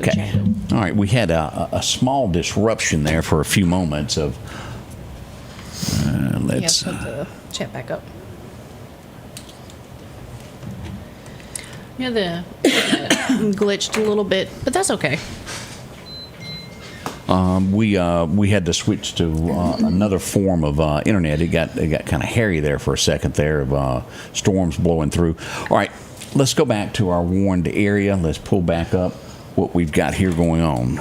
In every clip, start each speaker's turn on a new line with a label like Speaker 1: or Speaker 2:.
Speaker 1: Okay. All right. We had a small disruption there for a few moments of. Let's
Speaker 2: put the chat back up. Yeah, the glitched a little bit, but that's okay.
Speaker 1: We had to switch to another form of internet. It got kind of hairy there for a second there of storms blowing through. All right, let's go back to our warned area. Let's pull back up what we've got here going on.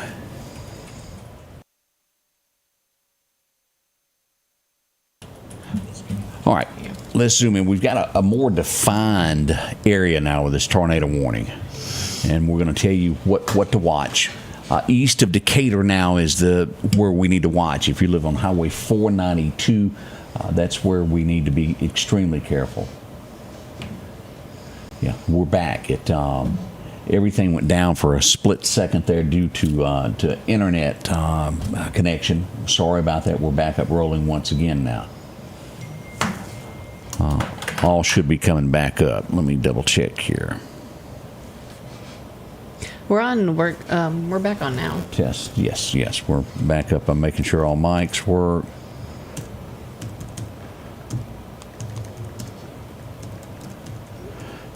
Speaker 1: All right, let's zoom in. We've got a more defined area now with this tornado warning, and we're going to tell you what to watch. East of Decatur now is where we need to watch. If you live on Highway 492, that's where we need to be extremely careful. Yeah, we're back. Everything went down for a split second there due to internet connection. Sorry about that. We're back up rolling once again now. All should be coming back up. Let me double check here.
Speaker 2: We're on work. We're back on now.
Speaker 1: Yes. We're back up. I'm making sure all mics work.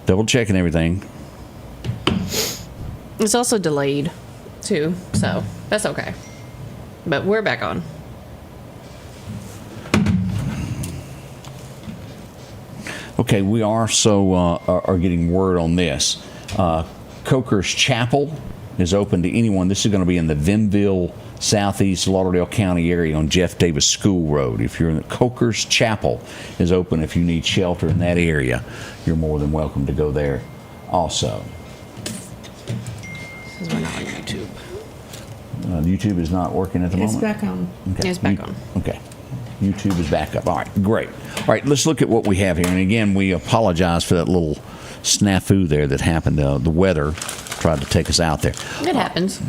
Speaker 1: Double checking everything.
Speaker 2: It's also delayed, too, so that's okay. But we're back on.
Speaker 1: Okay, we are getting word on this. Coker's Chapel is open to anyone. This is going to be in the Vinville, Southeast Lauderdale County area on Jeff Davis School Road. If you're in the Coker's Chapel is open. If you need shelter in that area, you're more than welcome to go there also.
Speaker 2: Because we're not on YouTube.
Speaker 1: YouTube is not working at the moment?
Speaker 3: It's back on.
Speaker 1: Okay.
Speaker 2: It's back on.
Speaker 1: Okay. YouTube is back up. All right, great. All right, let's look at what we have here. And again, we apologize for that little snafu there that happened. The weather tried to take us out there.
Speaker 2: It happens.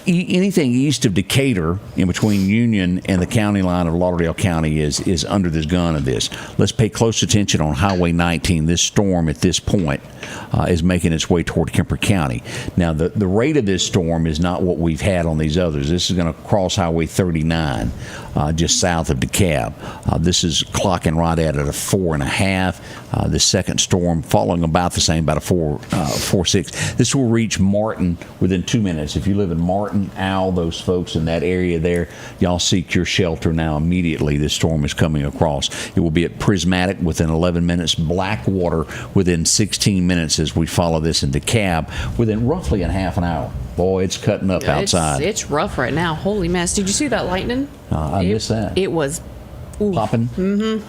Speaker 1: Anything east of Decatur, in between Union and the county line of Lauderdale County, is under this gun of this. Let's pay close attention on Highway 19. This storm at this point is making its way toward Kemper County. Now, the rate of this storm is not what we've had on these others. This is going to cross Highway 39 just south of DeKalb. This is clocking right at a 4.5. The second storm following about the same, about a 4.6. This will reach Martin within 2 minutes. If you live in Martin, Owl, those folks in that area there, y'all seek your shelter now immediately. This storm is coming across. It will be at Prismatic within 11 minutes, Blackwater within 16 minutes as we follow this into DeKalb within roughly a half an hour. Boy, it's cutting up outside.
Speaker 2: It's rough right now. Holy mess. Did you see that lightning?
Speaker 1: I missed that.
Speaker 2: It was
Speaker 1: popping. Mm-hmm.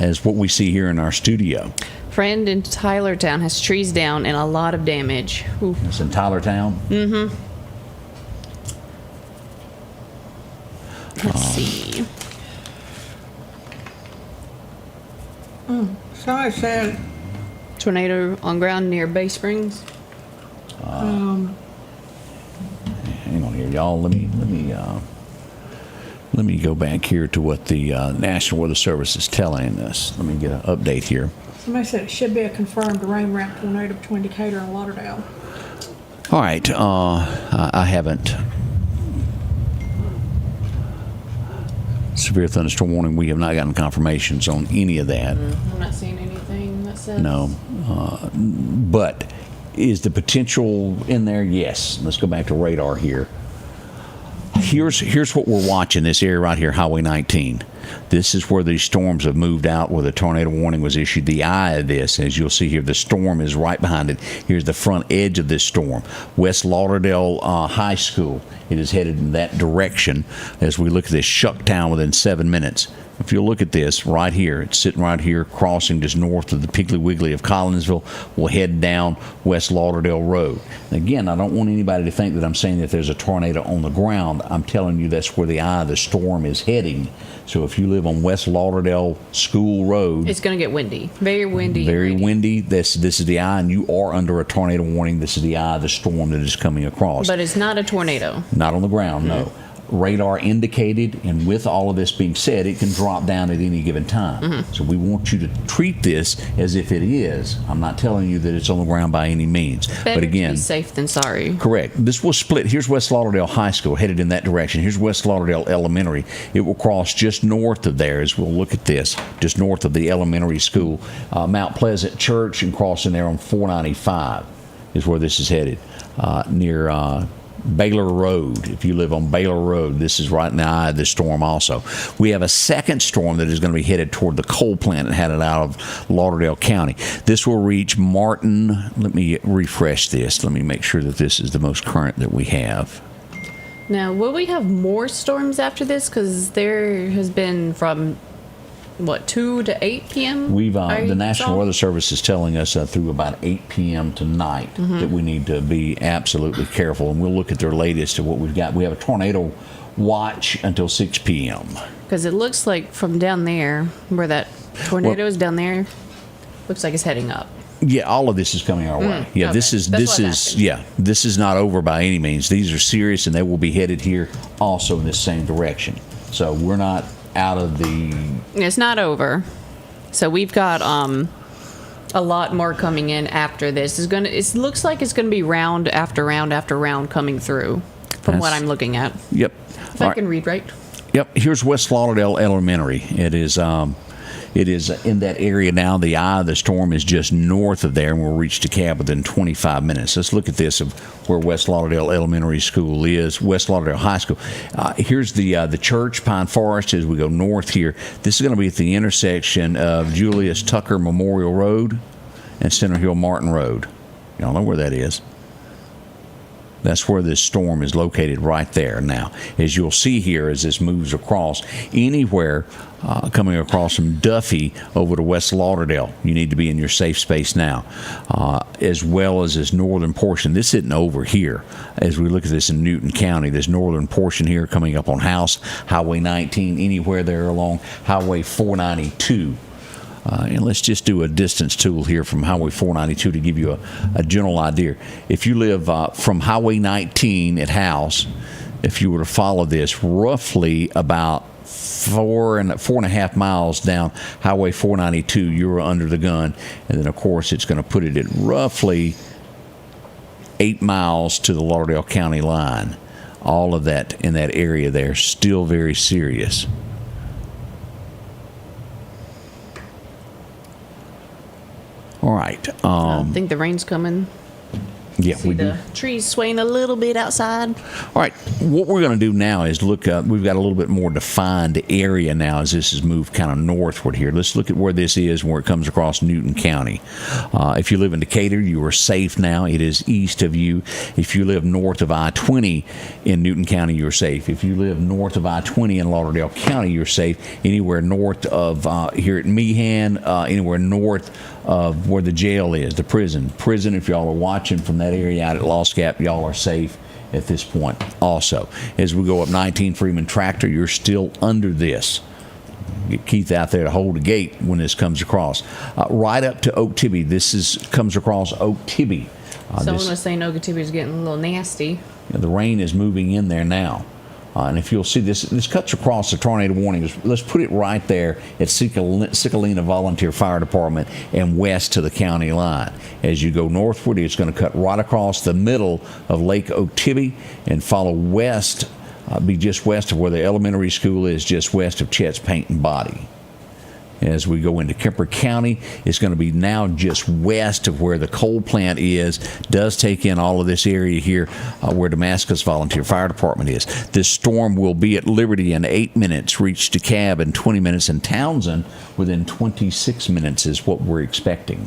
Speaker 1: As what we see here in our studio.
Speaker 2: Friend in Tylertown has trees down and a lot of damage. Ooh.
Speaker 1: It's in Tylertown?
Speaker 2: Mm-hmm. Let's see.
Speaker 3: Somebody said
Speaker 2: Tornado on ground near Bay Springs.
Speaker 1: Hang on here, y'all. Let me go back here to what the National Weather Service is telling us. Let me get an update here.
Speaker 3: somebody said it should be a confirmed rain ramp tornado between Decatur and Lauderdale.
Speaker 1: All right, I haven't. Severe thunderstorm warning. We have not gotten confirmations on any of that.
Speaker 2: I'm not seeing anything that says.
Speaker 1: No, but is the potential in there? Yes. Let's go back to radar here. Here's what we're watching. This area right here, Highway 19. This is where these storms have moved out, where the tornado warning was issued. The eye of this, as you'll see here, the storm is right behind it. Here's the front edge of this storm. West Lauderdale High School. It is headed in that direction as we look at this Shucktown within 7 minutes. If you look at this right here, it's sitting right here, crossing just north of the Piggly Wiggly of Collinsville. We'll head down West Lauderdale Road. And again, I don't want anybody to think that I'm saying that there's a tornado on the ground. I'm telling you that's where the eye of the storm is heading. So if you live on West Lauderdale School Road,
Speaker 2: it's going to get windy. Very windy.
Speaker 1: Very windy. This is the eye, and you are under a tornado warning. This is the eye of the storm that is coming across.
Speaker 2: But it's not a tornado.
Speaker 1: Not on the ground, no. radar indicated, and with all of this being said, it can drop down at any given time. So we want you to treat this as if it is. I'm not telling you that it's on the ground by any means.
Speaker 2: Better
Speaker 1: But again,
Speaker 2: to be safe than sorry.
Speaker 1: correct. This will split. Here's West Lauderdale High School headed in that direction. Here's West Lauderdale Elementary. It will cross just north of there as we'll look at this, just north of the elementary school. Mount Pleasant Church and crossing there on 495 is where this is headed, near Baylor Road. If you live on Baylor Road, this is right in the eye of this storm also. We have a second storm that is going to be headed toward the coal plant and headed out of Lauderdale County. This will reach Martin. Let me refresh this. Let me make sure that this is the most current that we have.
Speaker 2: Now, will we have more storms after this? Because there has been from, 2 to 8 p.m.?
Speaker 1: The National Weather Service is telling us through about 8 p.m. tonight that we need to be absolutely careful, and we'll look at their latest of what we've got. We have a tornado watch until 6 p.m.
Speaker 2: Because it looks like from down there, where that tornado is down there, looks like it's heading up.
Speaker 1: Yeah, all of this is coming our way. Yeah,
Speaker 2: okay.
Speaker 1: this is this is not over by any means. These are serious, and they will be headed here also in this same direction. So we're not out of the.
Speaker 2: It's not over. So we've got a lot more coming in after this. It looks like it's gonna be round after round after round coming through, from what I'm looking at.
Speaker 1: Yep.
Speaker 2: If I can read right.
Speaker 1: Yep. Here's West Lauderdale Elementary. It is in that area now. The eye of the storm is just north of there, and we'll reach DeKalb within 25 minutes. Let's look at this of where West Lauderdale Elementary School is, West Lauderdale High School. Here's the church, Pine Forest, as we go north here. This is going to be at the intersection of Julius Tucker Memorial Road and Center Hill Martin Road. Y'all know where that is. That's where this storm is located, right there now. As you'll see here as this moves across, anywhere coming across from Duffy over to West Lauderdale, you need to be in your safe space now, as well as this northern portion. This isn't over here. As we look at this in Newton County, this northern portion here coming up on Highway 19, anywhere there along Highway 492. And let's just do a distance tool here from Highway 492 to give you a general idea. If you live from Highway 19 at House, if you were to follow this, roughly about 4.5 miles down Highway 492, you're under the gun. And then, of course, it's going to put it at roughly 8 miles to the Lauderdale County line. All of that in that area there, still very serious. All right.
Speaker 2: I think the rain's coming.
Speaker 1: Yeah,
Speaker 2: See
Speaker 1: we do.
Speaker 2: the trees swaying a little bit outside.
Speaker 1: All right. What we're going to do now is look up. We've got a little bit more defined area now as this has moved kind of northward here. Let's look at where this is, where it comes across Newton County. If you live in Decatur, you are safe now. It is east of you. If you live north of I-20 in Newton County, you're safe. If you live north of I-20 in Lauderdale County, you're safe. Anywhere north of here at Meehan, anywhere north of where the jail is, the prison. If y'all are watching from that area out at Lost Gap, y'all are safe at this point also. As we go up 19 Freeman Tractor, you're still under this. Get Keith out there to hold the gate when this comes across. Right up to Oak Tibby. Comes across Oak Tibby.
Speaker 2: Someone was saying Okeetee's getting a little nasty.
Speaker 1: The rain is moving in there now. And if you'll see this cuts across the tornado warning. Let's put it right there at Cicalina Volunteer Fire Department and west to the county line. As you go northward, it's going to cut right across the middle of Lake Okeetee and follow west, be just west of where the elementary school is, just west of Chet's Paint and Body. As we go into Kemper County, it's going to be now just west of where the coal plant is. Does take in all of this area here where Damascus Volunteer Fire Department is. This storm will be at Liberty in 8 minutes, reach DeKalb in 20 minutes, and Townsend within 26 minutes is what we're expecting.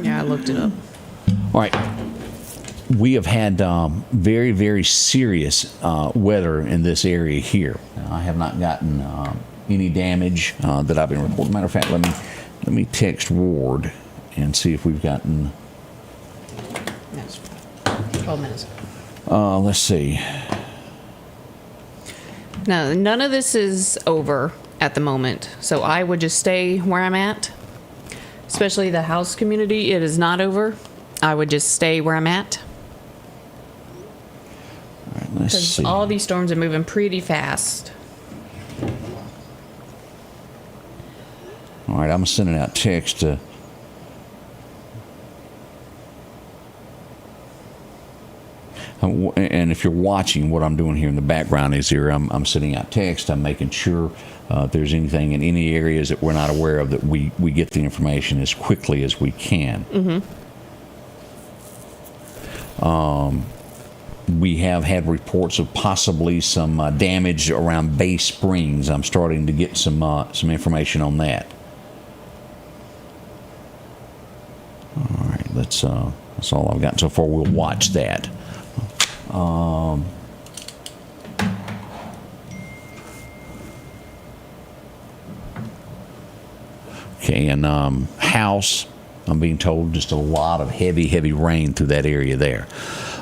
Speaker 2: Yeah, I looked it up.
Speaker 1: All right. We have had very, very serious weather in this area here. I have not gotten any damage that I've been reporting. Matter of fact, let me text Ward and see if we've gotten.
Speaker 2: That's 12 minutes.
Speaker 1: Let's see.
Speaker 2: No, none of this is over at the moment. So I would just stay where I'm at. Especially the house community, it is not over. I would just stay where I'm at.
Speaker 1: All right, let's
Speaker 2: Because
Speaker 1: see.
Speaker 2: all these storms are moving pretty fast.
Speaker 1: All right, I'm sending out text to. And if you're watching, what I'm doing here in the background is here I'm sending out text. I'm making sure if there's anything in any areas that we're not aware of, that we get the information as quickly as we can. We have had reports of possibly some damage around Bay Springs. I'm starting to get some information on that. All right, that's all I've got so far. We'll watch that. Okay, and House, I'm being told just a lot of heavy rain through that area there.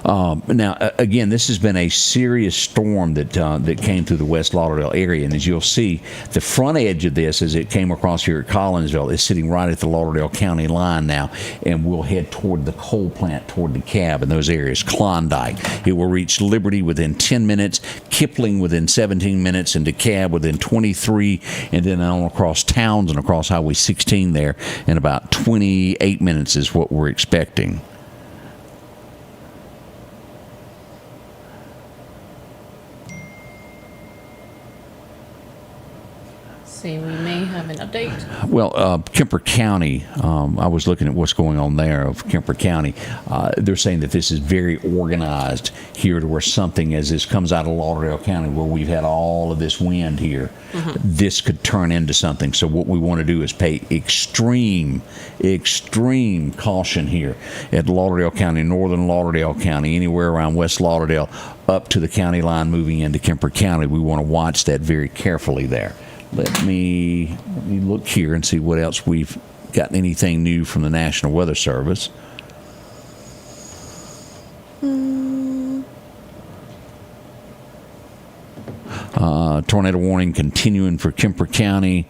Speaker 1: Now, again, this has been a serious storm that came through the West Lauderdale area, and as you'll see, the front edge of this, as it came across here at Collinsville, is sitting right at the Lauderdale County line now, and we'll head toward the coal plant, toward DeKalb and those areas, Klondike. It will reach Liberty within 10 minutes, Kipling within 17 minutes, and DeKalb within 23, and then on across towns and across Highway 16 there in about 28 minutes is what we're expecting.
Speaker 2: See, we may have an update.
Speaker 1: Well, Kemper County, I was looking at what's going on there of Kemper County. They're saying that this is very organized here, to where something, as this comes out of Lauderdale County, where we've had all of this wind here, this could turn into something. So what we want to do is pay extreme caution here at Lauderdale County, northern Lauderdale County, anywhere around West Lauderdale, up to the county line moving into Kemper County. We want to watch that very carefully there. Let me look here and see what else we've got. Anything new from the National Weather Service. Tornado warning continuing for Kemper County.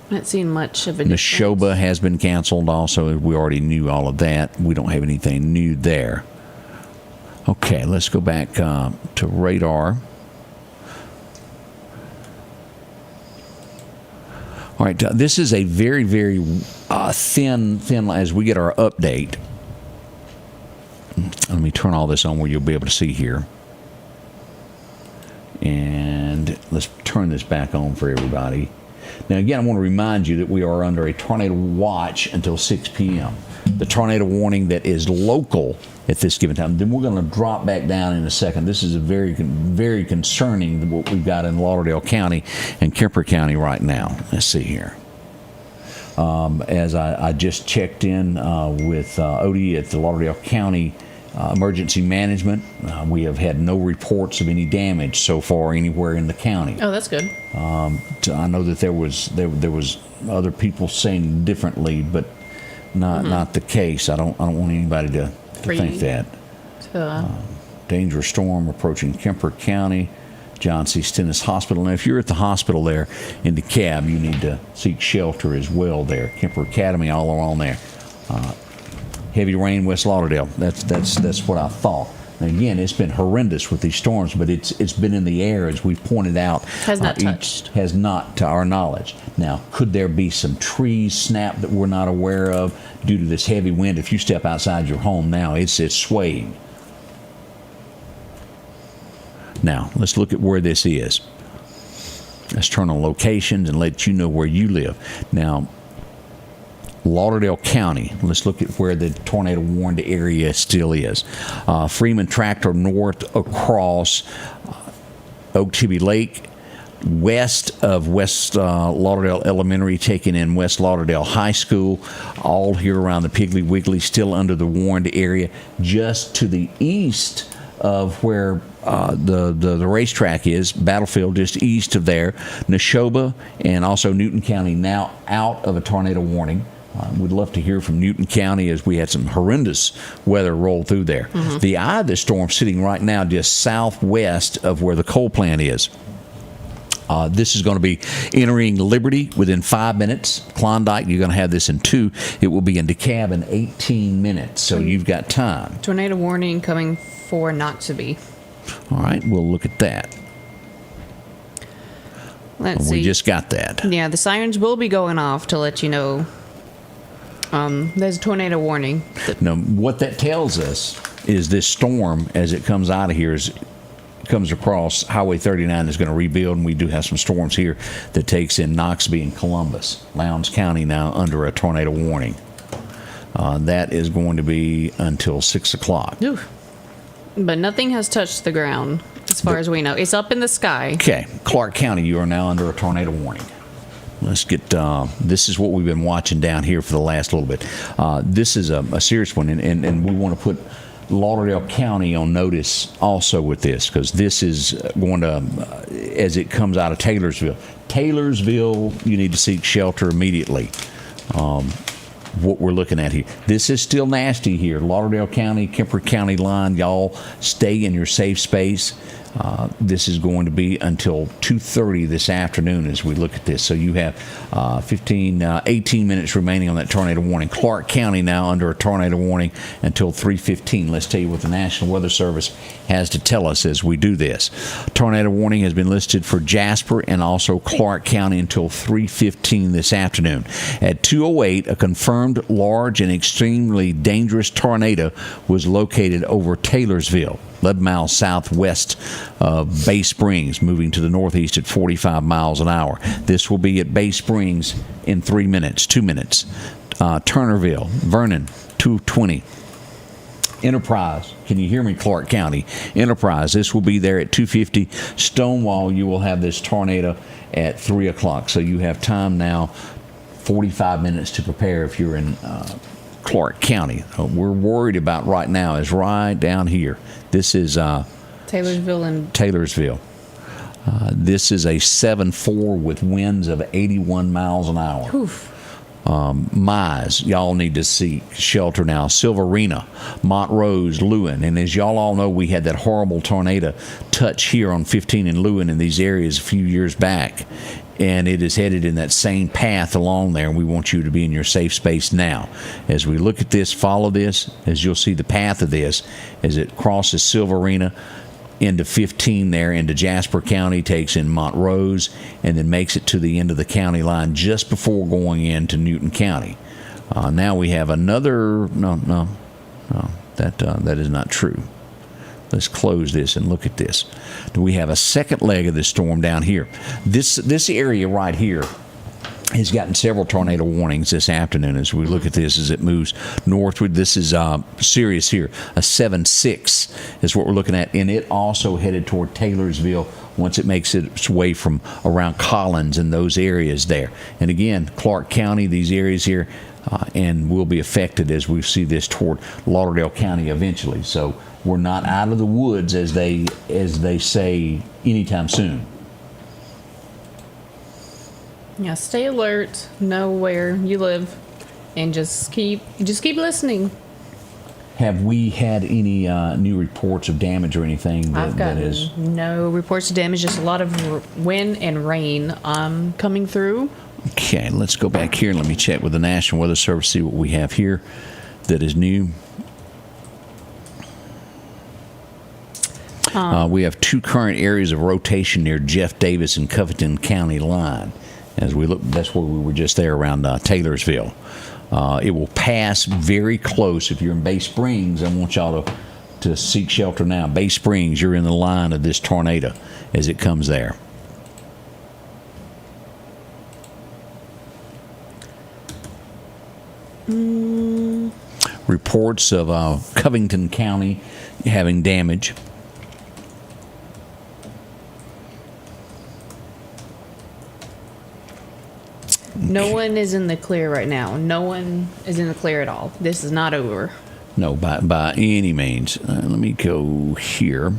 Speaker 2: Not seen much of a difference.
Speaker 1: Neshoba has been canceled also. We already knew all of that. We don't have anything new there. Okay, let's go back to radar. All right, this is a very thin as we get our update. Let me turn all this on where you'll be able to see here. And let's turn this back on for everybody. Now, again, I want to remind you that we are under a tornado watch until 6 p.m. The tornado warning that is local at this given time. Then we're going to drop back down in a second. This is a very concerning, what we've got in Lauderdale County and Kemper County right now. Let's see here. As I just checked in with Odie at the Lauderdale County Emergency Management, we have had no reports of any damage so far anywhere in the county.
Speaker 2: Oh, that's good.
Speaker 1: I know that there was other people saying differently, but not the case. I don't want anybody to think that. Dangerous storm approaching Kemper County, John C. Stennis Hospital. Now, if you're at the hospital there in DeKalb, you need to seek shelter as well there. Kemper Academy, all around there. Heavy rain, West Lauderdale. That's what I thought. And again, it's been horrendous with these storms, but it's been in the air, as we've pointed out.
Speaker 2: Has not touched.
Speaker 1: Has not, to our knowledge. Now, could there be some trees snap that we're not aware of due to this heavy wind? If you step outside your home now, it's swaying. Now, let's look at where this is. Let's turn on locations and let you know where you live. Now, Lauderdale County, let's look at where the tornado warned area still is. Freeman Tractor north across Okeechobee Lake, west of West Lauderdale Elementary, taking in West Lauderdale High School, all here around the Piggly Wiggly, still under the warned area. Just to the east of where the racetrack is, Battlefield, just east of there, Neshoba and also Newton County now out of a tornado warning. We'd love to hear from Newton County as we had some horrendous weather roll through there. The eye of the storm sitting right now just southwest of where the coal plant is. This is going to be entering Liberty within 5 minutes. Klondike, you're going to have this in 2. It will be in DeKalb in 18 minutes, so you've got time.
Speaker 2: Tornado warning coming for Noxubee.
Speaker 1: All right, we'll look at that.
Speaker 2: Let's see.
Speaker 1: We just got that.
Speaker 2: Yeah, the sirens will be going off to let you know there's a tornado warning.
Speaker 1: Now, what that tells us is this storm, as it comes out of here, comes across Highway 39 is going to rebuild, and we do have some storms here that takes in Noxubee and Columbus. Lowndes County now under a tornado warning. That is going to be until 6 o'clock.
Speaker 2: Oof. But nothing has touched the ground as far as we know. It's up in the sky.
Speaker 1: Okay, Clark County, you are now under a tornado warning. Let's get, this is what we've been watching down here for the last little bit. This is a serious one, and we want to put Lauderdale County on notice also with this, because this is going to, as it comes out of Taylorsville. Taylorsville, you need to seek shelter immediately. What we're looking at here. This is still nasty here. Lauderdale County, Kemper County line, y'all stay in your safe space. This is going to be until 2:30 this afternoon as we look at this. So you have 18 minutes remaining on that tornado warning. Clark County now under a tornado warning until 3:15. Let's tell you what the National Weather Service has to tell us as we do this. Tornado warning has been listed for Jasper and also Clark County until 3:15 this afternoon. At 2:08, a confirmed large and extremely dangerous tornado was located over Taylorsville, 11 miles southwest of Bay Springs, moving to the northeast at 45 miles an hour. This will be at Bay Springs in 2 minutes. Turnerville, Vernon, 2:20. Enterprise, can you hear me, Clark County? Enterprise, this will be there at 2:50. Stonewall, you will have this tornado at 3 o'clock. So you have time now, 45 minutes to prepare if you're in Clark County. We're worried about right now is right down here. This is Taylorsville. This is a 7.4 with winds of 81 miles an hour.
Speaker 2: Oof.
Speaker 1: Mize, y'all need to seek shelter now. Silverina, Montrose, Lewin. And as y'all all know, we had that horrible tornado touch here on 15 in Lewin in these areas a few years back. And it is headed in that same path along there, and we want you to be in your safe space now. As we look at this, follow this, as you'll see the path of this, as it crosses Silverina into 15 there, into Jasper County, takes in Montrose, and then makes it to the end of the county line just before going into Newton County. Now we have another, no, that is not true. Let's close this and look at this. We have a second leg of this storm down here. This area right here has gotten several tornado warnings this afternoon as we look at this as it moves northward. This is serious here. A 7.6 is what we're looking at, and it also headed toward Taylorsville once it makes its way from around Collins and those areas there. And again, Clark County, these areas here, and will be affected as we see this toward Lauderdale County eventually. So we're not out of the woods, as they say, anytime soon.
Speaker 2: Yeah, stay alert, know where you live, and just keep listening.
Speaker 1: Have we had any new reports of damage or anything?
Speaker 2: I've gotten no reports of damage, just a lot of wind and rain coming through.
Speaker 1: Okay, let's go back here and let me check with the National Weather Service, see what we have here that is new. We have 2 current areas of rotation near Jeff Davis and Covington County line. As we look, that's where we were just there around Taylorsville. It will pass very close. If you're in Bay Springs, I want y'all to seek shelter now. Bay Springs, you're in the line of this tornado as it comes there. Reports of Covington County having damage.
Speaker 2: No one is in the clear right now. No one is in the clear at all. This is not over.
Speaker 1: No, by any means. Let me go here.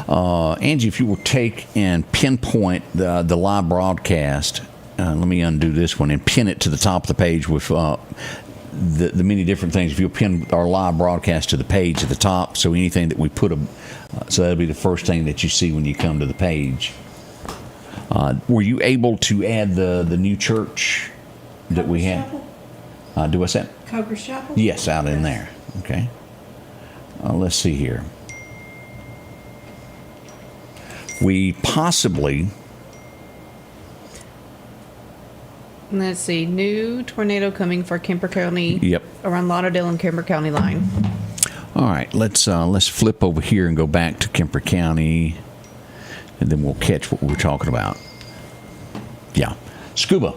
Speaker 1: Angie, if you will take and pinpoint the live broadcast let me undo this one and pin it to the top of the page with the many different things. If you'll pin our live broadcast to the page at the top, so anything that we put, so that'll be the first thing that you see when you come to the page. Were you able to add the new church that we had? Do what's that?
Speaker 3: Coker's Chapel?
Speaker 1: Yes, out in there. Okay. Let's see here. We possibly...
Speaker 2: Let's see. New tornado coming for Kemper County.
Speaker 1: Yep.
Speaker 2: Around Lauderdale and Kemper County line.
Speaker 1: All right, let's flip over here and go back to Kemper County, and then we'll catch what we're talking about. Yeah. Scuba.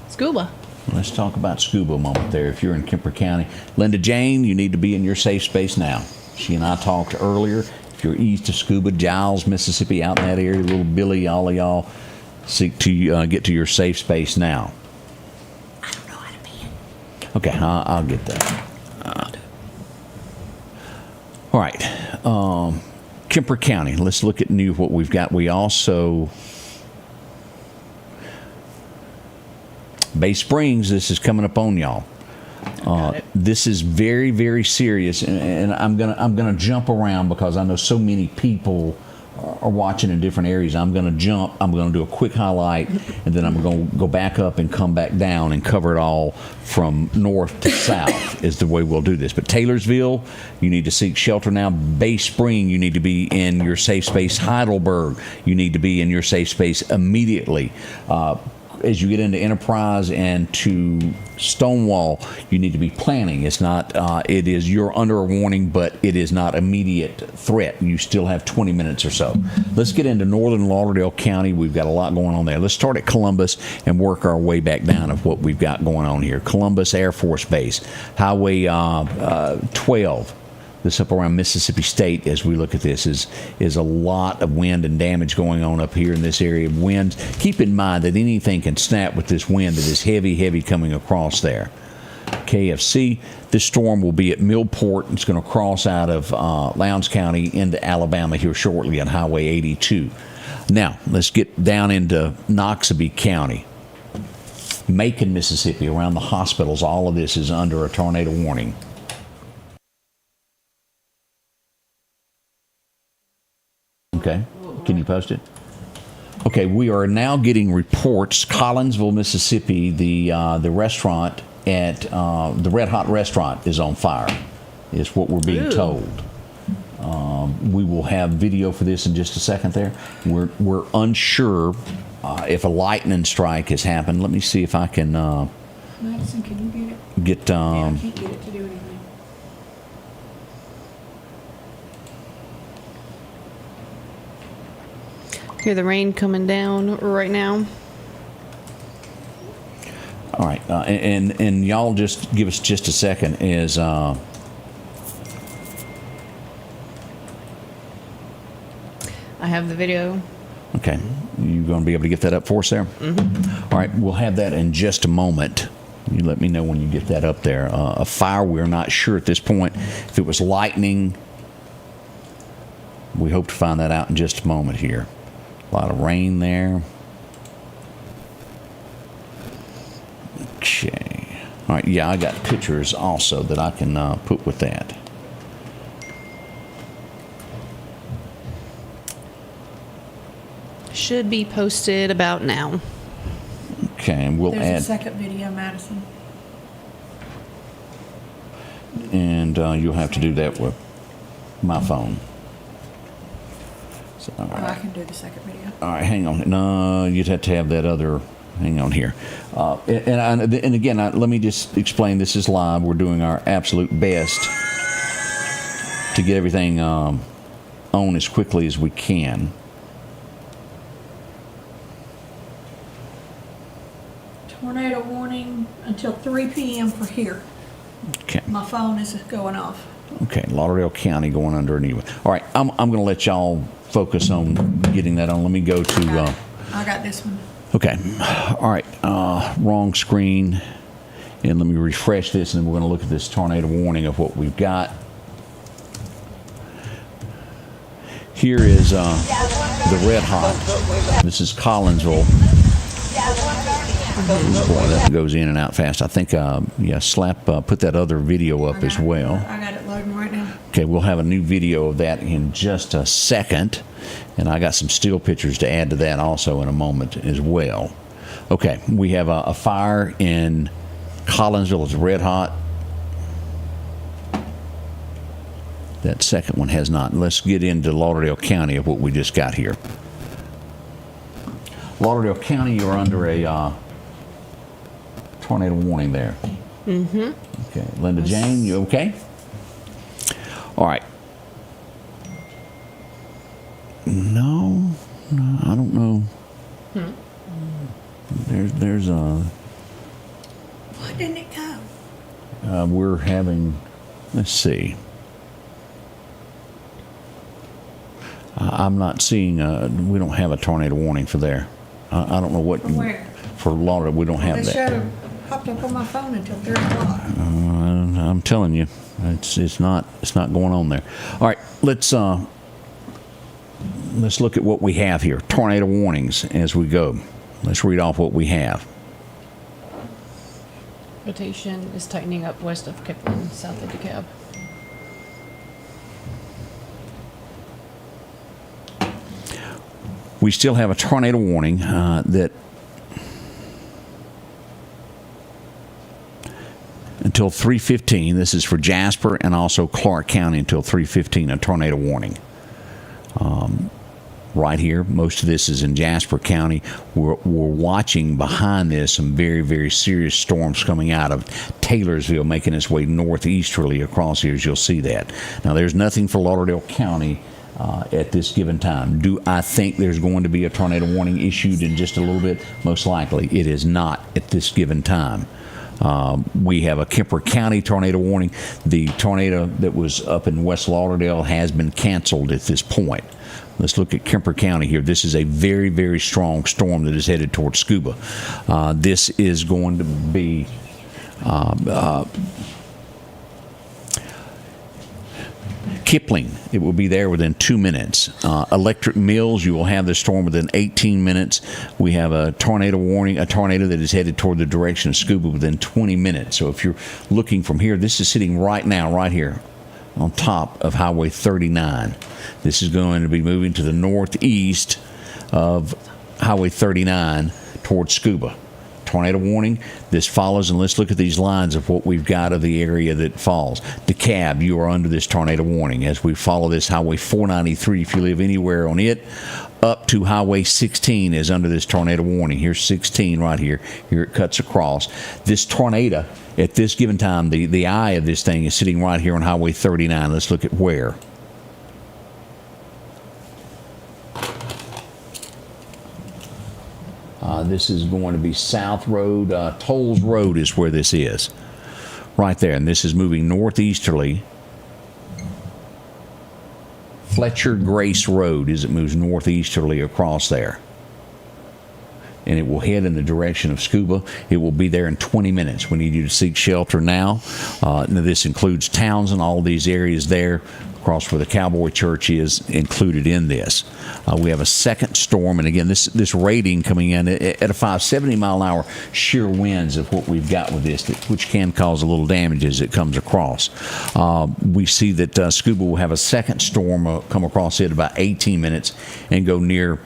Speaker 2: Scuba.
Speaker 1: Let's talk about scuba a moment there. If you're in Kemper County, Linda Jane, you need to be in your safe space now. She and I talked earlier. If you're east of Scuba, Giles, Mississippi, out in that area, little Billy, all of y'all, seek to get to your safe space now.
Speaker 2: I don't know how to pee.
Speaker 1: Okay, I'll get that. All right. Kemper County. Let's look at what we've got. We also... Bay Springs, this is coming up on y'all. This is very, very serious, and I'm gonna jump around because I know so many people are watching in different areas. I'm gonna jump. I'm gonna do a quick highlight, and then I'm gonna go back up and come back down and cover it all from north to south. Is the way we'll do this. But Taylorsville, you need to seek shelter now. Bay Spring, you need to be in your safe space. Heidelberg, you need to be in your safe space immediately. As you get into Enterprise and to Stonewall, you need to be planning. It's not, it is, you're under a warning, but it is not immediate threat. You still have 20 minutes or so. Let's get into northern Lauderdale County. We've got a lot going on there. Let's start at Columbus and work our way back down of what we've got going on here. Columbus Air Force Base, Highway 12. This up around Mississippi State, as we look at this, is a lot of wind and damage going on up here in this area. Winds. Keep in mind that anything can snap with this wind that is heavy coming across there. KFC. This storm will be at Millport. It's going to cross out of Lowndes County into Alabama here shortly on Highway 82. Now, let's get down into Noxubee County. Macon, Mississippi, around the hospitals. All of this is under a tornado warning. Okay, can you post it? Okay, we are now getting reports. Collinsville, Mississippi, the restaurant at the Red Hot restaurant is on fire, is what we're being told. We will have video for this in just a second there. We're unsure if a lightning strike has happened. Let me see if I can
Speaker 3: Madison, can you get it?
Speaker 1: get
Speaker 3: Yeah, I can't get it to do anything.
Speaker 2: Hear the rain coming down right now.
Speaker 1: all right, and y'all just give us just a second as
Speaker 2: I have the video.
Speaker 1: okay, you going to be able to get that up for us there? Mm-hmm. All right, we'll have that in just a moment. You let me know when you get that up there. A fire, we're not sure at this point. If it was lightning, we hope to find that out in just a moment here. A lot of rain there. Okay. All right, yeah, I got pictures also that I can put with that.
Speaker 2: Should be posted about now.
Speaker 1: Okay, and we'll
Speaker 3: There's
Speaker 1: add...
Speaker 3: a second video, Madison.
Speaker 1: And you'll have to do that with my phone. So, all
Speaker 3: Oh, I
Speaker 1: right.
Speaker 3: can do the second video.
Speaker 1: All right, hang on. No, you'd have to have that other. Hang on here. And again, let me just explain. This is live. We're doing our absolute best to get everything on as quickly as we can.
Speaker 3: Tornado warning until 3 p.m. for here.
Speaker 1: Okay.
Speaker 3: My phone is going off.
Speaker 1: Okay. Lauderdale County going under anyway. All right. I'm going to let y'all focus on getting that on. Let me go to.
Speaker 3: I got this one.
Speaker 1: Okay. All right. Wrong screen. And let me refresh this, and then we're going to look at this tornado warning of what we've got. Here is the red hot. This is Collinsville. Boy, that goes in and out fast. I think, Slap put that other video up as well.
Speaker 3: I got it loading right now.
Speaker 1: Okay, we'll have a new video of that in just a second. And I got some still pictures to add to that also in a moment as well. Okay, we have a fire in Collinsville. It's red hot. That second one has not. Let's get into Lauderdale County of what we just got here. Lauderdale County, you're under a tornado warning there. Mm-hmm. Okay, Linda Jane, you okay? All right. No, I don't know. There's a.
Speaker 3: Why didn't it go?
Speaker 1: We're having. Let's see. I'm not seeing. We don't have a tornado warning for there. I don't know what.
Speaker 3: For where?
Speaker 1: For Lauderdale, we don't have
Speaker 3: They should
Speaker 1: that.
Speaker 3: have popped up on my phone until 3 o'clock.
Speaker 1: I'm telling you, it's not going on there. All right, let's look at what we have here. Tornado warnings as we go. Let's read off what we have.
Speaker 2: Rotation is tightening up west of Kemper, south of DeKalb.
Speaker 1: We still have a tornado warning that until 3:15. This is for Jasper and also Clark County until 3:15. A tornado warning. Right here, most of this is in Jasper County. We're watching behind this some very, very serious storms coming out of Taylorsville, making its way northeasterly across here, as you'll see that. Now, there's nothing for Lauderdale County at this given time. Do I think there's going to be a tornado warning issued in just a little bit? Most likely. It is not at this given time. We have a Kemper County tornado warning. The tornado that was up in West Lauderdale has been canceled at this point. Let's look at Kemper County here. This is a very, very strong storm that is headed towards Scuba. This is going to be Kipling. It will be there within 2 minutes. Electric Mills, you will have the storm within 18 minutes. We have a tornado warning, a tornado that is headed toward the direction of Scuba within 20 minutes. So if you're looking from here, this is sitting right now, right here on top of Highway 39. This is going to be moving to the northeast of Highway 39 towards Scuba. Tornado warning. This follows, and let's look at these lines of what we've got of the area that falls. DeKalb, you are under this tornado warning as we follow this Highway 493. If you live anywhere on it, up to Highway 16 is under this tornado warning. Here's 16 right here. Here it cuts across. This tornado, at this given time, the eye of this thing is sitting right here on Highway 39. Let's look at where. This is going to be South Road. Tolles Road is where this is. Right there. And this is moving northeasterly. Fletcher Grace Road as it moves northeasterly across there. And it will head in the direction of Scuba. It will be there in 20 minutes. We need you to seek shelter now. Now this includes Townsend, all these areas there, across where the Cowboy Church is included in this. We have a second storm, and again, this rating coming in at a 570-mile-an-hour shear winds of what we've got with this, which can cause a little damage as it comes across. We see that Scuba will have a second storm come across it about 18 minutes and go near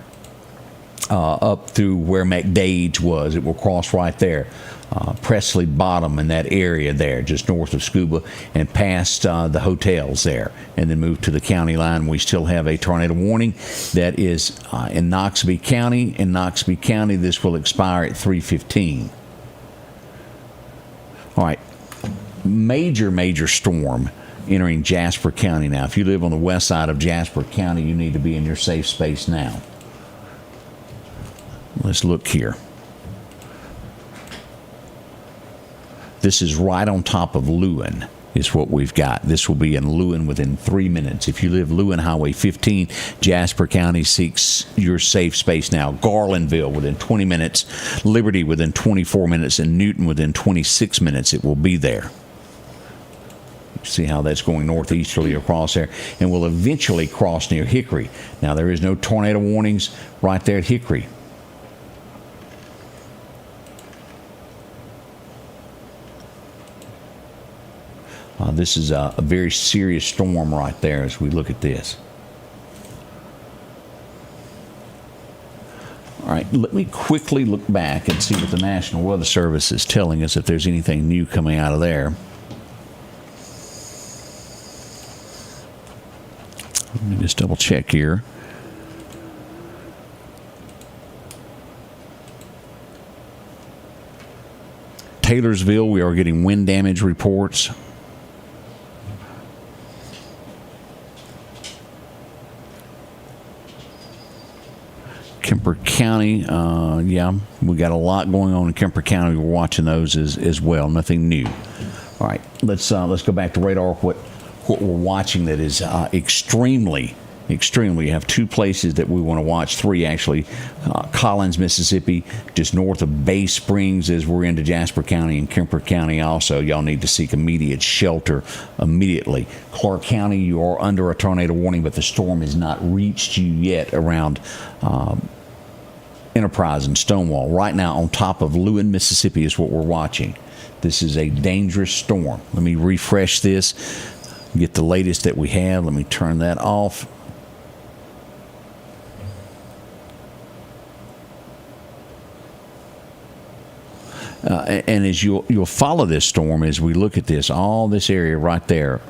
Speaker 1: up through where McDade was. It will cross right there. Presley Bottom in that area there, just north of Scuba, and past the hotels there, and then move to the county line. We still have a tornado warning that is in Noxubee County. In Noxubee County, this will expire at 3:15. All right, major storm entering Jasper County now. If you live on the west side of Jasper County, you need to be in your safe space now. Let's look here. This is right on top of Lewin is what we've got. This will be in Lewin within 3 minutes. If you live Lewin Highway 15, Jasper County seeks your safe space now. Garlandville within 20 minutes, Liberty within 24 minutes, and Newton within 26 minutes. It will be there. See how that's going northeasterly across there, and will eventually cross near Hickory. Now, there is no tornado warnings right there at Hickory. This is a very serious storm right there as we look at this. All right, let me quickly look back and see what the National Weather Service is telling us, if there's anything new coming out of there. Let me just double check here. Taylorsville, we are getting wind damage reports. Kemper County, yeah, we got a lot going on in Kemper County. We're watching those as well. Nothing new. All right, let's go back to radar. What we're watching that is extremely. We have two places that we want to watch. Three, actually. Collins, Mississippi, just north of Bay Springs as we're into Jasper County, and Kemper County also. Y'all need to seek immediate shelter immediately. Clark County, you are under a tornado warning, but the storm has not reached you yet around Enterprise and Stonewall. Right now, on top of Lewin, Mississippi is what we're watching. This is a dangerous storm. Let me refresh this, get the latest that we have. Let me turn that off. And as you'll follow this storm as we look at this, all this area right there,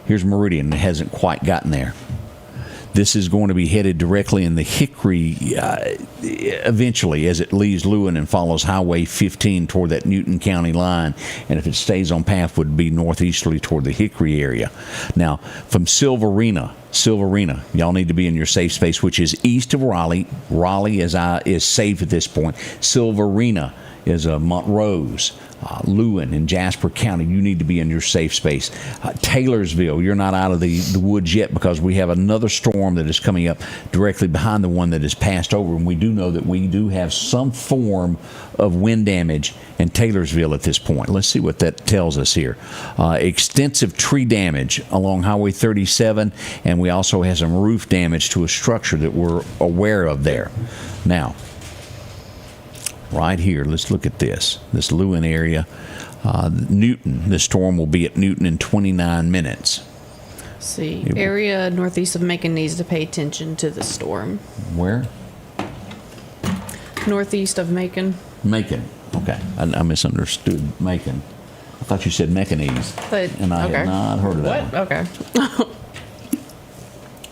Speaker 1: here's Meridian. It hasn't quite gotten there. This is going to be headed directly in the Hickory eventually as it leaves Lewin and follows Highway 15 toward that Newton County line. And if it stays on path, would be northeasterly toward the Hickory area. Now, from Silverina, y'all need to be in your safe space, which is east of Raleigh. Raleigh is safe at this point. Silverina is Montrose, Lewin, and Jasper County. You need to be in your safe space. Taylorsville, you're not out of the woods yet because we have another storm that is coming up directly behind the one that has passed over. And we do know that we do have some form of wind damage in Taylorsville at this point. Let's see what that tells us here. Extensive tree damage along Highway 37, and we also have some roof damage to a structure that we're aware of there. Now, right here, let's look at this Lewin area. Newton, the storm will be at Newton in 29 minutes.
Speaker 2: See, area northeast of Macon needs to pay attention to the storm.
Speaker 1: Where?
Speaker 2: Northeast of Macon.
Speaker 1: Macon. Okay. I misunderstood Macon. I thought you said Mecanese. And I had not heard of that.
Speaker 2: What? Okay.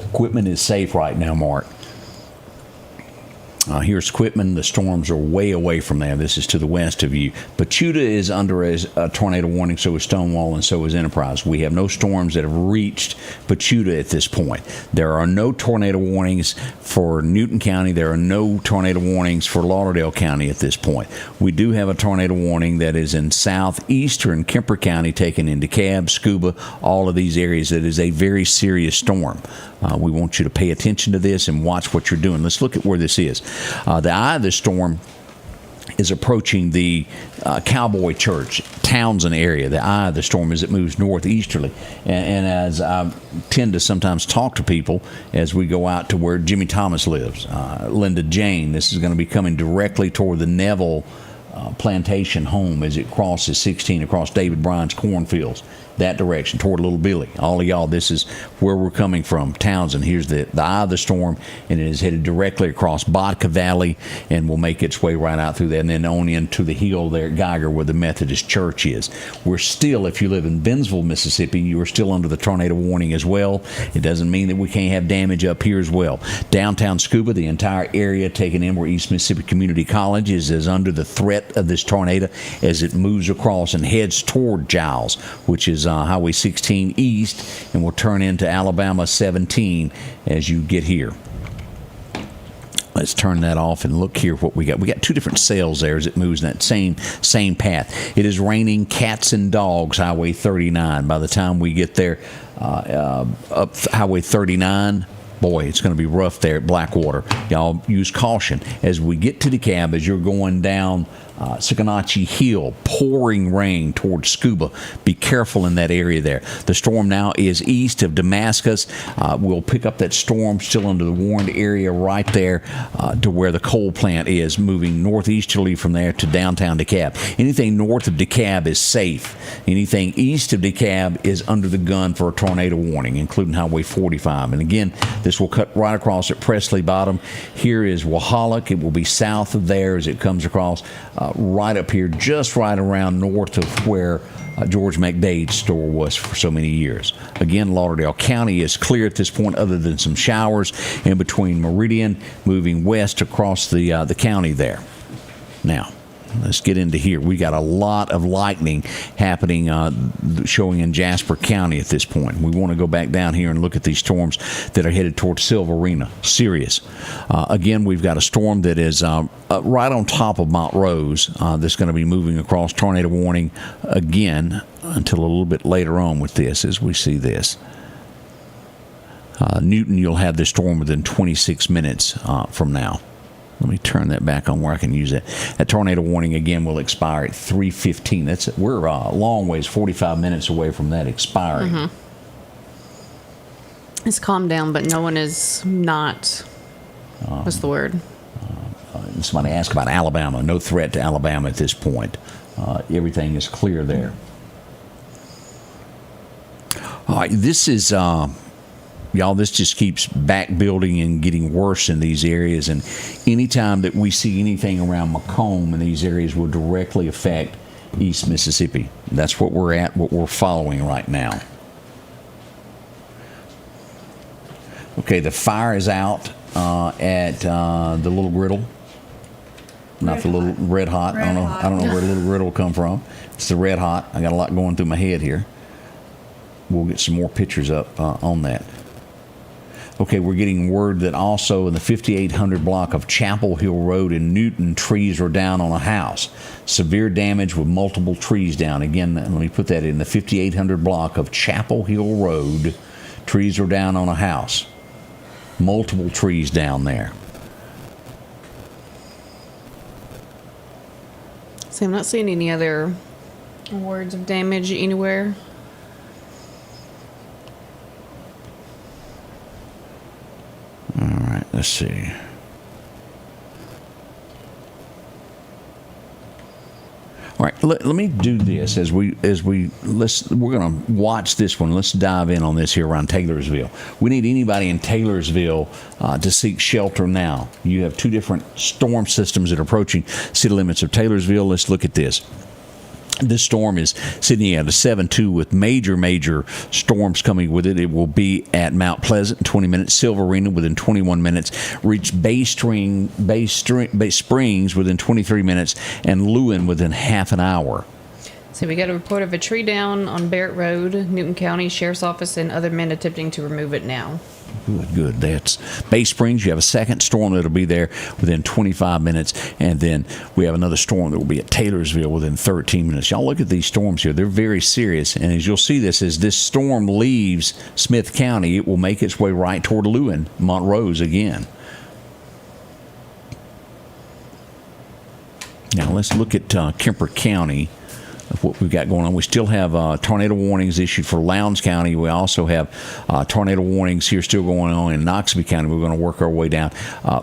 Speaker 1: Equipment is safe right now, Mark. Here's Quitman. The storms are way away from there. This is to the west of you. Pachuta is under a tornado warning, so is Stonewall, and so is Enterprise. We have no storms that have reached Pachuta at this point. There are no tornado warnings for Newton County. There are no tornado warnings for Lauderdale County at this point. We do have a tornado warning that is in southeastern Kemper County, taken into DeKalb, Scuba, all of these areas. That is a very serious storm. We want you to pay attention to this and watch what you're doing. Let's look at where this is. The eye of the storm is approaching the Cowboy Church, Townsend area. The eye of the storm as it moves northeasterly. And as I tend to sometimes talk to people as we go out to where Jimmy Thomas lives, Linda Jane, this is going to be coming directly toward the Neville plantation home as it crosses 16 across David Bryan's cornfields. That direction toward Little Billy. All of y'all, this is where we're coming from. Townsend, here's the eye of the storm, and it is headed directly across Bodka Valley and will make its way right out through there and then on into the hill there at Geiger where the Methodist Church is. We're still, if you live in Bennsville, Mississippi, you are still under the tornado warning as well. It doesn't mean that we can't have damage up here as well. Downtown Scuba, the entire area taken in where East Mississippi Community College is under the threat of this tornado as it moves across and heads toward Giles, which is Highway 16 east, and will turn into Alabama 17 as you get here. Let's turn that off and look here what we got. We got two different cells there as it moves in that same path. It is raining cats and dogs, Highway 39. By the time we get there, up Highway 39, boy, it's going to be rough there at Blackwater. Y'all use caution. As we get to DeKalb, as you're going down Saguenay Hill, pouring rain towards Scuba. Be careful in that area there. The storm now is east of Damascus. We'll pick up that storm still under the warned area right there to where the coal plant is, moving northeasterly from there to downtown DeKalb. Anything north of DeKalb is safe. Anything east of DeKalb is under the gun for a tornado warning, including Highway 45. And again, this will cut right across at Presley Bottom. Here is Wahalak. It will be south of there as it comes across right up here, just right around north of where George McDade's store was for so many years. Again, Lauderdale County is clear at this point other than some showers in between Meridian, moving west across the county there. Now, let's get into here. We got a lot of lightning happening, showing in Jasper County at this point. We want to go back down here and look at these storms that are headed towards Silverina. Serious. Again, we've got a storm that is right on top of Montrose that's going to be moving across. Tornado warning again until a little bit later on with this as we see this. Newton, you'll have this storm within 26 minutes from now. Let me turn that back on where I can use it. That tornado warning again will expire at 3:15. We're a long ways, 45 minutes away from that expiring.
Speaker 2: Mm-hmm. It's calmed down, but no one is not. What's the word?
Speaker 1: Somebody asked about Alabama. No threat to Alabama at this point. Everything is clear there. All right, this is. Y'all, this just keeps back building and getting worse in these areas. And anytime that we see anything around Macomb in these areas will directly affect East Mississippi. That's what we're at, what we're following right now. Okay, the fire is out at the Little Griddle. Not the Little Red Hot. I don't know where Little Griddle will come from. It's the Red Hot. I got a lot going through my head here. We'll get some more pictures up on that. Okay, we're getting word that also in the 5800 block of Chapel Hill Road in Newton, trees are down on a house. Severe damage with multiple trees down. Again, let me put that in the 5800 block of Chapel Hill Road. Trees are down on a house. Multiple trees down there.
Speaker 2: So I'm not seeing any other words of damage anywhere.
Speaker 1: All right, let's see. All right, let me do this we're going to watch this one. Let's dive in on this here around Taylorsville. We need anybody in Taylorsville to seek shelter now. You have two different storm systems that are approaching city limits of Taylorsville. Let's look at this. This storm is sitting at a 7-2 with major storms coming with it. It will be at Mount Pleasant in 20 minutes, Silverina within 21 minutes, reach Bay Springs within 23 minutes, and Lewin within half an hour.
Speaker 2: So we got a report of a tree down on Barrett Road, Newton County Sheriff's Office, and other men attempting to remove it now.
Speaker 1: Good. That's Bay Springs. You have a second storm that'll be there within 25 minutes, and then we have another storm that will be at Taylorsville within 13 minutes. Y'all look at these storms here. They're very serious, and as you'll see this, as this storm leaves Smith County, it will make its way right toward Lewin, Montrose again. Now let's look at Kemper County. Of what we've got going on. We still have tornado warnings issued for Lowndes County. We also have tornado warnings here still going on in Noxubee County. We're going to work our way down.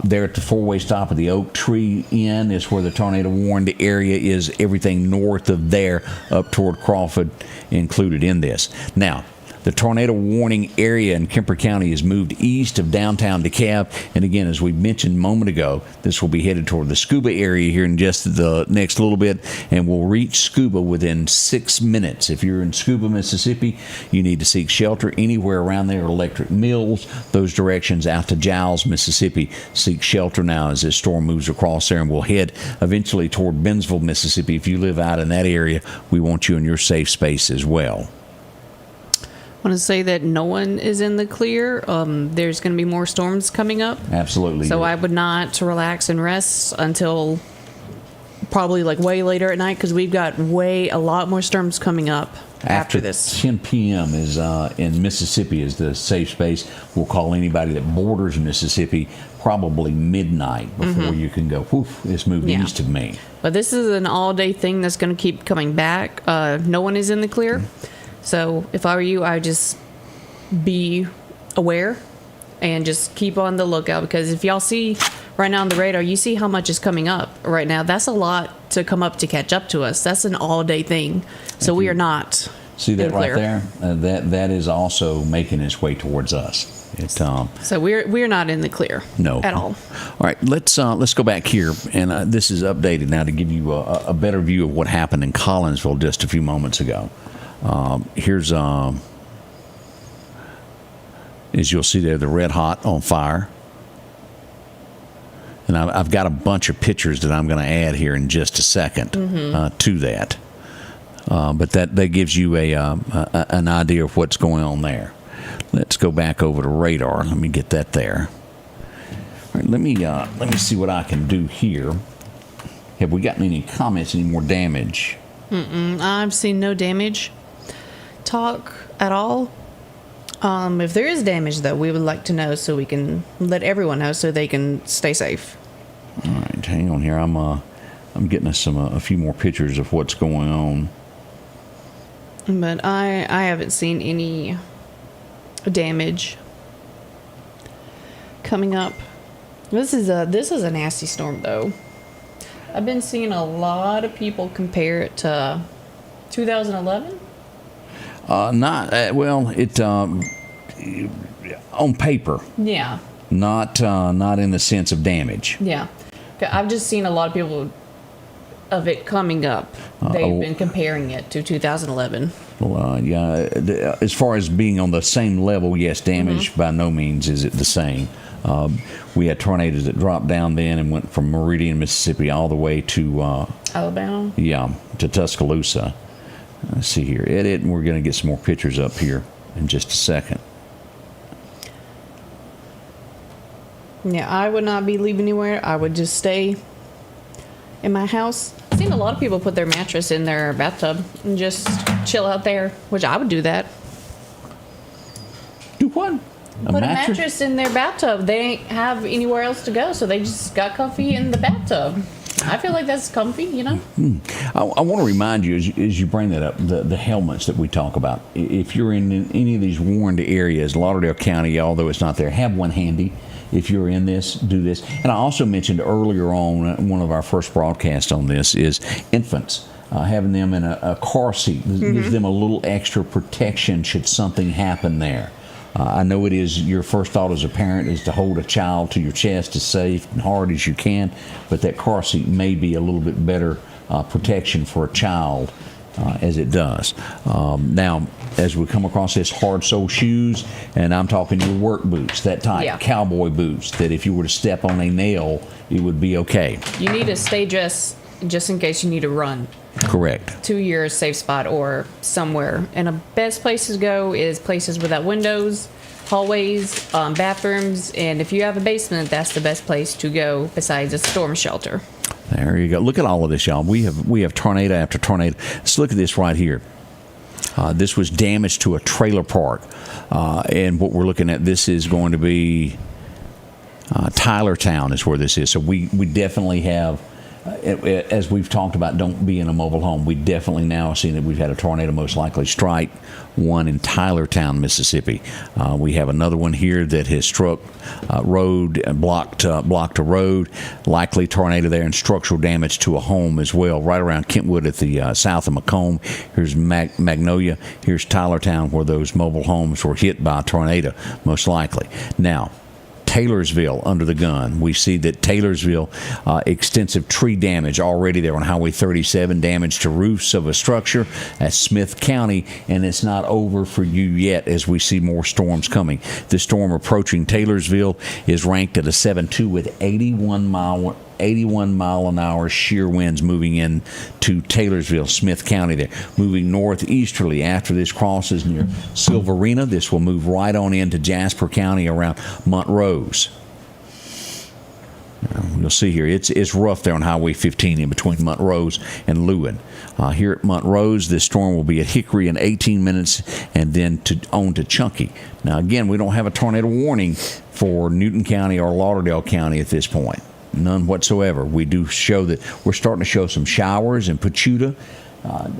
Speaker 1: There at the four-way stop of the Oak Tree Inn is where the tornado warned area is. Everything north of there up toward Crawford included in this. Now, the tornado warning area in Kemper County is moved east of downtown DeKalb. And again, as we mentioned a moment ago, this will be headed toward the Scuba area here in just the next little bit, and will reach Scuba within 6 minutes. If you're in Scuba, Mississippi, you need to seek shelter anywhere around there. Electric Mills, those directions out to Giles, Mississippi. Seek shelter now as this storm moves across there, and will head eventually toward Bennsville, Mississippi. If you live out in that area, we want you in your safe space as well.
Speaker 2: I want to say that no one is in the clear. There's going to be more storms coming up.
Speaker 1: Absolutely.
Speaker 2: So I would not relax and rest until probably like way later at night because we've got a lot more storms coming up after this.
Speaker 1: 10 p.m. is in Mississippi is the safe space. We'll call anybody that borders Mississippi probably midnight before you can go, whoof, it's moved east of me.
Speaker 2: But this is an all-day thing that's going to keep coming back. No one is in the clear. So if I were you, I would just be aware and just keep on the lookout, because if y'all see right now on the radar, you see how much is coming up right now. That's a lot to come up to catch up to us. That's an all-day thing. So we are not
Speaker 1: See that
Speaker 2: in
Speaker 1: right
Speaker 2: clear.
Speaker 1: there? That is also making its way towards us.
Speaker 2: So we're not in the clear.
Speaker 1: No.
Speaker 2: At all.
Speaker 1: All right, let's go back here, and this is updated now to give you a better view of what happened in Collinsville just a few moments ago. Here's as you'll see there, the red hot on fire. And I've got a bunch of pictures that I'm going to add here in just a second to that. But that gives you an idea of what's going on there. Let's go back over to radar. Let me get that there. All right, let me see what I can do here. Have we gotten any comments, any more damage?
Speaker 2: I've seen no damage talk at all. If there is damage, though, we would like to know so we can let everyone know so they can stay safe.
Speaker 1: All right, hang on here. I'm getting us a few more pictures of what's going on.
Speaker 2: But I haven't seen any damage coming up. This is a nasty storm, though. I've been seeing a lot of people compare it to 2011. On paper. Yeah.
Speaker 1: Not in the sense of damage.
Speaker 2: Yeah. I've just seen a lot of people of it coming up. They've been comparing it to 2011.
Speaker 1: Well, as far as being on the same level, yes, damage by no means is it the same. We had tornadoes that dropped down then and went from Meridian, Mississippi, all the way to
Speaker 2: Alabama.
Speaker 1: Yeah, to Tuscaloosa. Let's see here, edit, and we're going to get some more pictures up here in just a second.
Speaker 2: Yeah, I would not be leaving anywhere. I would just stay in my house. I've seen a lot of people put their mattress in their bathtub and just chill out there, which I would do that.
Speaker 1: Do what?
Speaker 2: Put a mattress in their bathtub. They ain't have anywhere else to go, so they just got comfy in the bathtub. I feel like that's comfy, you know?
Speaker 1: I want to remind you, as you bring that up, the helmets that we talk about. If you're in any of these warned areas, Lauderdale County, although it's not there, have one handy. If you're in this, do this. And I also mentioned earlier on, one of our first broadcasts on this is infants. Having them in a car seat gives them a little extra protection should something happen there. I know it is your first thought as a parent is to hold a child to your chest as safe and hard as you can, but that car seat may be a little bit better protection for a child as it does. Now, as we come across this hard sole shoes, and I'm talking your work boots, that type, cowboy boots, that if you were to step on a nail, it would be okay.
Speaker 2: You need to stay dressed just in case you need to run.
Speaker 1: Correct.
Speaker 2: To your safe spot or somewhere. And the best places to go is places without windows, hallways, bathrooms, and if you have a basement, that's the best place to go besides a storm shelter.
Speaker 1: There you go. Look at all of this, y'all. We have tornado after tornado. Let's look at this right here. This was damage to a trailer park. And what we're looking at, this is going to be Tylertown is where this is. So we definitely have, as we've talked about, don't be in a mobile home. We definitely now see that we've had a tornado most likely strike one in Tylertown, Mississippi. We have another one here that has struck road and blocked a road. Likely tornado there and structural damage to a home as well, right around Kentwood at the south of Macomb. Here's Magnolia. Here's Tylertown, where those mobile homes were hit by a tornado, most likely. Now, Taylorsville under the gun. We see that Taylorsville, extensive tree damage already there on Highway 37, damage to roofs of a structure at Smith County, and it's not over for you yet as we see more storms coming. The storm approaching Taylorsville is ranked at a 7.2 with 81 mile an hour shear winds moving in to Taylorsville, Smith County there. Moving northeasterly after this crosses near Silverina. This will move right on into Jasper County around Montrose. You'll see here, it's rough there on Highway 15 in between Montrose and Lewin. Here at Montrose, this storm will be at Hickory in 18 minutes and then on to Chunky. Now, again, we don't have a tornado warning for Newton County or Lauderdale County at this point. None whatsoever. We do show that we're starting to show some showers in Pachuta.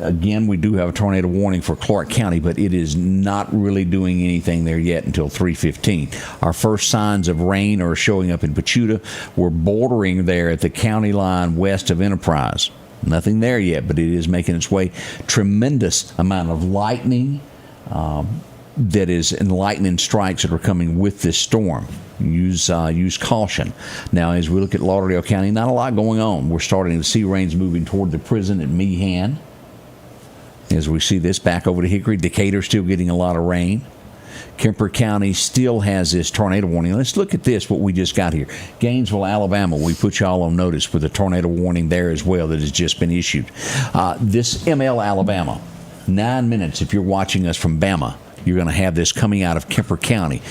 Speaker 1: Again, we do have a tornado warning for Clark County, but it is not really doing anything there yet until 3:15. Our first signs of rain are showing up in Pachuta. We're bordering there at the county line west of Enterprise. Nothing there yet, but it is making its way. Tremendous amount of lightning that is in lightning strikes that are coming with this storm. Use caution. Now, as we look at Lauderdale County, not a lot going on. We're starting to see rains moving toward the prison at Meehan. As we see this back over to Hickory, Decatur still getting a lot of rain. Kemper County still has this tornado warning. Let's look at this, what we just got here. Gainesville, Alabama, we put y'all on notice with a tornado warning there as well that has just been issued. This ML, Alabama, 9 minutes if you're watching us from Bama. You're going to have this coming out of Kemper County.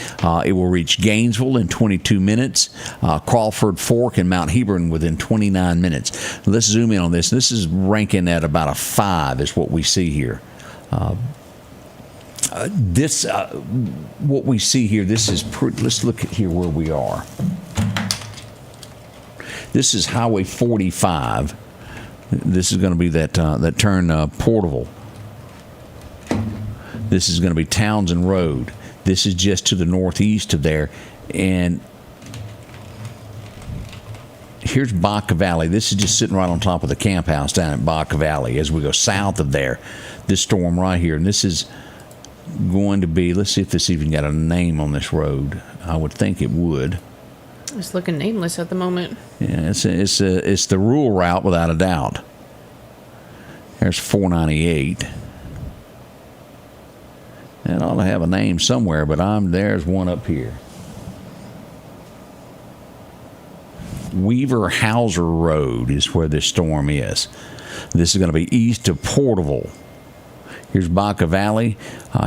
Speaker 1: It will reach Gainesville in 22 minutes, Crawford, Fork, and Mount Hebron within 29 minutes. Let's zoom in on this. This is ranking at about a 5 is what we see here. What we see here, this is let's look at here where we are. This is Highway 45. This is going to be that turn Porterville. This is going to be Townsend Road. This is just to the northeast of there. And here's Baca Valley. This is just sitting right on top of the camp house down at Baca Valley as we go south of there. This storm right here. And this is going to be, let's see if this even got a name on this road. I would think it would.
Speaker 2: It's looking nameless at the moment.
Speaker 1: Yeah, it's the rural route without a doubt. There's 498. It ought to have a name somewhere, but there's one up here. Weaver Hauser Road is where this storm is. This is going to be east of Porterville. Here's Baca Valley.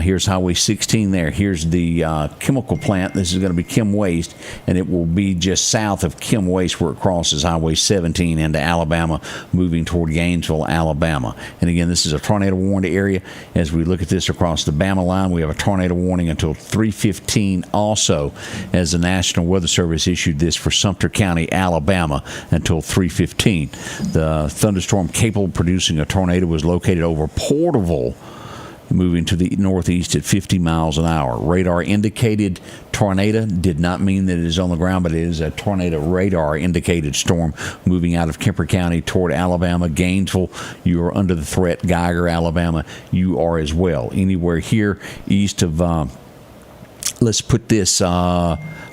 Speaker 1: Here's Highway 16 there. Here's the chemical plant. This is going to be Chem Waste, and it will be just south of Chem Waste where it crosses Highway 17 into Alabama, moving toward Gainesville, Alabama. And again, this is a tornado warned area. As we look at this across the Bama line, we have a tornado warning until 3:15 also, as the National Weather Service issued this for Sumter County, Alabama, until 3:15. The thunderstorm capable of producing a tornado was located over Porterville, moving to the northeast at 50 miles an hour. Radar indicated tornado did not mean that it is on the ground, but it is a tornado radar indicated storm moving out of Kemper County toward Alabama. Gainesville, you are under the threat. Geiger, Alabama, you are as well. Anywhere here east of, let's put this,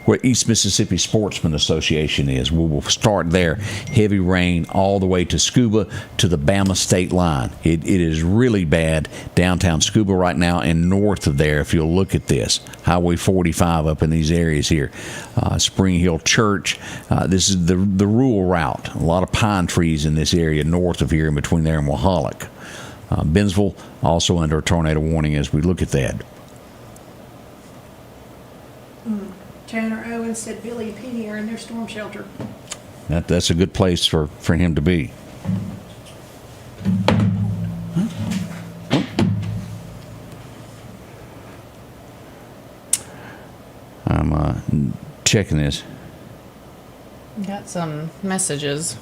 Speaker 1: where East Mississippi Sportsman Association is. We will start there. Heavy rain all the way to Scuba to the Bama state line. It is really bad downtown Scuba right now and north of there. If you'll look at this, Highway 45 up in these areas here. Spring Hill Church. This is the rural route. A lot of pine trees in this area north of here in between there and Wahalek. Bennsville also under a tornado warning as we look at that.
Speaker 3: Tanner Owens said Billy and Penny are in their storm shelter.
Speaker 1: That's a good place for him to be. I'm checking this.
Speaker 2: Got some messages.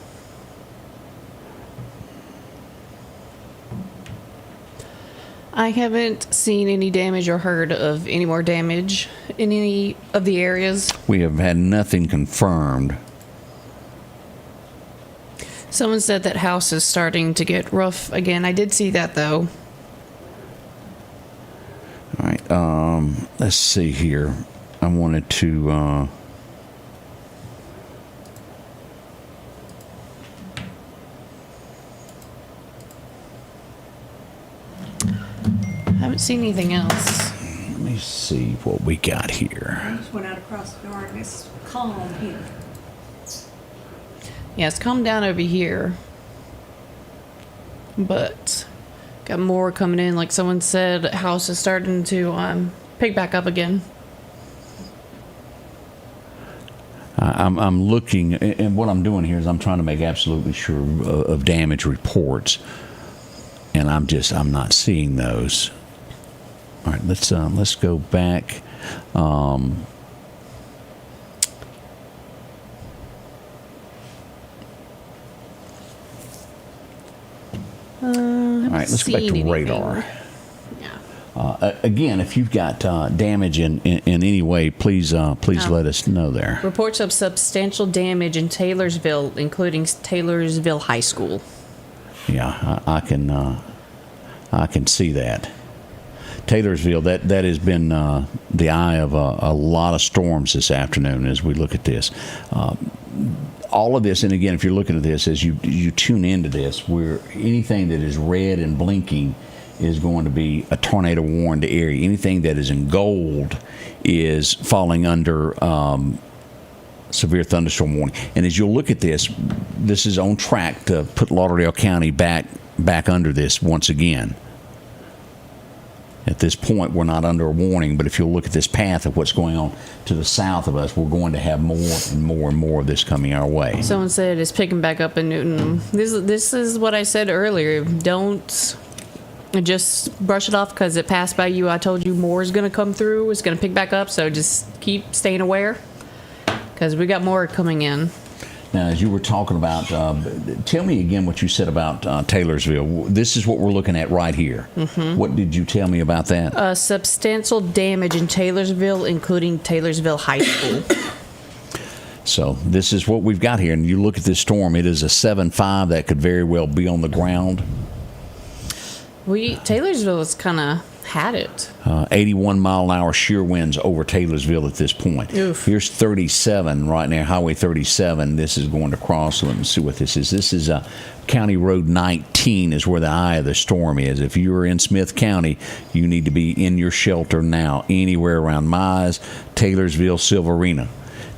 Speaker 2: I haven't seen any damage or heard of any more damage in any of the areas.
Speaker 1: We have had nothing confirmed.
Speaker 2: Someone said that house is starting to get rough again. I did see that though.
Speaker 1: All right, let's see here. I wanted to
Speaker 2: Haven't seen anything else.
Speaker 1: let me see what we got here.
Speaker 3: I just went out across the yard and it's calm here.
Speaker 2: Yeah, it's calmed down over here. But got more coming in. Like someone said, house is starting to pick back up again.
Speaker 1: I'm looking, and what I'm doing here is I'm trying to make absolutely sure of damage reports, and I'm not seeing those. All right, let's go back. All right, let's go back to radar. Again, if you've got damage in any way, please let us know there.
Speaker 2: Reports of substantial damage in Taylorsville, including Taylorsville High School.
Speaker 1: Yeah, I can see that. Taylorsville, that has been the eye of a lot of storms this afternoon as we look at this. All of this, and again, if you're looking at this, as you tune into this, where anything that is red and blinking is going to be a tornado warned area. Anything that is in gold is falling under severe thunderstorm warning. And as you'll look at this is on track to put Lauderdale County back under this once again. At this point, we're not under a warning, but if you'll look at this path of what's going on to the south of us, we're going to have more and more and more of this coming our way.
Speaker 2: Someone said it's picking back up in Newton. This is what I said earlier. Don't just brush it off because it passed by you. I told you more is going to come through. It's going to pick back up, so just keep staying aware because we got more coming in.
Speaker 1: Now, as you were talking about, tell me again what you said about Taylorsville. This is what we're looking at right here. Mm-hmm. What did you tell me about that?
Speaker 2: Substantial damage in Taylorsville, including Taylorsville High School.
Speaker 1: So this is what we've got here. And you look at this storm, it is a 7.5 that could very well be on the ground.
Speaker 2: Taylorsville has kind of had it.
Speaker 1: 81-mile-an-hour shear winds over Taylorsville at this point.
Speaker 2: Oof.
Speaker 1: Here's 37 right now, Highway 37. This is going to cross. Let me see what this is. This is County Road 19 is where the eye of the storm is. If you're in Smith County, you need to be in your shelter now, anywhere around Mize, Taylorsville, Silverina.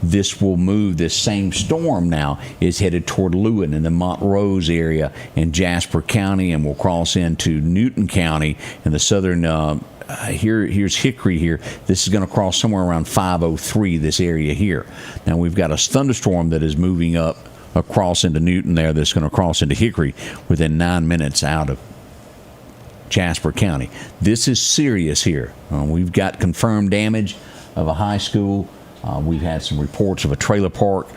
Speaker 1: This will move. This same storm now is headed toward Lewin in the Montrose area in Jasper County, and will cross into Newton County in the southern. Here's Hickory here. This is going to cross somewhere around 503. This area here. Now we've got a thunderstorm that is moving up across into Newton there. That's going to cross into Hickory within 9 minutes out of Jasper County. This is serious here. We've got confirmed damage of a high school. We've had some reports of a trailer park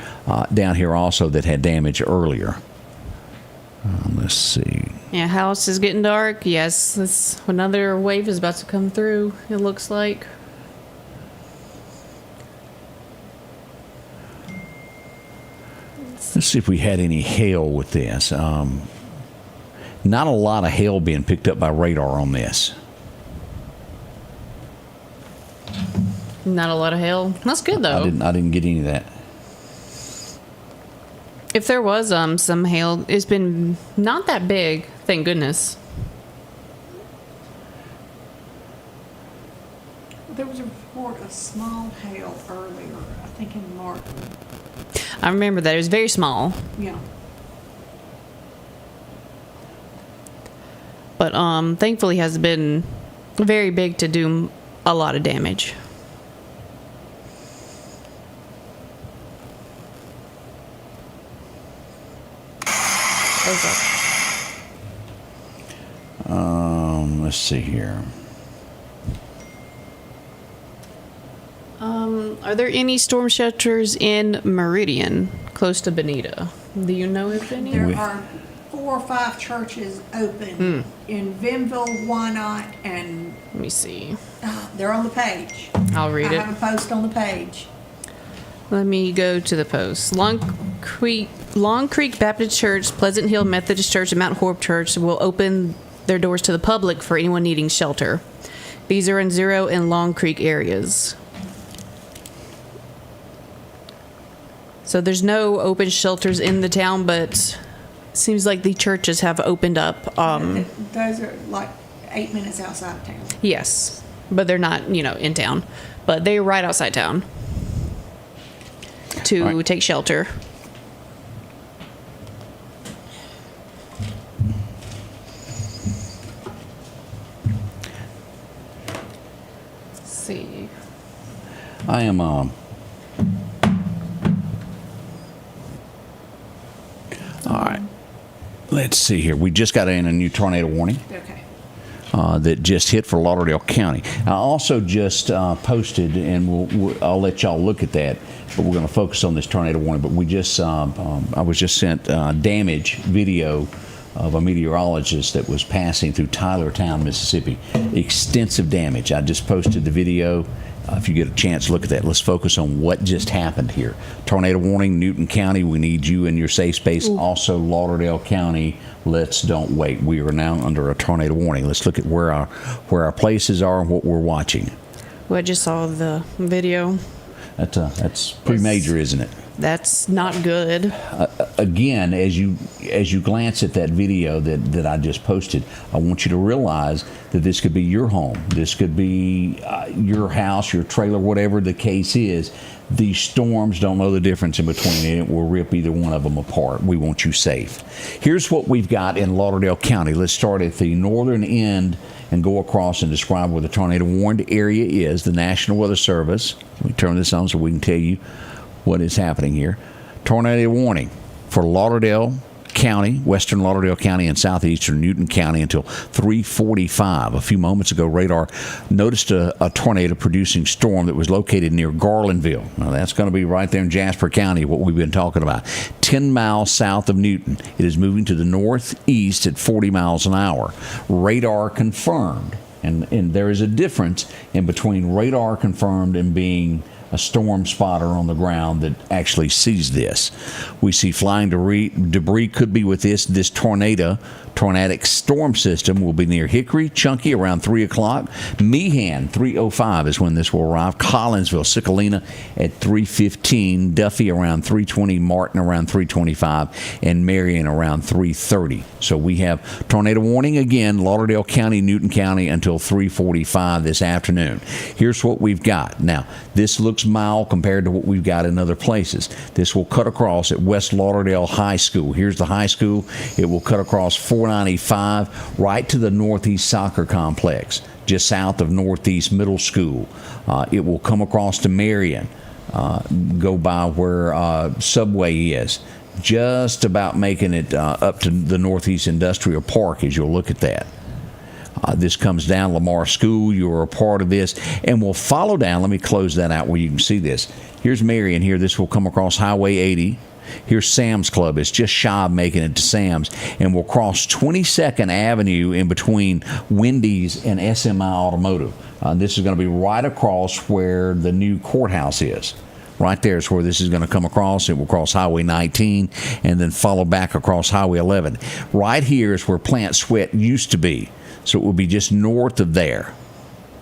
Speaker 1: down here also that had damage earlier. Let's see.
Speaker 2: Yeah, house is getting dark. Yes, another wave is about to come through, it looks like.
Speaker 1: Let's see if we had any hail with this. Not a lot of hail being picked up by radar on this.
Speaker 2: Not a lot of hail. That's good though.
Speaker 1: I didn't get any of that.
Speaker 2: If there was some hail, it's been not that big, thank goodness.
Speaker 3: There was a report of small hail earlier, I think in Martin.
Speaker 2: I remember that. It was very small.
Speaker 3: Yeah.
Speaker 2: But thankfully has been very big to do a lot of damage.
Speaker 1: Let's see here.
Speaker 2: Are there any storm shelters in Meridian, close to Bonita? Do you know if any?
Speaker 3: There are 4 or 5 churches open in Vinville, Wynot, and
Speaker 2: Let me see.
Speaker 3: they're on the page.
Speaker 2: I'll read
Speaker 3: I
Speaker 2: it.
Speaker 3: have a post on the page.
Speaker 2: Let me go to the post. Long Creek Baptist Church, Pleasant Hill Methodist Church, and Mount Horeb Church will open their doors to the public for anyone needing shelter. These are in Zero and Long Creek areas. So there's no open shelters in the town, but it seems like the churches have opened up.
Speaker 3: Those are like 8 minutes outside of town.
Speaker 2: Yes, but they're not, in town. But they're right outside town to take shelter. Let's see.
Speaker 1: I am let's see here. We just got in a new tornado warning.
Speaker 3: Okay.
Speaker 1: That just hit for Lauderdale County. I also just posted, and I'll let y'all look at that, but we're going to focus on this tornado warning. But we just, I was just sent damage video of a meteorologist that was passing through Tylertown, Mississippi. Extensive damage. I just posted the video. If you get a chance, look at that. Let's focus on what just happened here. Tornado warning, Newton County. We need you in your safe space.
Speaker 2: Ooh.
Speaker 1: Also, Lauderdale County. Let's don't wait. We are now under a tornado warning. Let's look at where our places are and what we're watching.
Speaker 2: Well, I just saw the video.
Speaker 1: That's pretty major, isn't it?
Speaker 2: That's not good.
Speaker 1: Again, as you glance at that video that I just posted, I want you to realize that this could be your home. This could be your house, your trailer, whatever the case is. These storms don't know the difference in between, and it will rip either one of them apart. We want you safe. Here's what we've got in Lauderdale County. Let's start at the northern end and go across and describe where the tornado warned area is. The National Weather Service. Let me turn this on so we can tell you what is happening here. Tornado warning for Lauderdale County, Western Lauderdale County, and Southeastern Newton County until 3:45. A few moments ago, radar noticed a tornado-producing storm that was located near Garlandville. Now, that's going to be right there in Jasper County, what we've been talking about. 10 miles south of Newton. It is moving to the northeast at 40 miles an hour. Radar confirmed. And there is a difference in between radar confirmed and being a storm spotter on the ground that actually sees this. We see flying debris could be with this tornadic storm system will be near Hickory, Chunky around 3 o'clock. Meehan, 3:05 is when this will arrive. Collinsville, Cicalina at 3:15. Duffy around 3:20. Martin around 3:25. And Meridian around 3:30. So we have tornado warning again, Lauderdale County, Newton County until 3:45 this afternoon. Here's what we've got. Now, this looks mild compared to what we've got in other places. This will cut across at West Lauderdale High School. Here's the high school. It will cut across 495 right to the Northeast Soccer Complex, just south of Northeast Middle School. It will come across to Meridian, go by where Subway is, just about making it up to the Northeast Industrial Park as you'll look at that. This comes down Lamar School. You're a part of this. And we'll follow down. Let me close that out where you can see this. Here's Meridian here. This will come across Highway 80. Here's Sam's Club. It's just shy of making it to Sam's. And we'll cross 22nd Avenue in between Wendy's and SMI Automotive. This is going to be right across where the new courthouse is. Right there is where this is going to come across. It will cross Highway 19 and then follow back across Highway 11. Right here is where Plant Sweat used to be. So it will be just north of there.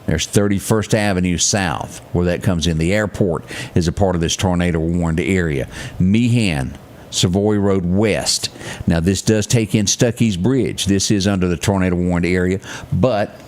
Speaker 1: There's 31st Avenue South, where that comes in. The airport is a part of this tornado-warned area. Meehan, Savoy Road West. Now, this does take in Stuckey's Bridge. This is under the tornado-warned area, but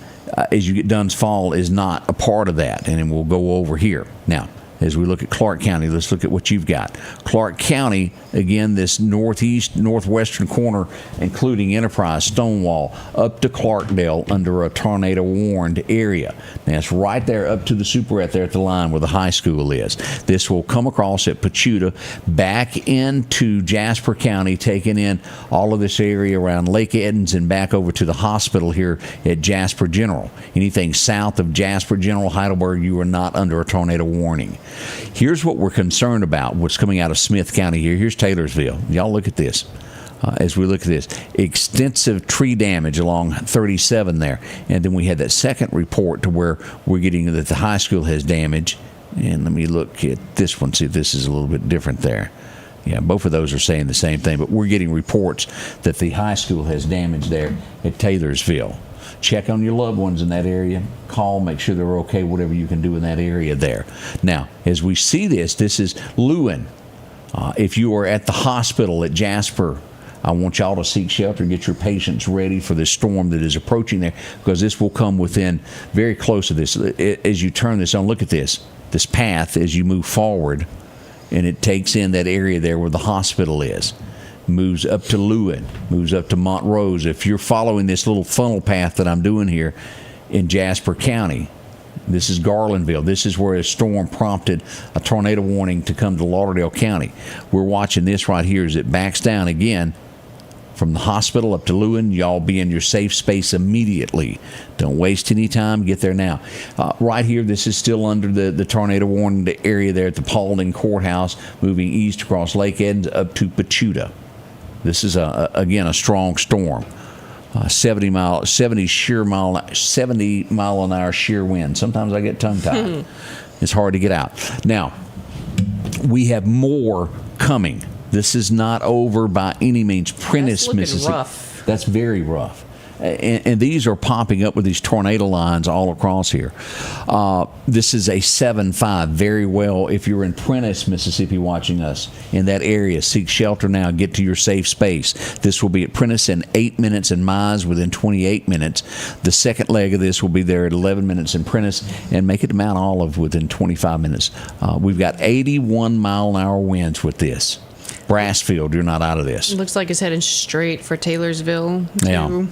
Speaker 1: as you get Dunn's Fall is not a part of that, and then we'll go over here. Now, as we look at Clark County, let's look at what you've got. Clark County, again, this northwestern corner, including Enterprise, Stonewall, up to Clarkdale under a tornado-warned area. That's right there up to the Superette there at the line where the high school is. This will come across at Pachuta, back into Jasper County, taking in all of this area around Lake Edens and back over to the hospital here at Jasper General. Anything south of Jasper General, Heidelberg, you are not under a tornado warning. Here's what we're concerned about, what's coming out of Smith County here. Here's Taylorsville. Y'all look at this. As we look at this, extensive tree damage along 37 there. And then we had that second report to where we're getting that the high school has damage. And let me look at this one, see if this is a little bit different there. Yeah, both of those are saying the same thing, but we're getting reports that the high school has damage there at Taylorsville. Check on your loved ones in that area. Call, make sure they're okay, whatever you can do in that area there. Now, as we see this is Lewin. If you are at the hospital at Jasper, I want y'all to seek shelter and get your patients ready for this storm that is approaching there, because this will come within very close to this. As you turn this on, look at this path as you move forward, and it takes in that area there where the hospital is. Moves up to Lewin, moves up to Montrose. If you're following this little funnel path that I'm doing here in Jasper County, this is Garlandville. This is where a storm prompted a tornado warning to come to Lauderdale County. We're watching this right here as it backs down again From the hospital up to Lewin, y'all be in your safe space immediately. Don't waste any time. Get there now. Right here, this is still under the tornado warning area there at the Paulding Courthouse, moving east across Lake Edens up to Pachuta. This is, again, a strong storm. 70 mile an hour shear wind. Sometimes I get tongue-tied. It's hard to get out. Now, we have more coming. This is not over by any means. Prentice, Mississippi.
Speaker 2: Rough.
Speaker 1: That's very rough. And these are popping up with these tornado lines all across here. This is a 7.5. Very well. If you're in Prentice, Mississippi, watching us in that area, seek shelter now. Get to your safe space. This will be at Prentice in 8 minutes and Mize within 28 minutes. The second leg of this will be there at 11 minutes in Prentice and make it to Mount Olive within 25 minutes. We've got 81 mile an hour winds with this. Brassfield, you're not out of this.
Speaker 2: Looks like it's heading straight for Taylorsville.
Speaker 1: Yeah.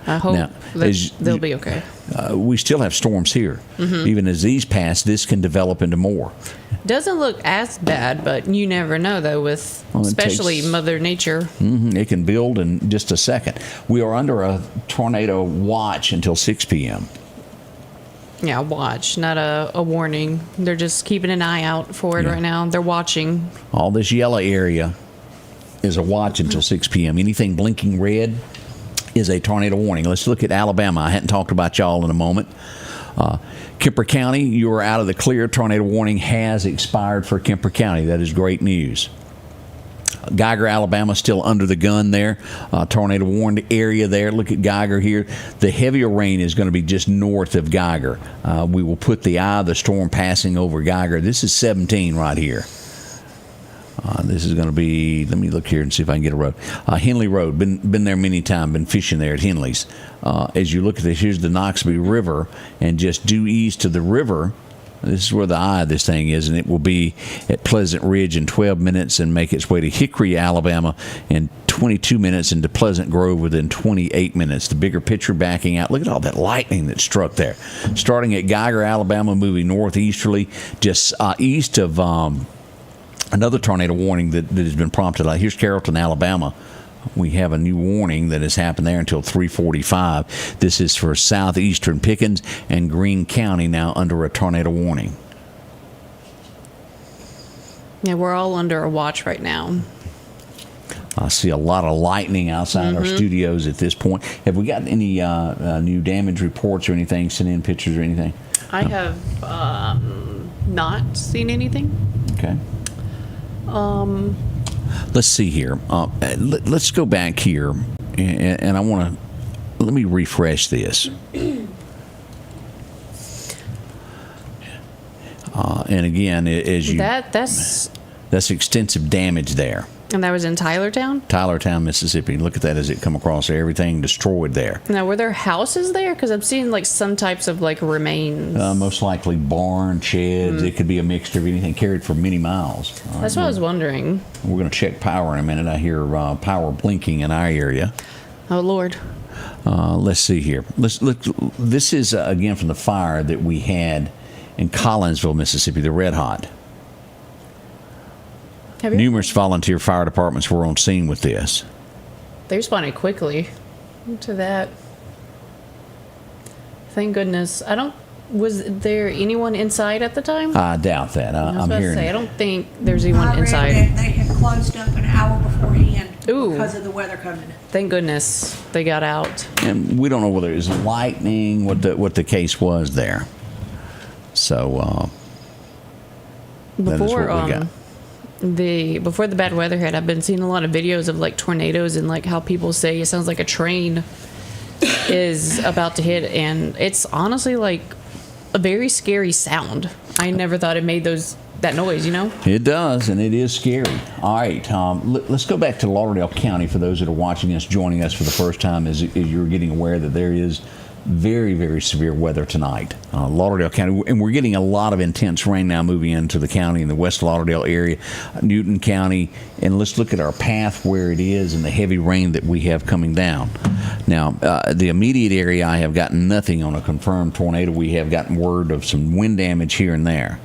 Speaker 2: I hope
Speaker 1: Now,
Speaker 2: they'll be okay.
Speaker 1: We still have storms here. Even as these pass, this can develop into more.
Speaker 2: Doesn't look as bad, but you never know, though, with especially Mother Nature.
Speaker 1: It can build in just a second. We are under a tornado watch until 6 p.m.
Speaker 2: Yeah, watch, not a warning. They're just keeping an eye out for it right now. They're watching.
Speaker 1: All this yellow area is a watch until 6 p.m. Anything blinking red is a tornado warning. Let's look at Alabama. I hadn't talked about y'all in a moment. Kemper County, you are out of the clear. Tornado warning has expired for Kemper County. That is great news. Geiger, Alabama, still under the gun there. Tornado warned area there. Look at Geiger here. The heavier rain is going to be just north of Geiger. We will put the eye of the storm passing over Geiger. This is 17 right here. This is going to be, let me look here and see if I can get a road. Henley Road, been there many times, been fishing there at Henley's. As you look at this, here's the Knoxville River, and just due east of the river, this is where the eye of this thing is, and it will be at Pleasant Ridge in 12 minutes and make its way to Hickory, Alabama in 22 minutes and to Pleasant Grove within 28 minutes. The bigger picture backing out. Look at all that lightning that struck there. Starting at Geiger, Alabama, moving northeasterly, just east of another tornado warning that has been prompted. Here's Carrollton, Alabama. We have a new warning that has happened there until 3:45. This is for Southeastern Pickens and Greene County now under a tornado warning.
Speaker 2: Yeah, we're all under a watch right now.
Speaker 1: I see a lot of lightning outside our studios at this point. Have we got any new damage reports or anything, sent in pictures or anything?
Speaker 2: I have not seen anything.
Speaker 1: Okay. Let's see here. Let's go back here, and I want to let me refresh this. And again, as you that's extensive damage there.
Speaker 2: And that was in Tylertown,
Speaker 1: Mississippi. Look at that as it come across there. Everything destroyed there.
Speaker 2: Now, were there houses there? Because I'm seeing like some types of like remains.
Speaker 1: Most likely barn, sheds. It could be a mixture of anything carried for many miles.
Speaker 2: That's what I was wondering.
Speaker 1: We're going to check power in a minute. I hear power blinking in our area.
Speaker 2: Oh, Lord.
Speaker 1: Let's see here. Let's look. This is, again, from the fire that we had in Collinsville, Mississippi, the Red Hot. Numerous volunteer fire departments were on scene with this.
Speaker 2: They responded quickly to that. Thank goodness. Was there anyone inside at the time?
Speaker 1: I doubt that. I'm hearing.
Speaker 2: I don't think there's anyone
Speaker 3: I read
Speaker 2: inside.
Speaker 3: that they had closed up an hour beforehand
Speaker 2: Ooh.
Speaker 3: because of the weather coming.
Speaker 2: Thank goodness they got out.
Speaker 1: And we don't know whether it was lightning, what the case was there. So that is what we got.
Speaker 2: Before the bad weather hit, I've been seeing a lot of videos of like tornadoes and like how people say it sounds like a train is about to hit, and it's honestly like a very scary sound. I never thought it made that noise, you know? It
Speaker 1: does, and it is scary. All right, let's go back to Lauderdale County for those that are watching us, joining us for the first time, as you're getting aware that there is very, very severe weather tonight. Lauderdale County, and we're getting a lot of intense rain now moving into the county in the West Lauderdale area, Newton County, and let's look at our path where it is and the heavy rain that we have coming down. Now, the immediate area, I have gotten nothing on a confirmed tornado. We have gotten word of some wind damage here and there.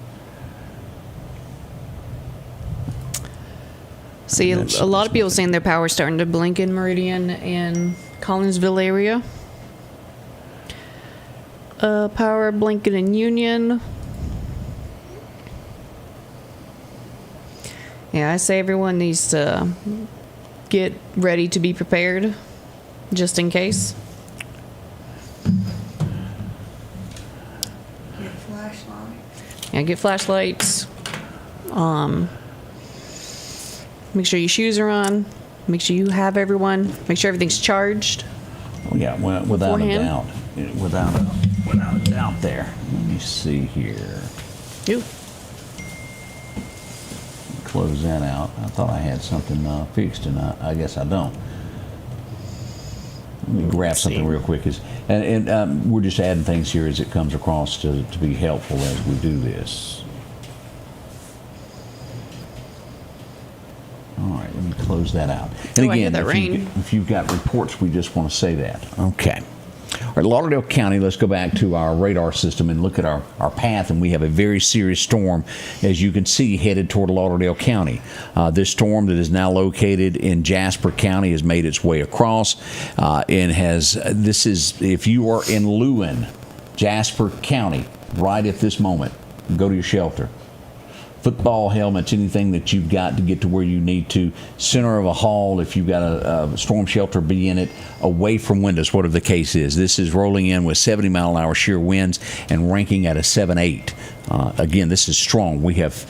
Speaker 2: See,
Speaker 1: That's-
Speaker 2: a lot of people saying their power's starting to blink in Meridian and Collinsville area. Power blinking in Union. Yeah, I say everyone needs to get ready to be prepared, just in case.
Speaker 3: Get a flashlight.
Speaker 2: Yeah, get flashlights. Make sure your shoes are on. Make sure you have everyone. Make sure everything's charged.
Speaker 1: Oh, yeah, well, without a
Speaker 2: Beforehand?
Speaker 1: doubt. Without a doubt there. Let me see here.
Speaker 2: Ooh.
Speaker 1: Close that out. I thought I had something fixed, and I guess I don't. Let me grab something real quick. And we're just adding things here as it comes across to be helpful as we do this. All right, let me close that out. And
Speaker 2: Oh, I hear that
Speaker 1: if
Speaker 2: rain.
Speaker 1: if you've got reports, we just want to say that. Okay. All right, Lauderdale County, let's go back to our radar system and look at our path, and we have a very serious storm, as you can see, headed toward Lauderdale County. This storm that is now located in Jasper County has made its way across and this is, if you are in Lewin, Jasper County, right at this moment, go to your shelter. Football helmets, anything that you've got to get to where you need to. Center of a hall, if you've got a storm shelter, be in it. Away from windows, whatever the case is. This is rolling in with 70-mile-an-hour shear winds and ranking at a 7.8. Again, this is strong. We have,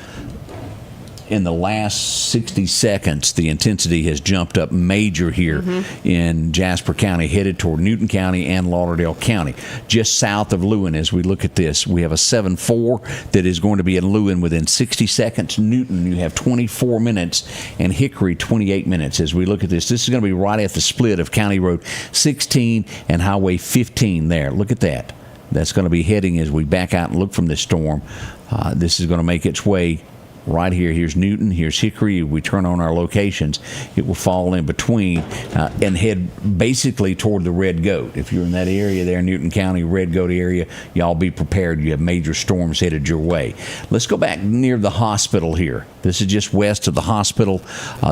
Speaker 1: in the last 60 seconds, the intensity has jumped up major here in Jasper County, headed toward Newton County and Lauderdale County. Just south of Lewin, as we look at this, we have a 7.4 that is going to be in Lewin within 60 seconds. Newton, you have 24 minutes, and Hickory, 28 minutes. As we look at this is going to be right at the split of County Road 16 and Highway 15 there. Look at that. That's going to be heading as we back out and look from this storm. This is going to make its way right here. Here's Newton, here's Hickory. We turn on our locations, it will fall in between and head basically toward the Red Goat. If you're in that area there, Newton County, Red Goat area, y'all be prepared. You have major storms headed your way. Let's go back near the hospital here. This is just west of the hospital.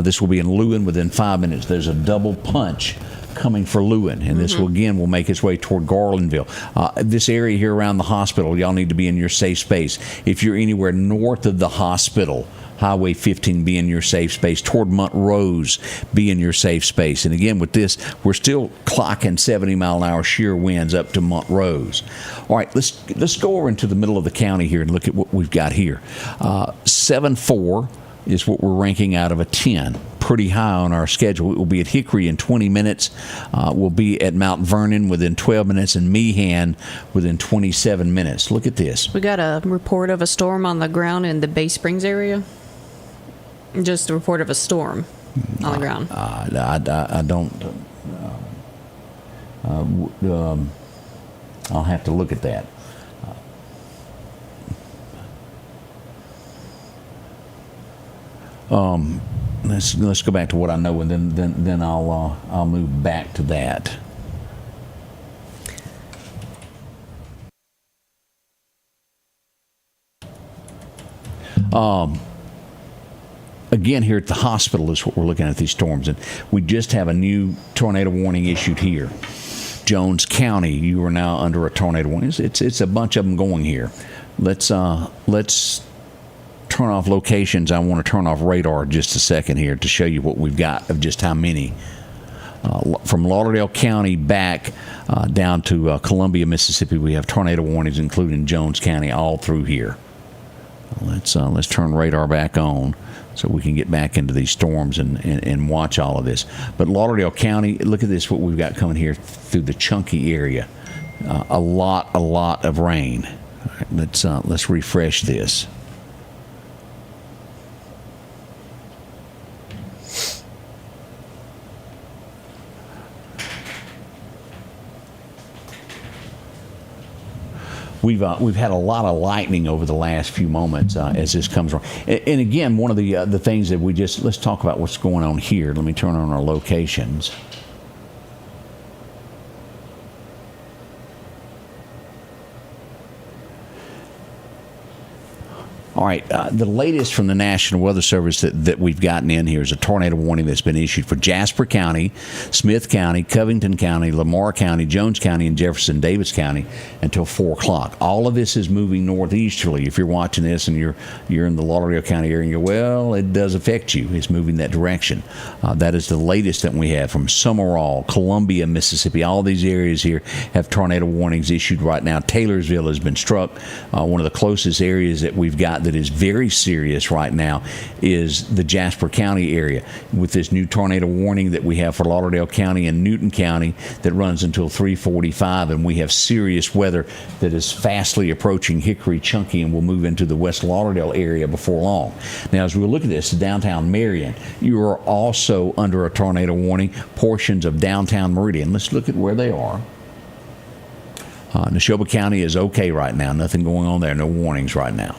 Speaker 1: This will be in Lewin within 5 minutes. There's a double punch coming for Lewin, and this will make its way toward Garlandville. This area here around the hospital, y'all need to be in your safe space. If you're anywhere north of the hospital, Highway 15, be in your safe space. Toward Montrose, be in your safe space. And again, with this, we're still clocking 70-mile-an-hour shear winds up to Montrose. All right, let's go over into the middle of the county here and look at what we've got here. 7.4 is what we're ranking out of a 10. Pretty high on our schedule. It will be at Hickory in 20 minutes. We'll be at Mount Vernon within 12 minutes and Meehan within 27 minutes. Look at this.
Speaker 2: We got a report of a storm on the ground in the Bay Springs area. Just a report of a storm on the ground.
Speaker 1: I don't. I'll have to look at that. Let's go back to what I know, and then I'll move back to that. Again, here at the hospital is what we're looking at, these storms, and we just have a new tornado warning issued here. Jones County, you are now under a tornado warning. It's a bunch of them going here. Let's turn off locations. I want to turn off radar just a second here to show you what we've got of just how many. From Lauderdale County back down to Columbia, Mississippi, we have tornado warnings, including Jones County, all through here. Let's turn radar back on so we can get back into these storms and watch all of this. But Lauderdale County, look at this, what we've got coming here through the Chunky area. A lot of rain. All right, let's refresh this. We've had a lot of lightning over the last few moments as this comes around. And again, one of the things that let's talk about what's going on here. Let me turn on our locations. All right, the latest from the National Weather Service that we've gotten in here is a tornado warning that's been issued for Jasper County, Smith County, Covington County, Lamar County, Jones County, and Jefferson Davis County until 4 o'clock. All of this is moving northeasterly. If you're watching this and you're in the Lauderdale County area, and you're, well, it does affect you. It's moving that direction. That is the latest that we have from Summerall, Columbia, Mississippi. All these areas here have tornado warnings issued right now. Taylorsville has been struck. One of the closest areas that we've got that is very serious right now is the Jasper County area with this new tornado warning that we have for Lauderdale County and Newton County that runs until 3:45, and we have serious weather that is fastly approaching Hickory, Chunky, and will move into the West Lauderdale area before long. Now, as we look at this, downtown Meridian, you are also under a tornado warning. Portions of downtown Meridian, let's look at where they are. Neshoba County is okay right now. Nothing going on there. No warnings right now.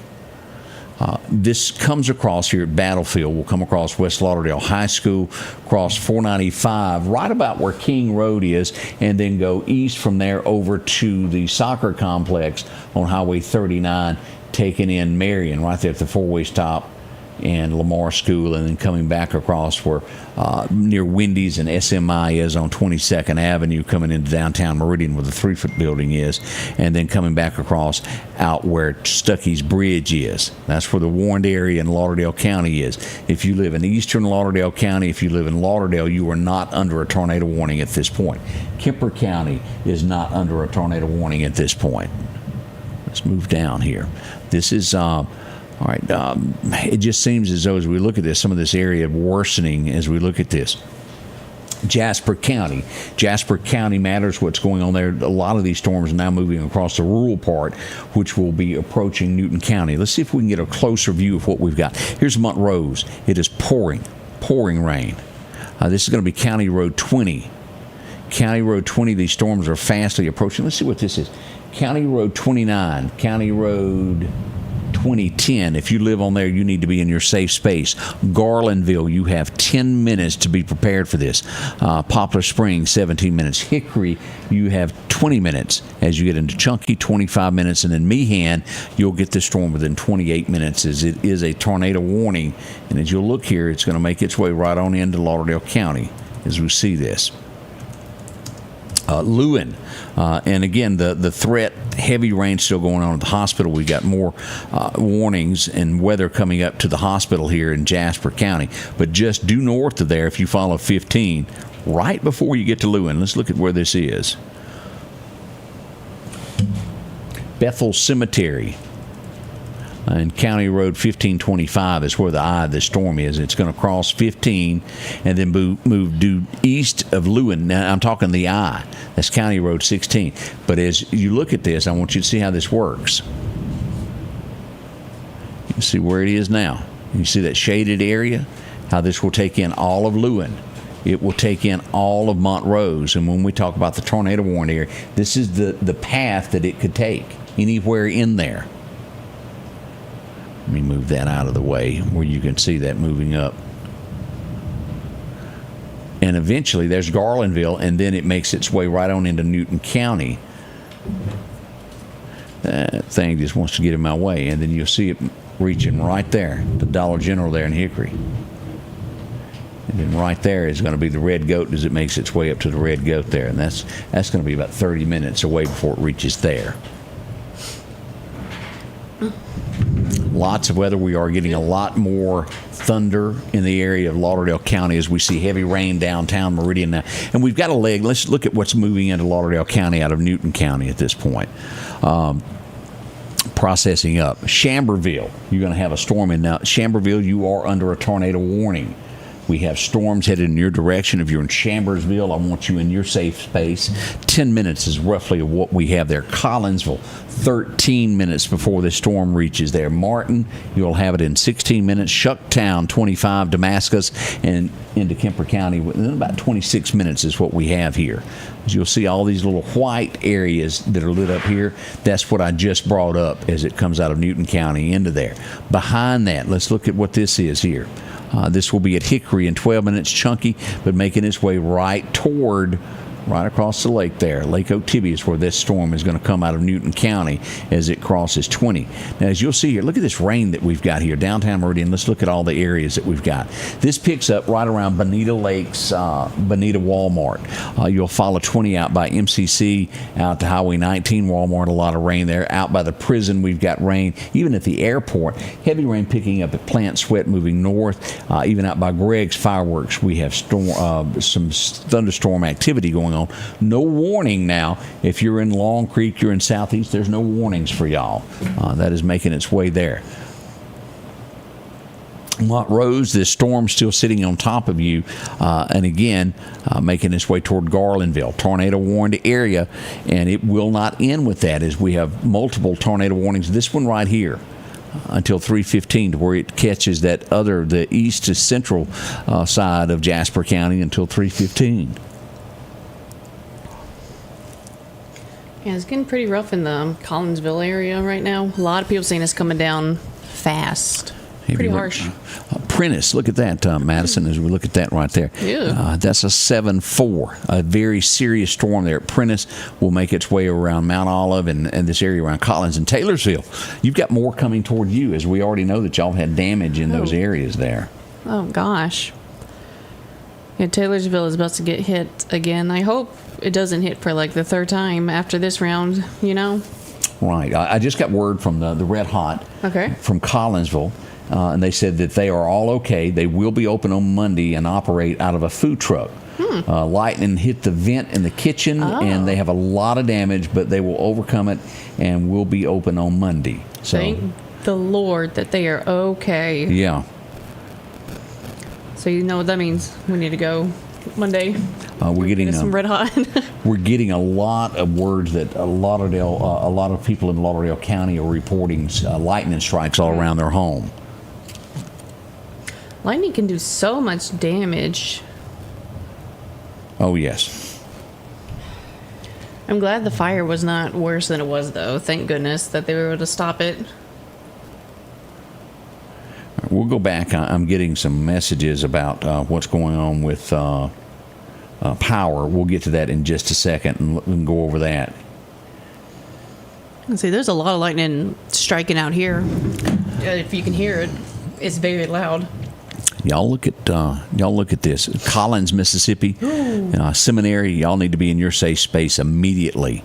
Speaker 1: This comes across here at Battlefield. We'll come across West Lauderdale High School, cross 495, right about where King Road is, and then go east from there over to the soccer complex on Highway 39, taking in Marion, right there at the four-way stop, and Lamar School, and then coming back across where near Wendy's and SMI is on 22nd Avenue, coming into downtown Meridian where the 3-foot building is, and then coming back across out where Stuckey's Bridge is. That's where the warned area in Lauderdale County is. If you live in eastern Lauderdale County, if you live in Lauderdale, you are not under a tornado warning at this point. Kemper County is not under a tornado warning at this point. Let's move down here. This is all right, it just seems as though as we look at this, some of this area worsening as we look at this. Jasper County matters what's going on there. A lot of these storms are now moving across the rural part, which will be approaching Newton County. Let's see if we can get a closer view of what we've got. Here's Montrose. It is pouring rain. This is going to be County Road 20. County Road 20, these storms are fastly approaching. Let's see what this is. County Road 29, County Road 2010. If you live on there, you need to be in your safe space. Garlandville, you have 10 minutes to be prepared for this. Poplar Springs, 17 minutes. Hickory, you have 20 minutes. As you get into Chunky, 25 minutes. And then Meehan, you'll get this storm within 28 minutes, as it is a tornado warning. And as you'll look here, it's going to make its way right on into Lauderdale County as we see this. Lewin, and again, the threat, heavy rain still going on at the hospital. We got more warnings and weather coming up to the hospital here in Jasper County. But just due north of there, if you follow 15, right before you get to Lewin, let's look at where this is. Bethel Cemetery. And County Road 1525 is where the eye of the storm is. It's going to cross 15 and then move due east of Lewin. Now, I'm talking the eye. That's County Road 16. But as you look at this, I want you to see how this works. You can see where it is now. You see that shaded area? How this will take in all of Lewin. It will take in all of Montrose. And when we talk about the tornado warning area, this is the path that it could take anywhere in there. Let me move that out of the way where you can see that moving up. And eventually there's Garlandville, and then it makes its way right on into Newton County. That thing just wants to get in my way. And then you'll see it reaching right there, the Dollar General there in Hickory. And then right there is going to be the Red Goat as it makes its way up to the Red Goat there. And that's going to be about 30 minutes away before it reaches there. Lots of weather. We are getting a lot more thunder in the area of Lauderdale County as we see heavy rain downtown Meridian now. And we've got a leg. Let's look at what's moving into Lauderdale County out of Newton County at this point. Processing up. Chamberville, you're going to have a storm in now. Chamberville, you are under a tornado warning. We have storms headed in your direction. If you're in Chambersville, I want you in your safe space. 10 minutes is roughly what we have there. Collinsville, 13 minutes before the storm reaches there. Martin, you'll have it in 16 minutes. Shucktown, 25. Damascus, and into Kemper County within about 26 minutes is what we have here. As you'll see all these little white areas that are lit up here. That's what I just brought up as it comes out of Newton County into there. Behind that, let's look at what this is here. This will be at Hickory in 12 minutes, Chunky, but making its way right toward right across the lake there. Lake Oktibbeha is where this storm is going to come out of Newton County as it crosses 20. Now, as you'll see here, look at this rain that we've got here. Downtown Meridian, let's look at all the areas that we've got. This picks up right around Bonita Lakes, Bonita Walmart. You'll follow 20 out by MCC, out to Highway 19 Walmart, a lot of rain there. Out by the prison, we've got rain. Even at the airport, heavy rain picking up at Plant Sweat moving north. Even out by Greg's Fireworks, we have some thunderstorm activity going on. No warning now. If you're in Long Creek, you're in Southeast, there's no warnings for y'all. That is making its way there. Montrose, this storm still sitting on top of you, and again, making its way toward Garlandville. Tornado warned area, and it will not end with that, as we have multiple tornado warnings. This one right here, until 3:15, to where it catches the east to central side of Jasper County until 3:15.
Speaker 2: Yeah, it's getting pretty rough in the Collinsville area right now. A lot of people saying it's coming down fast. Pretty harsh.
Speaker 1: Prentice, look at that, Madison, as we look at that right there.
Speaker 2: Yeah.
Speaker 1: That's a 7-4, a very serious storm there at Prentice. Will make its way around Mount Olive and this area around Collins and Taylorsville. You've got more coming toward you, as we already know that y'all had damage in those areas there.
Speaker 2: Oh, gosh. Yeah, Taylorsville is about to get hit again. I hope it doesn't hit for like the third time after this round, you know?
Speaker 1: Right. I just got word from the Red Hot from Collinsville. And they said that they are all okay. They will be open on Monday and operate out of a food truck. Lightning hit the vent in the kitchen, and they have a lot of damage, but they will overcome it and will be open on Monday. So,
Speaker 2: thank the Lord that they are okay.
Speaker 1: Yeah.
Speaker 2: So you know what that means. We need to go Monday.
Speaker 1: We're getting
Speaker 2: some red hot.
Speaker 1: We're getting a lot of words that a lot of people in Lauderdale County are reporting lightning strikes all around their home.
Speaker 2: Lightning can do so much damage.
Speaker 1: Oh, yes.
Speaker 2: I'm glad the fire was not worse than it was, though. Thank goodness that they were able to stop it.
Speaker 1: We'll go back. I'm getting some messages about what's going on with power. We'll get to that in just a second and go over that.
Speaker 2: See, there's a lot of lightning striking out here. If you can hear it, it's very loud.
Speaker 1: Y'all look at this. Collins, Mississippi, Seminary. Y'all need to be in your safe space immediately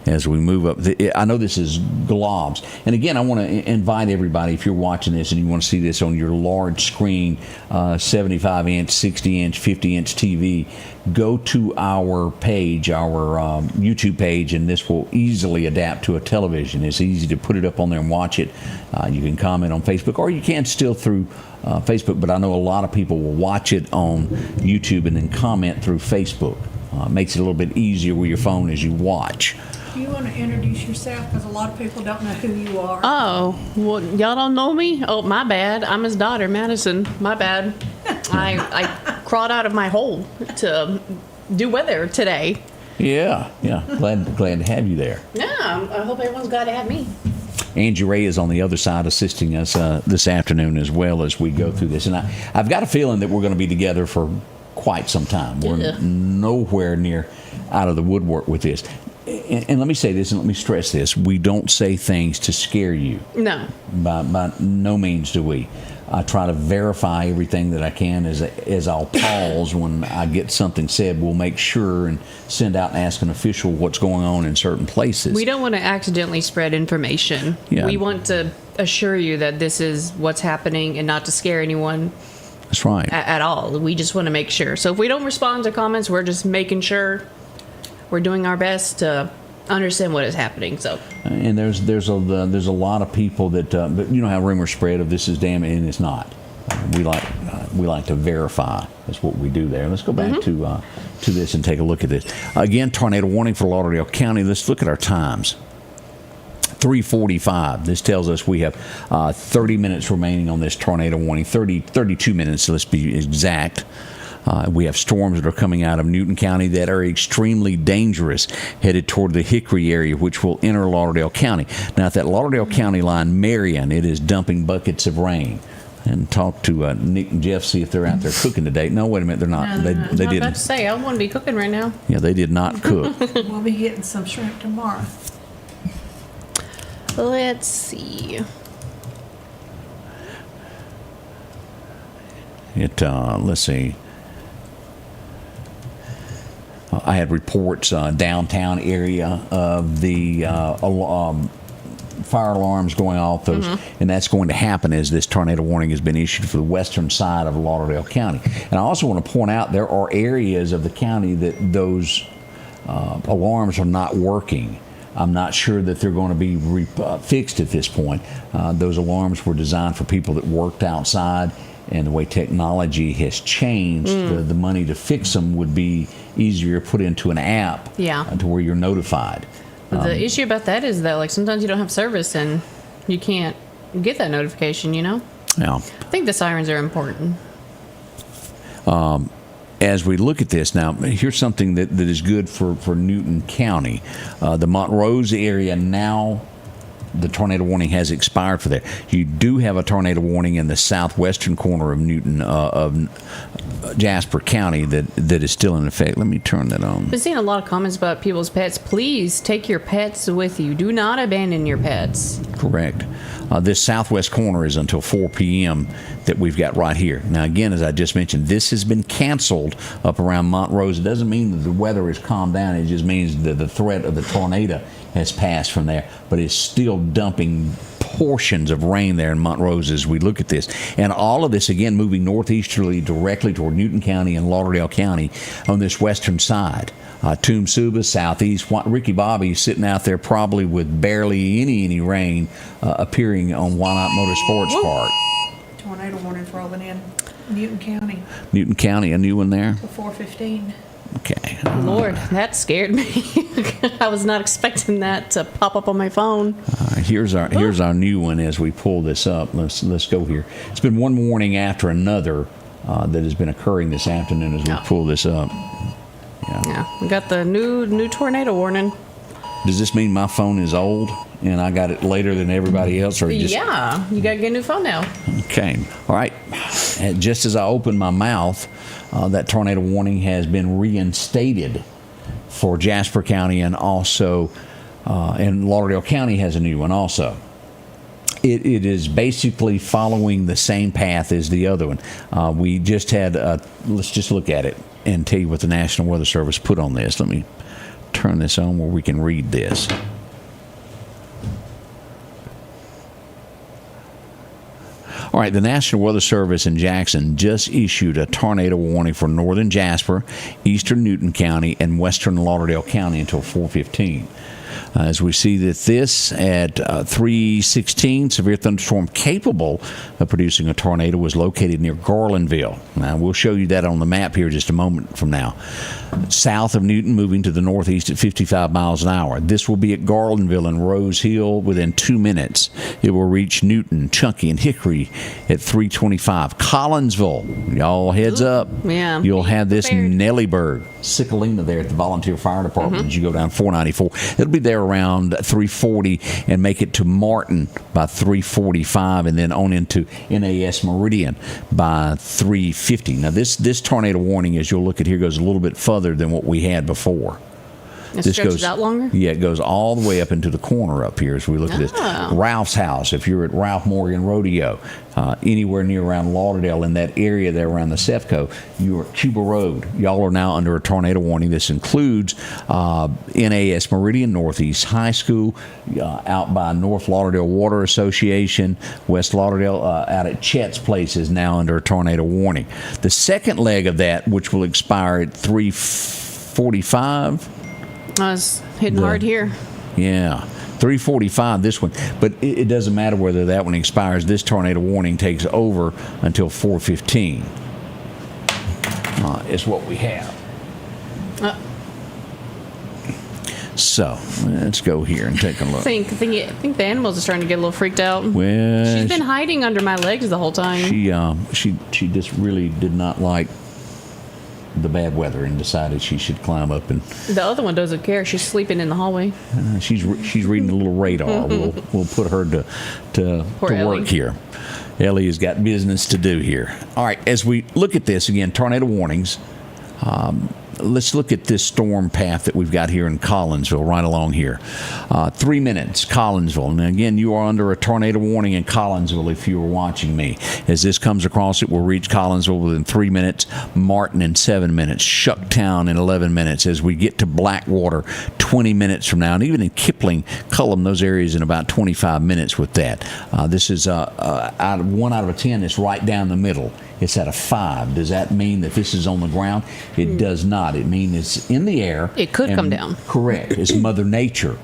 Speaker 1: as we move up. I know this is globs. And again, I want to invite everybody, if you're watching this and you want to see this on your large screen, 75-inch, 60-inch, 50-inch TV, go to our page, our YouTube page, and this will easily adapt to a television. It's easy to put it up on there and watch it. You can comment on Facebook, or you can still through Facebook, but I know a lot of people will watch it on YouTube and then comment through Facebook. It makes it a little bit easier with your phone as you watch.
Speaker 3: Do you want to introduce yourself? Because a lot of people don't know who you are.
Speaker 2: Oh, well, y'all don't know me? Oh, my bad. I'm his daughter, Madison. My bad. I crawled out of my hole to do weather today.
Speaker 1: Yeah. Glad to have you there.
Speaker 2: Yeah, I hope everyone's glad to have me.
Speaker 1: Angie Ray is on the other side assisting us this afternoon as well as we go through this. And I've got a feeling that we're going to be together for quite some time. We're nowhere near out of the woodwork with this. And let me say this, and let me stress this. We don't say things to scare you.
Speaker 2: No.
Speaker 1: By no means do we. I try to verify everything that I can as I'll pause when I get something said. We'll make sure and send out and ask an official what's going on in certain places.
Speaker 2: We don't want to accidentally spread information.
Speaker 1: Yeah.
Speaker 2: We want to assure you that this is what's happening and not to scare anyone.
Speaker 1: That's right.
Speaker 2: At all. We just want to make sure. So if we don't respond to comments, we're just making sure we're doing our best to understand what is happening. So,
Speaker 1: and there's a lot of people that but you know how rumors spread of this is damage, and it's not. We like to verify. That's what we do there. Let's go back to this and take a look at this again. Tornado warning for Lauderdale County. Let's look at our times. 3:45. This tells us we have 30 minutes remaining on this tornado warning. 32 minutes. Let's be exact. We have storms that are coming out of Newton County that are extremely dangerous, headed toward the Hickory area, which will enter Lauderdale County. Now, at that Lauderdale County line, Meridian, it is dumping buckets of rain. And talk to Nick and Jeff, see if they're out there cooking today. No, wait a minute, they're not. They
Speaker 2: I was about
Speaker 1: didn't.
Speaker 2: to say, I wouldn't be cooking right now.
Speaker 1: Yeah, they did not cook.
Speaker 3: We'll be getting some shrimp tomorrow.
Speaker 2: Let's see.
Speaker 1: Let's see. I had reports downtown area of the fire alarms going off, those, and that's going to happen as this tornado warning has been issued for the western side of Lauderdale County. And I also want to point out there are areas of the county that those alarms are not working. I'm not sure that they're going to be fixed at this point. Those alarms were designed for people that worked outside, and the way technology has changed, the money to fix them would be easier put into an app to where you're notified.
Speaker 2: The issue about that is that, like, sometimes you don't have service and you can't get that notification, you know?
Speaker 1: Yeah.
Speaker 2: I think the sirens are important.
Speaker 1: As we look at this now, here's something that is good for Newton County. The Montrose area now, the tornado warning has expired for that. You do have a tornado warning in the southwestern corner of Newton, Jasper County that is still in effect. Let me turn that on.
Speaker 2: I've been seeing a lot of comments about people's pets. Please take your pets with you. Do not abandon your pets.
Speaker 1: Correct. This southwest corner is until 4 p.m. that we've got right here. Now, again, as I just mentioned, this has been canceled up around Montrose. It doesn't mean that the weather has calmed down. It just means that the threat of the tornado has passed from there, but it's still dumping portions of rain there in Montrose as we look at this. And all of this, again, moving northeasterly directly toward Newton County and Lauderdale County on this western side. Toomsuba, southeast. Ricky Bobby sitting out there probably with barely any rain appearing on Why Not Motorsports Park.
Speaker 3: Tornado warning's rolling in Newton County
Speaker 1: Newton County, a new one there?
Speaker 3: to 4:15.
Speaker 1: Okay.
Speaker 2: Lord, that scared me. I was not expecting that to pop up on my phone.
Speaker 1: Here's our new one as we pull this up. Let's go here. It's been one warning after another that has been occurring this afternoon as we pull this up.
Speaker 2: Yeah, we got the new tornado warning.
Speaker 1: Does this mean my phone is old and I got it later than everybody else? Or just...
Speaker 2: Yeah, you got to get a new phone now.
Speaker 1: Okay. All right. And just as I opened my mouth, that tornado warning has been reinstated for Jasper County, and also and Lauderdale County has a new one also. It is basically following the same path as the other one. We just had, let's just look at it and tell you what the National Weather Service put on this. Let me turn this on where we can read this. All right, the National Weather Service in Jackson just issued a tornado warning for northern Jasper, eastern Newton County, and western Lauderdale County until 4:15. As we see that this at 3:16, severe thunderstorm capable of producing a tornado was located near Garlandville. Now, we'll show you that on the map here just a moment from now. South of Newton, moving to the northeast at 55 miles an hour. This will be at Garlandville and Rose Hill within 2 minutes. It will reach Newton, Chunky, and Hickory at 3:25. Collinsville, y'all heads up.
Speaker 2: Yeah.
Speaker 1: You'll have this
Speaker 2: Prepared.
Speaker 1: Nellyburg, Cicalina there at the Volunteer Fire Department as you go down 494. It'll be there around 3:40 and make it to Martin by 3:45, and then on into NAS Meridian by 3:50. Now this tornado warning, as you'll look at here, goes a little bit further than what we had before.
Speaker 2: It stretches out longer?
Speaker 1: Yeah, it goes all the way up into the corner up here as we look at this. Ralph's house, if you're at Ralph Morgan Rodeo, anywhere near around Lauderdale in that area there around the Sefco, you're at Cuba Road. Y'all are now under a tornado warning. This includes NAS Meridian, Northeast High School, out by North Lauderdale Water Association, West Lauderdale, out at Chet's Place is now under a tornado warning. The second leg of that, which will expire at 3:45.
Speaker 2: I was hitting hard here.
Speaker 1: Yeah, 3:45 this one. But it doesn't matter whether that one expires. This tornado warning takes over until 4:15. Is what we have. So let's go here and take a look.
Speaker 2: I think the animals are starting to get a little freaked out.
Speaker 1: Well,
Speaker 2: She's been hiding under my legs the whole time.
Speaker 1: She just really did not like the bad weather and decided she should climb up, and
Speaker 2: The other one doesn't care. She's sleeping in the hallway.
Speaker 1: she's reading a little radar. We'll put her to
Speaker 2: Poor
Speaker 1: work
Speaker 2: Ellie.
Speaker 1: here. Ellie has got business to do here. All right, as we look at this again, tornado warnings. Let's look at this storm path that we've got here in Collinsville, right along here. 3 minutes, Collinsville. And again, you are under a tornado warning in Collinsville if you were watching me. As this comes across, it will reach Collinsville within 3 minutes, Martin in 7 minutes, Shucktown in 11 minutes. As we get to Blackwater, 20 minutes from now. And even in Kipling, Cullum, those areas in about 25 minutes with that. This is 1 out of a 10. It's right down the middle. It's at a 5. Does that mean that this is on the ground? It does not. It means it's in the air.
Speaker 2: It could come down.
Speaker 1: Correct. It's Mother Nature.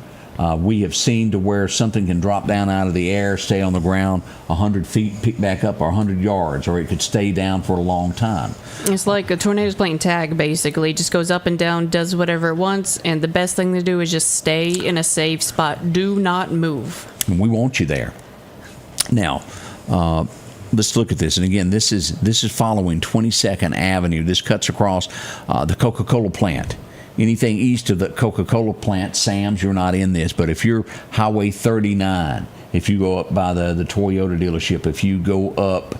Speaker 1: We have seen to where something can drop down out of the air, stay on the ground 100 feet, pick back up, or 100 yards, or it could stay down for a long time.
Speaker 2: It's like a tornado's playing tag, basically. It just goes up and down, does whatever it wants, and the best thing to do is just stay in a safe spot. Do not move.
Speaker 1: And we want you there. Now, let's look at this. And again, this is following 22nd Avenue. This cuts across the Coca-Cola plant. Anything east of the Coca-Cola plant, Sam's, you're not in this. But if you're Highway 39, if you go up by the Toyota dealership, if you go up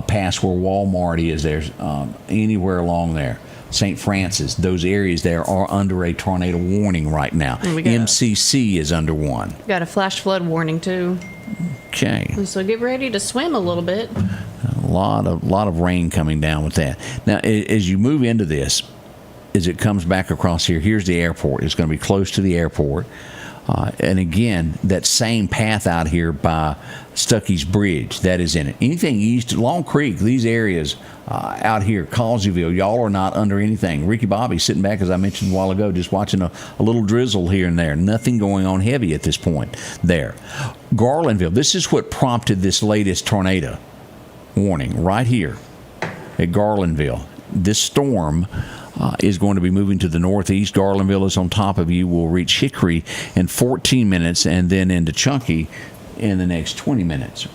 Speaker 1: past where Walmart is, there's anywhere along there, St. Francis, those areas there are under a tornado warning right now. MCC is under one.
Speaker 2: Got a flash flood warning, too.
Speaker 1: Okay.
Speaker 2: So get ready to swim a little bit.
Speaker 1: A lot of rain coming down with that. Now, as you move into this, as it comes back across here, here's the airport. It's going to be close to the airport. And again, that same path out here by Stuckey's Bridge, that is in it. Anything east, Long Creek, these areas out here, Collinsville, y'all are not under anything. Ricky Bobby sitting back, as I mentioned a while ago, just watching a little drizzle here and there. Nothing going on heavy at this point there. Garlandville, this is what prompted this latest tornado warning right here at Garlandville. This storm is going to be moving to the northeast. Garlandville is on top of you. Will reach Hickory in 14 minutes and then into Chunky in the next 20 minutes.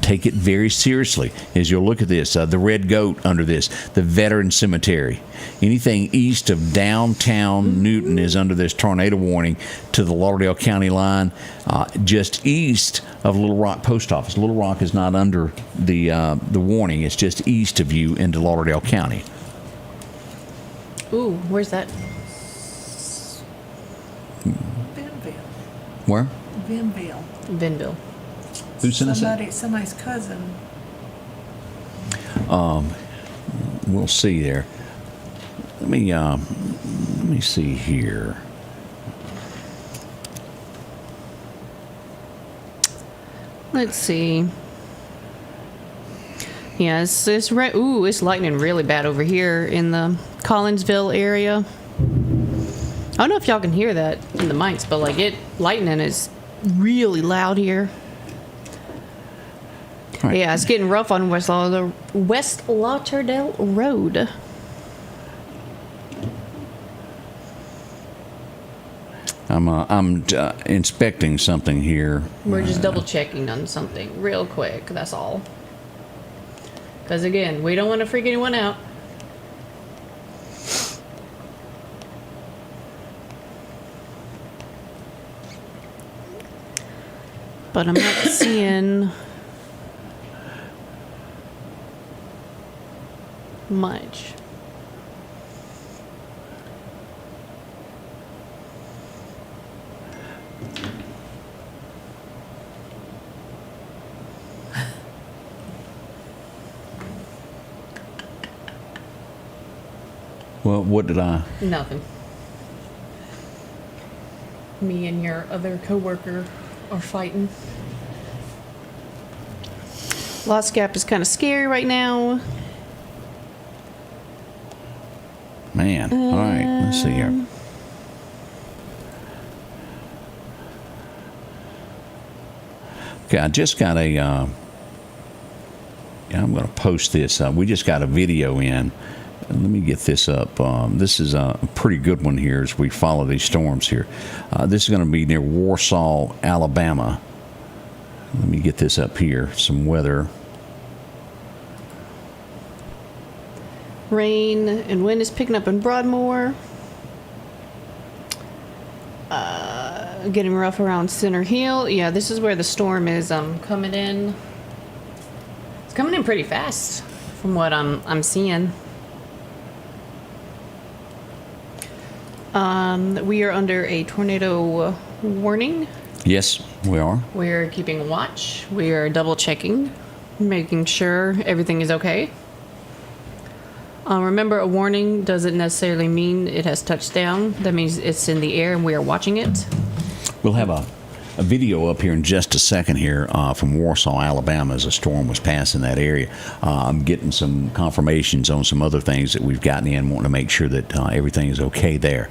Speaker 1: Take it very seriously as you'll look at this. The Red Goat under this, the Veteran Cemetery. Anything east of downtown Newton is under this tornado warning to the Lauderdale County line, just east of Little Rock Post Office. Little Rock is not under the warning. It's just east of you into Lauderdale County.
Speaker 2: Ooh, where's that?
Speaker 3: Benville.
Speaker 1: Where?
Speaker 3: Benville.
Speaker 2: Vinville.
Speaker 1: Who sent us that?
Speaker 3: Somebody's cousin.
Speaker 1: We'll see there. Let me see here.
Speaker 2: Let's see. Yeah, it's lightning really bad over here in the Collinsville area. I don't know if y'all can hear that in the mics, but lightning is really loud here.
Speaker 1: Right.
Speaker 2: Yeah, it's getting rough on West Lauderdale Road.
Speaker 1: I'm inspecting something here.
Speaker 2: We're just double checking on something real quick. That's all. Because again, we don't want to freak anyone out. But I'm not seeing much.
Speaker 1: Well, what did I?
Speaker 2: Nothing. Me and your other coworker are fighting. Lost Gap is kind of scary right now.
Speaker 1: Man, all right, let's see here. Okay, I just got a. I'm going to post this. We just got a video in. Let me get this up. This is a pretty good one here as we follow these storms here. This is going to be near Warsaw, Alabama. Let me get this up here. Some weather.
Speaker 2: Rain and wind is picking up in Broadmoor. Getting rough around Center Hill. Yeah, this is where the storm is coming in. It's coming in pretty fast from what I'm seeing. We are under a tornado warning.
Speaker 1: Yes, we are.
Speaker 2: We're keeping watch. We are double checking, making sure everything is okay. Remember, a warning doesn't necessarily mean it has touched down. That means it's in the air and we are watching it.
Speaker 1: We'll have a video up here in just a second here from Warsaw, Alabama, as a storm was passing that area. I'm getting some confirmations on some other things that we've gotten in, wanting to make sure that everything is okay there.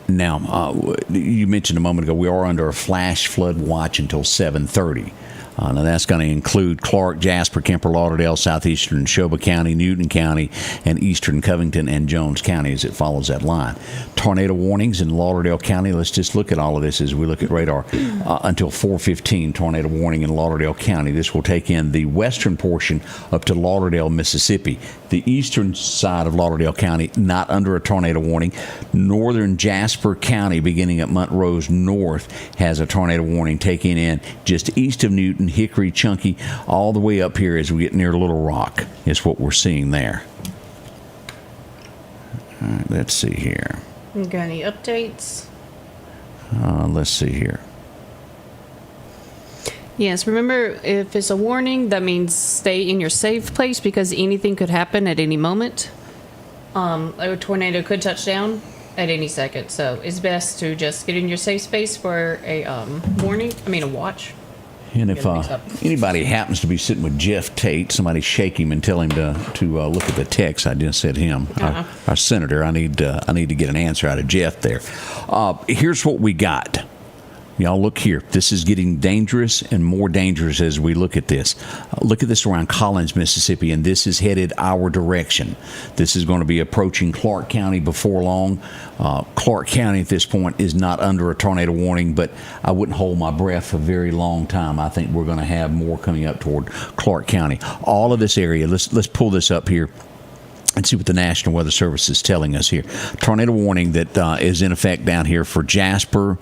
Speaker 1: Now, you mentioned a moment ago, we are under a flash flood watch until 7:30. Now, that's going to include Clark, Jasper, Kemper, Lauderdale, Southeastern, Neshoba County, Newton County, and Eastern Covington and Jones County as it follows that line. Tornado warnings in Lauderdale County. Let's just look at all of this as we look at radar. Until 4:15, tornado warning in Lauderdale County. This will take in the western portion up to Lauderdale, Mississippi. The eastern side of Lauderdale County, not under a tornado warning. Northern Jasper County, beginning at Montrose North, has a tornado warning taking in just east of Newton, Hickory, Chunky, all the way up here as we get near Little Rock is what we're seeing there. All right, let's see here.
Speaker 2: Got any updates?
Speaker 1: Let's see here.
Speaker 2: Yes, remember, if it's a warning, that means stay in your safe place because anything could happen at any moment. A tornado could touch down at any second, so it's best to just get in your safe space for a a watch.
Speaker 1: And if anybody happens to be sitting with Jeff Tate, somebody shake him and tell him to look at the text I just sent him. Our senator, I need to get an answer out of Jeff there. Here's what we got. Y'all look here. This is getting dangerous and more dangerous as we look at this. Look at this around Collins, Mississippi, and this is headed our direction. This is going to be approaching Clark County before long. Clark County at this point is not under a tornado warning, but I wouldn't hold my breath for a very long time. I think we're going to have more coming up toward Clark County. All of this area, let's pull this up here and see what the National Weather Service is telling us here. Tornado warning that is in effect down here for Jasper,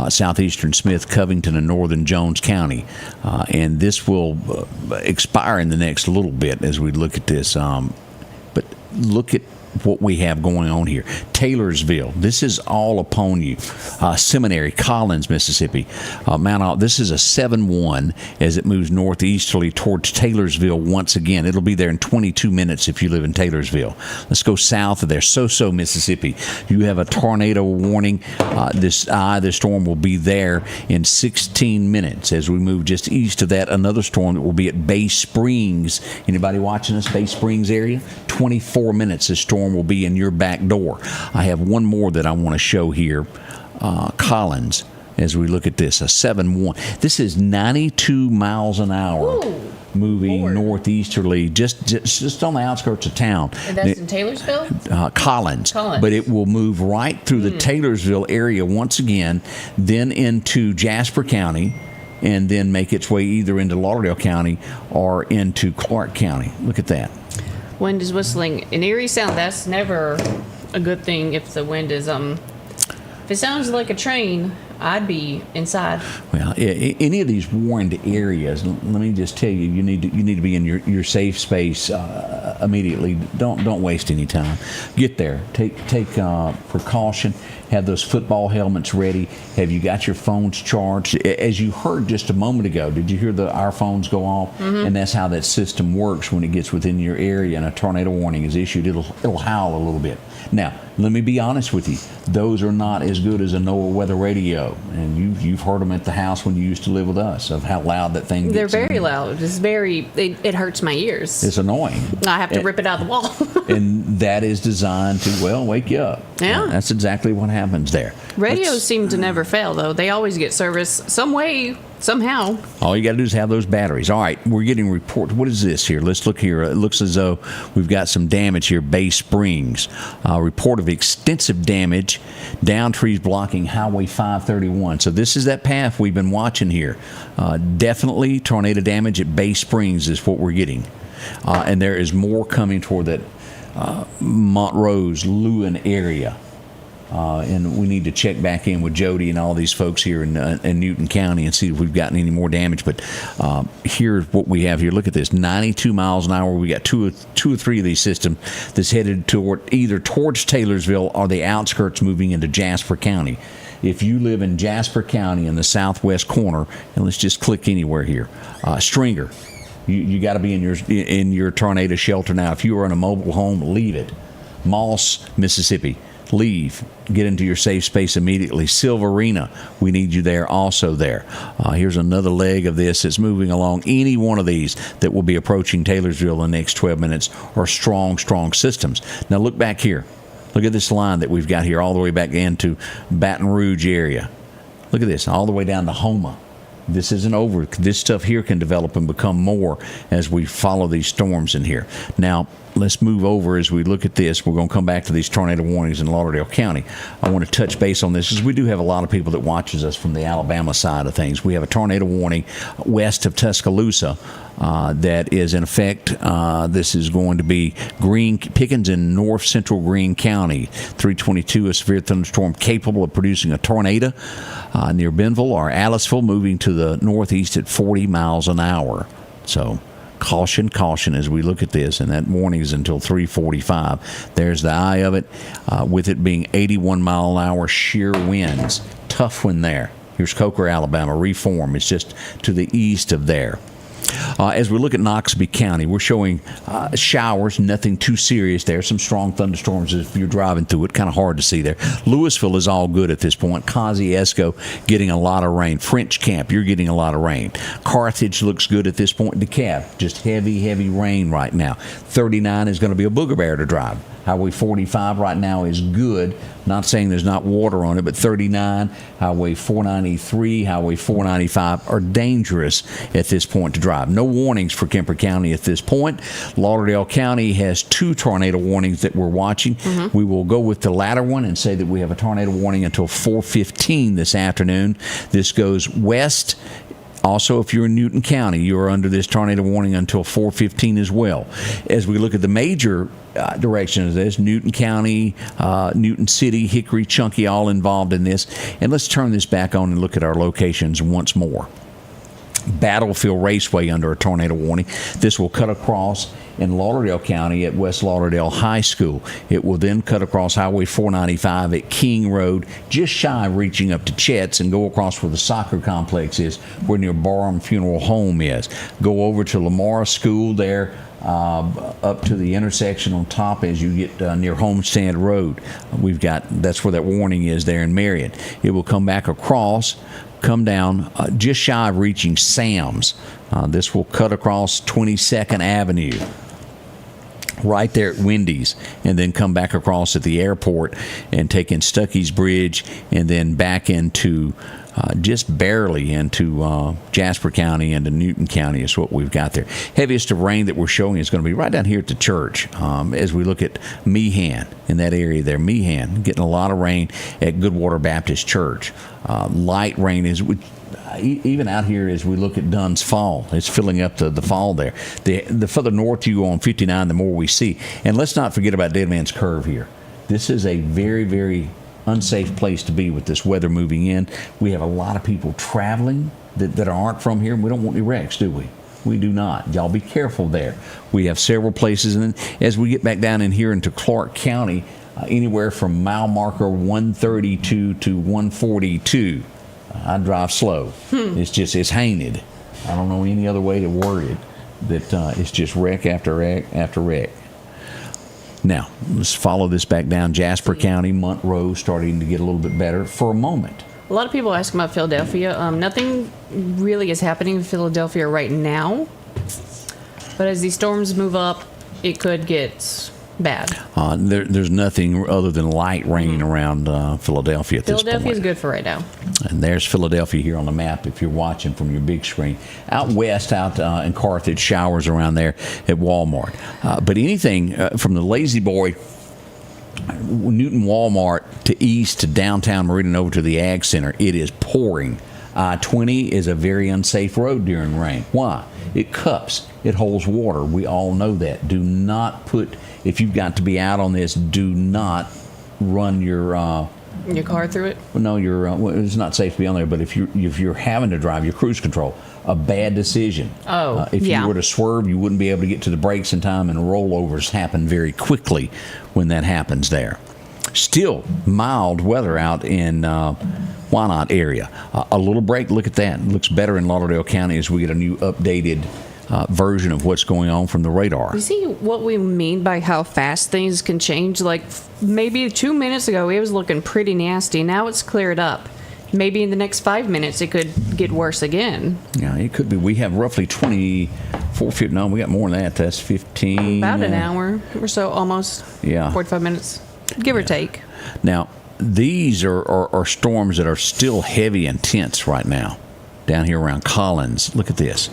Speaker 1: Southeastern Smith, Covington, and Northern Jones County. And this will expire in the next little bit as we look at this. But look at what we have going on here. Taylorsville, this is all upon you. Seminary, Collins, Mississippi. This is a 7-1 as it moves northeasterly towards Taylorsville once again. It'll be there in 22 minutes if you live in Taylorsville. Let's go south of there. So, Mississippi. You have a tornado warning. This storm will be there in 16 minutes as we move just east of that. Another storm that will be at Bay Springs. Anybody watching this? Bay Springs area? 24 minutes this storm will be in your back door. I have one more that I want to show here. Collins, as we look at this, a 7-1. This is 92 miles an hour.
Speaker 2: Ooh,
Speaker 1: moving northeasterly, just on the outskirts of town.
Speaker 2: And that's in Taylorsville?
Speaker 1: Collins. But it will move right through the Taylorsville area once again, then into Jasper County, and then make its way either into Lauderdale County or into Clark County. Look at that.
Speaker 2: Wind is whistling. An eerie sound, that's never a good thing if the wind is, if it sounds like a train, I'd be inside.
Speaker 1: Well, any of these warned areas, let me just tell you, you need to be in your safe space immediately. Don't waste any time. Get there. Take precaution. Have those football helmets ready. Have you got your phones charged? As you heard just a moment ago, did you hear our phones go off? Mm-hmm. And that's how that system works when it gets within your area and a tornado warning is issued. It'll howl a little bit. Now, let me be honest with you. Those are not as good as a NOAA weather radio. And you've heard them at the house when you used to live with us of how loud that thing gets.
Speaker 2: They're very loud. It hurts my ears.
Speaker 1: It's annoying.
Speaker 2: I have to rip it out of the wall.
Speaker 1: And that is designed to, wake you up.
Speaker 2: Yeah.
Speaker 1: That's exactly what happens there.
Speaker 2: Radios seem to never fail, though. They always get service some way, somehow.
Speaker 1: All you got to do is have those batteries. All right, we're getting reports. What is this here? Let's look here. It looks as though we've got some damage here. Bay Springs. Report of extensive damage. Down trees blocking Highway 531. So this is that path we've been watching here. Definitely tornado damage at Bay Springs is what we're getting. And there is more coming toward that Montrose, Lewin area. And we need to check back in with Jody and all these folks here in Newton County and see if we've gotten any more damage. But here's what we have here. Look at this, 92 miles an hour. We got two or three of these systems that's headed either towards Taylorsville or the outskirts moving into Jasper County. If you live in Jasper County in the southwest corner, and let's just click anywhere here, Stringer, you got to be in your tornado shelter now. If you are in a mobile home, leave it. Moss, Mississippi, leave. Get into your safe space immediately. Silverina, we need you there, also there. Here's another leg of this that's moving along. Any one of these that will be approaching Taylorsville in the next 12 minutes are strong systems. Now look back here. Look at this line that we've got here all the way back into Baton Rouge area. Look at this, all the way down to Houma. This isn't over. This stuff here can develop and become more as we follow these storms in here. Now, let's move over as we look at this. We're going to come back to these tornado warnings in Lauderdale County. I want to touch base on this because we do have a lot of people that watches us from the Alabama side of things. We have a tornado warning west of Tuscaloosa that is in effect. This is going to be Pickens in north central Greene County. 322, a severe thunderstorm capable of producing a tornado near Benville or Aliceville, moving to the northeast at 40 miles an hour. So caution as we look at this, and that warning is until 3:45. There's the eye of it, with it being 81 mile an hour shear winds. Tough one there. Here's Coker, Alabama. Reform is just to the east of there. As we look at Knoxville County, we're showing showers, nothing too serious there. Some strong thunderstorms if you're driving through it, kind of hard to see there. Louisville is all good at this point. Kosciuszko getting a lot of rain. French Camp, you're getting a lot of rain. Carthage looks good at this point. DeKalb, just heavy rain right now. 39 is going to be a booger bear to drive. Highway 45 right now is good. Not saying there's not water on it, but 39, Highway 493, Highway 495 are dangerous at this point to drive. No warnings for Kemper County at this point. Lauderdale County has 2 tornado warnings that we're watching. Mm-hmm. We will go with the latter one and say that we have a tornado warning until 4:15 this afternoon. This goes west. Also, if you're in Newton County, you are under this tornado warning until 4:15 as well. As we look at the major direction of this, Newton County, Newton City, Hickory, Chunky, all involved in this. And let's turn this back on and look at our locations once more. Battlefield Raceway under a tornado warning. This will cut across in Lauderdale County at West Lauderdale High School. It will then cut across Highway 495 at King Road, just shy of reaching up to Chet's, and go across where the soccer complex is, where near Barham Funeral Home is. Go over to Lamar School there, up to the intersection on top as you get near Homestead Road. That's where that warning is there in Meridian. It will come back across, come down just shy of reaching Sam's. This will cut across 22nd Avenue right there at Wendy's, and then come back across at the airport and take in Stuckey's Bridge, and then back into just barely into Jasper County and to Newton County is what we've got there. Heaviest of rain that we're showing is going to be right down here at the church as we look at Meehan in that area there. Meehan getting a lot of rain at Goodwater Baptist Church. Light rain is even out here as we look at Dunn's Fall. It's filling up the fall there. The further north you go on 59, the more we see. And let's not forget about Dead Man's Curve here. This is a very, very unsafe place to be with this weather moving in. We have a lot of people traveling that aren't from here, and we don't want any wrecks, do we? We do not. Y'all be careful there. We have several places, and then as we get back down in here into Clark County, anywhere from mile marker 132 to 142, I drive slow. It's hainted. I don't know any other way to word it. That it's just wreck after wreck after wreck. Now, let's follow this back down. Jasper County, Montrose starting to get a little bit better for a moment.
Speaker 2: A lot of people ask about Philadelphia. Nothing really is happening in Philadelphia right now. But as these storms move up, it could get bad.
Speaker 1: There's nothing other than light rain around Philadelphia at this point.
Speaker 2: Philadelphia is good for right now.
Speaker 1: And there's Philadelphia here on the map if you're watching from your big screen. Out west, out in Carthage, showers around there at Walmart. But anything from the Lazy Boy, Newton Walmart to east to downtown Meridian over to the Ag Center, it is pouring. I-20 is a very unsafe road during rain. Why? It cups. It holds water. We all know that. Do not if you've got to be out on this, do not run your
Speaker 2: Your car through it?
Speaker 1: well, no, well, it's not safe to be on there. But if you're having to drive your cruise control, a bad decision.
Speaker 2: Oh,
Speaker 1: if
Speaker 2: yeah.
Speaker 1: you were to swerve, you wouldn't be able to get to the brakes in time, and rollovers happen very quickly when that happens there. Still mild weather out in Wyandotte area. A little break. Look at that. It looks better in Lauderdale County as we get a new updated version of what's going on from the radar.
Speaker 2: You see what we mean by how fast things can change? Like maybe 2 minutes ago, it was looking pretty nasty. Now it's cleared up. Maybe in the next 5 minutes, it could get worse again.
Speaker 1: Yeah, it could be. We have roughly 24 feet. No, we got more than that. That's 15.
Speaker 2: About an hour or so, almost.
Speaker 1: Yeah.
Speaker 2: 45 minutes, give or take.
Speaker 1: Now, these are storms that are still heavy and tense right now down here around Collins. Look at this.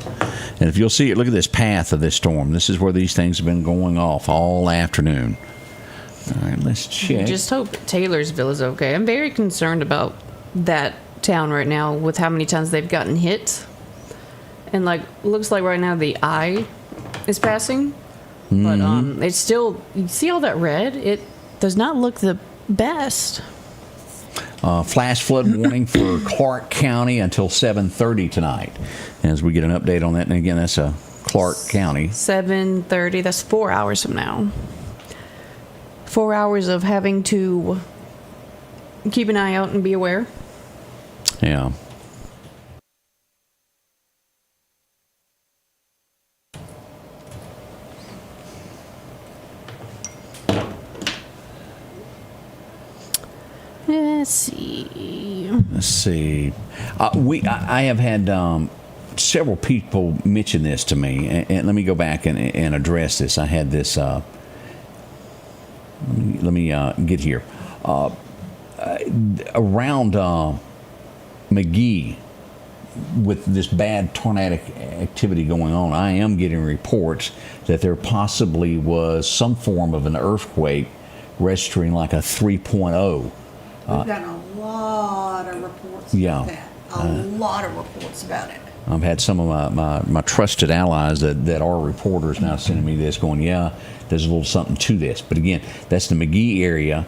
Speaker 1: And if you'll see it, look at this path of this storm. This is where these things have been going off all afternoon. All right, let's check.
Speaker 2: Just hope Taylorsville is okay. I'm very concerned about that town right now with how many times they've gotten hit. And looks like right now the eye is passing. But it's still, you see all that red? It does not look the best.
Speaker 1: Flash flood warning for Clark County until 7:30 tonight. As we get an update on that, and again, that's Clark County.
Speaker 2: 7:30. That's 4 hours from now. 4 hours of having to keep an eye out and be aware.
Speaker 1: Yeah.
Speaker 2: Let's see.
Speaker 1: I have had several people mention this to me, and let me go back and address this. I had this. Let me get here. Around McGee, with this bad tornadic activity going on, I am getting reports that there possibly was some form of an earthquake registering like a 3.0.
Speaker 3: We've got a lot of reports about that. A lot of reports about it.
Speaker 1: I've had some of my trusted allies that are reporters now sending me this, going, yeah, there's a little something to this. But again, that's the McGee area.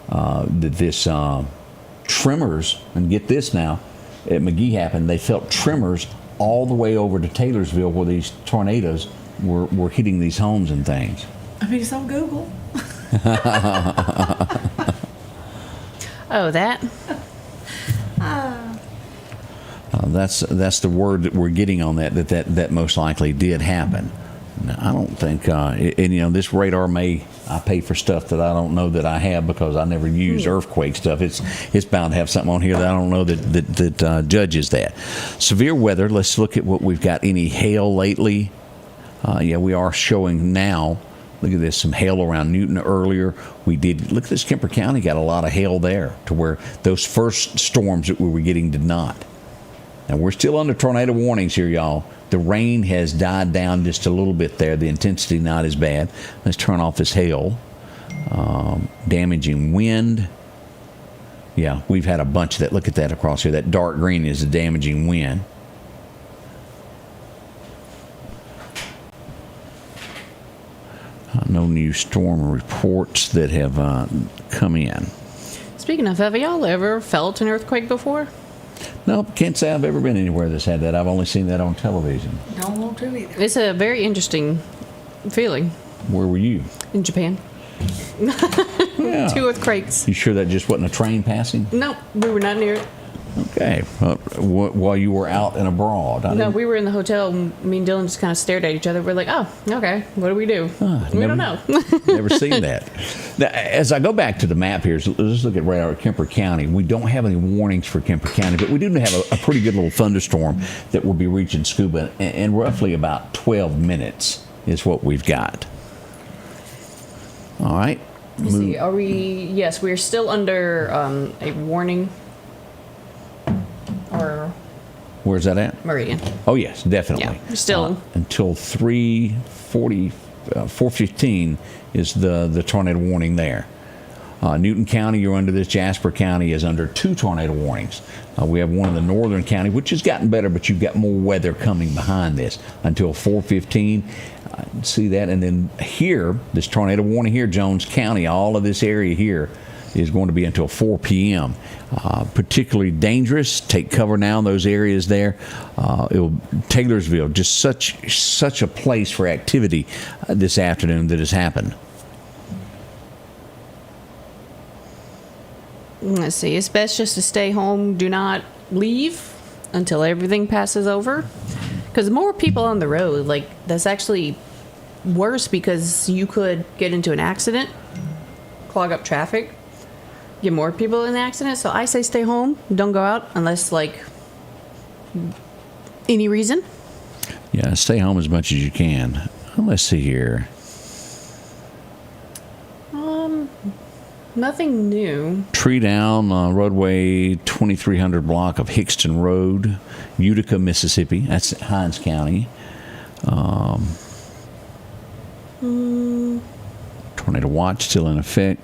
Speaker 1: That this tremors, and get this now, at McGee happened, they felt tremors all the way over to Taylorsville where these tornadoes were hitting these homes and things.
Speaker 3: I mean, it's on Google.
Speaker 2: Oh, that?
Speaker 1: That's the word that we're getting on that most likely did happen. Now, I don't think, and this radar I pay for stuff that I don't know that I have because I never use earthquake stuff. It's bound to have something on here that I don't know that judges that. Severe weather. Let's look at what we've got. Any hail lately? We are showing now. Look at this, some hail around Newton earlier. Look at this, Kemper County got a lot of hail there to where those first storms that we were getting did not. Now, we're still under tornado warnings here, y'all. The rain has died down just a little bit there. The intensity not as bad. Let's turn off this hail. Damaging wind. Yeah, we've had a bunch of that. Look at that across here. That dark green is the damaging wind. No new storm reports that have come in.
Speaker 2: Speaking of, have y'all ever felt an earthquake before?
Speaker 1: Nope, can't say I've ever been anywhere that's had that. I've only seen that on television.
Speaker 3: Don't want to either.
Speaker 2: It's a very interesting feeling.
Speaker 1: Where were you?
Speaker 2: In Japan.
Speaker 1: Yeah.
Speaker 2: 2 earthquakes.
Speaker 1: You sure that just wasn't a train passing?
Speaker 2: No, we were not near it.
Speaker 1: Okay. While you were out and abroad.
Speaker 2: No, we were in the hotel. Me and Dylan just kind of stared at each other. We're like, oh, okay, what do we do? We don't know.
Speaker 1: Never seen that. Now, as I go back to the map here, so let's look at right at Kemper County. We don't have any warnings for Kemper County, but we do have a pretty good little thunderstorm that will be reaching Scuba in roughly about 12 minutes is what we've got. All right.
Speaker 2: Let me see. Are we? Yes, we're still under a warning. Or
Speaker 1: where's that at?
Speaker 2: Meridian.
Speaker 1: Oh yes, definitely.
Speaker 2: Yeah, still
Speaker 1: until 4:15 is the tornado warning there. Newton County, you're under this. Jasper County is under 2 tornado warnings. We have one in the northern county, which has gotten better, but you've got more weather coming behind this until 4:15. See that? And then here, this tornado warning here, Jones County, all of this area here, is going to be until 4 p.m. Particularly dangerous. Take cover now in those areas there. Taylorsville, just such a place for activity this afternoon that has happened.
Speaker 2: Let's see. It's best just to stay home. Do not leave until everything passes over. Because more people on the road, like, that's actually worse because you could get into an accident, clog up traffic, get more people in the accident. So I say stay home. Don't go out unless, like, any reason.
Speaker 1: Yeah, stay home as much as you can. Let's see here.
Speaker 2: Nothing new.
Speaker 1: Tree down roadway 2300 block of Hickston Road, Utica, Mississippi. That's Hinds County. Tornado watch still in effect.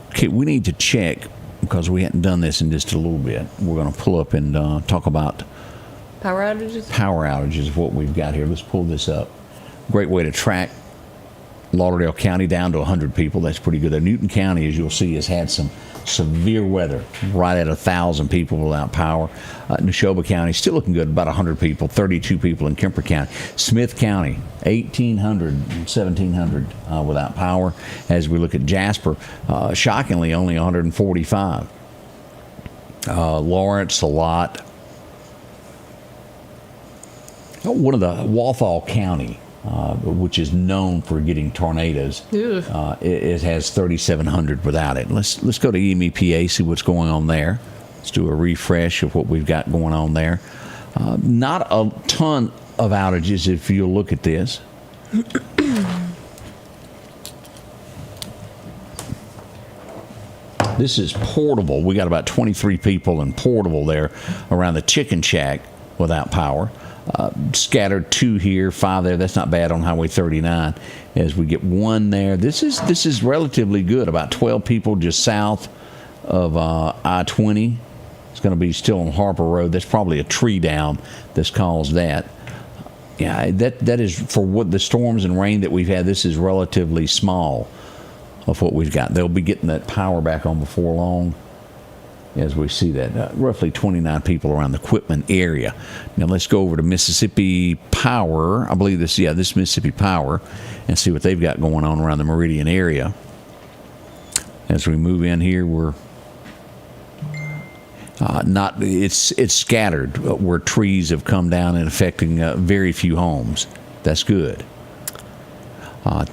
Speaker 1: Okay, we need to check because we hadn't done this in just a little bit. We're going to pull up and talk about
Speaker 2: Power outages?
Speaker 1: Power outages is what we've got here. Let's pull this up. Great way to track Lauderdale County down to 100 people. That's pretty good. Newton County, as you'll see, has had some severe weather, right at 1,000 people without power. Neshoba County still looking good, about 100 people, 32 people in Kemper County. Smith County, 1,800, 1,700 without power. As we look at Jasper, shockingly only 145. Lawrence, a lot. One of the Walthall County, which is known for getting tornadoes, it has 3,700 without it. Let's go to EMEPA, see what's going on there. Let's do a refresh of what we've got going on there. Not a ton of outages if you look at this. This is Portable. We got about 23 people in Portable there around the chicken shack without power. Scattered 2 here, 5 there. That's not bad on Highway 39. As we get 1 there, this is relatively good. About 12 people just south of I-20. It's going to be still on Harper Road. That's probably a tree down that's caused that. Yeah, that is, for what the storms and rain that we've had, this is relatively small of what we've got. They'll be getting that power back on before long. As we see that, roughly 29 people around the Quitman area. Now let's go over to Mississippi Power. I believe this Mississippi Power, and see what they've got going on around the Meridian area. As we move in here, we're it's scattered where trees have come down and affecting very few homes. That's good.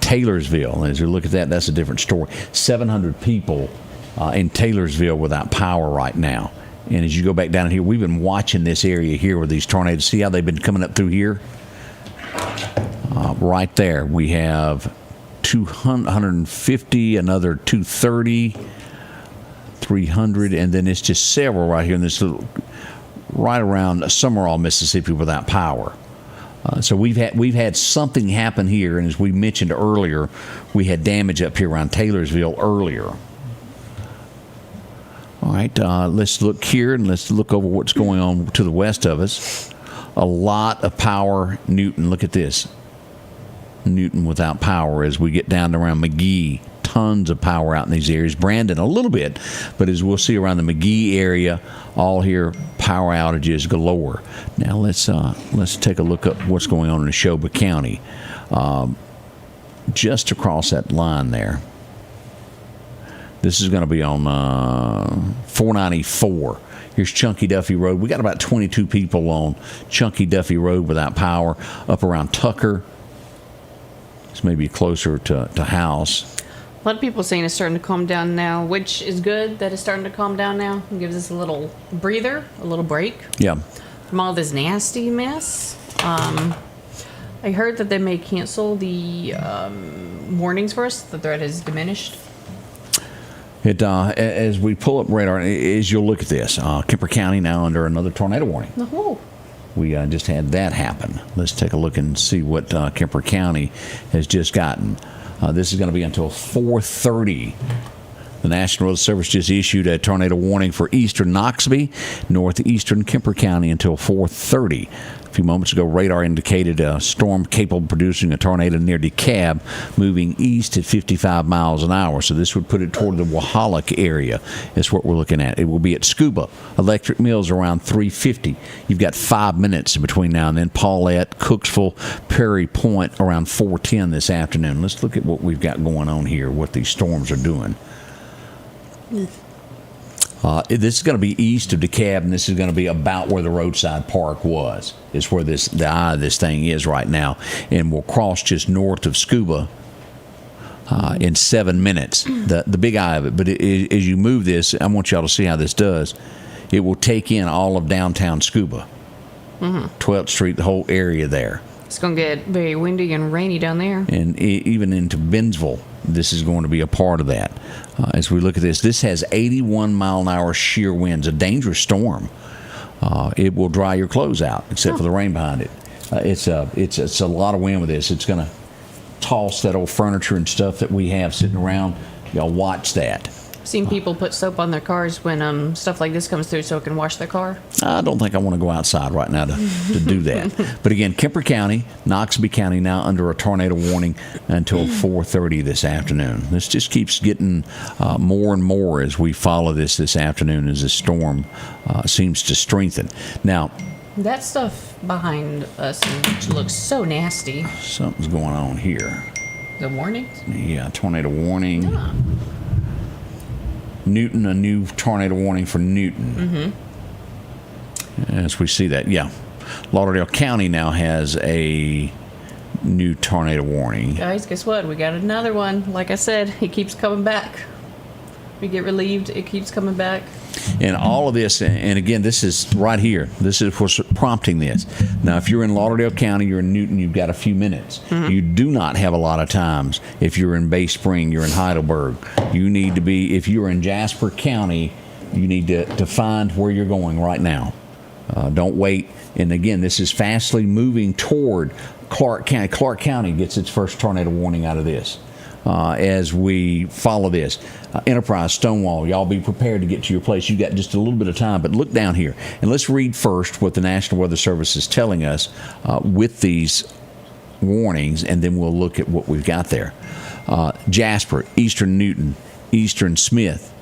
Speaker 1: Taylorsville, as we look at that, that's a different story. 700 people in Taylorsville without power right now. And as you go back down here, we've been watching this area here with these tornadoes. See how they've been coming up through here? Right there, we have 250, another 230, 300, and then it's just several right here in this little, right around Summerall, Mississippi without power. So we've had something happen here, and as we mentioned earlier, we had damage up here around Taylorsville earlier. All right, let's look here and let's look over what's going on to the west of us. A lot of power, Newton. Look at this. Newton without power as we get down to around McGee. Tons of power out in these areas. Brandon, a little bit, but as we'll see around the McGee area, all here, power outages galore. Now let's take a look at what's going on in Neshoba County. Just across that line there. This is going to be on 494. Here's Chunky Duffy Road. We got about 22 people on Chunky Duffy Road without power. Up around Tucker. This may be closer to House.
Speaker 2: A lot of people saying it's starting to calm down now, which is good that it's starting to calm down now. It gives us a little breather, a little break.
Speaker 1: Yeah.
Speaker 2: From all this nasty mess. I heard that they may cancel the warnings for us. The threat has diminished.
Speaker 1: As we pull up radar, as you'll look at this, Kemper County now under another tornado warning.
Speaker 2: Oh.
Speaker 1: We just had that happen. Let's take a look and see what Kemper County has just gotten. This is going to be until 4:30 The National Weather Service just issued a tornado warning for eastern Knoxville, northeastern Kemper County until 4:30. A few moments ago, radar indicated a storm capable of producing a tornado near DeKalb, moving east at 55 miles an hour. So this would put it toward the Wahalak area. Is what we're looking at. It will be at Scuba Electric Mills around 3:50. You've got 5 minutes between now and then. Paulette, Cooksville, Perry Point around 4:10 this afternoon. Let's look at what we've got going on here, what these storms are doing. This is going to be east of DeKalb, and this is going to be about where the roadside park was. Is where the eye of this thing is right now, and we'll cross just north of Scuba in 7 minutes. The big eye of it. But as you move this, I want y'all to see how this does. It will take in all of downtown Scuba, 12th Street, the whole area there,
Speaker 2: It's going to get very windy and rainy down there.
Speaker 1: and even into Bennsville. This is going to be a part of that. As we look at this has 81 mile an hour shear winds, a dangerous storm. It will dry your clothes out, except for the rain behind it. It's a lot of wind with this. It's going to toss that old furniture and stuff that we have sitting around. Y'all watch that.
Speaker 2: I've seen people put soap on their cars when stuff like this comes through so it can wash their car.
Speaker 1: I don't think I want to go outside right now to do that. But again, Kemper County, Knoxville County now under a tornado warning until 4:30 this afternoon. This just keeps getting more and more as we follow this afternoon as the storm seems to strengthen. Now,
Speaker 2: That stuff behind us looks so nasty.
Speaker 1: something's going on here.
Speaker 2: The warnings?
Speaker 1: Yeah, tornado warning. Newton, a new tornado warning for Newton. As we see that, yeah. Lauderdale County now has a new tornado warning.
Speaker 2: Guys, guess what? We got another one. Like I said, it keeps coming back. We get relieved, it keeps coming back.
Speaker 1: And all of this, and again, this is right here. This is what's prompting this. Now, if you're in Lauderdale County, you're in Newton, you've got a few minutes. You do not have a lot of times. If you're in Bay Spring, you're in Heidelberg. You need to be, if you're in Jasper County, you need to find where you're going right now. Don't wait. And again, this is fastly moving toward Clark County. Clark County gets its first tornado warning out of this. As we follow this. Enterprise, Stonewall, y'all be prepared to get to your place. You've got just a little bit of time, but look down here. And let's read first what the National Weather Service is telling us with these warnings, and then we'll look at what we've got there. Jasper, Eastern Newton, Eastern Smith,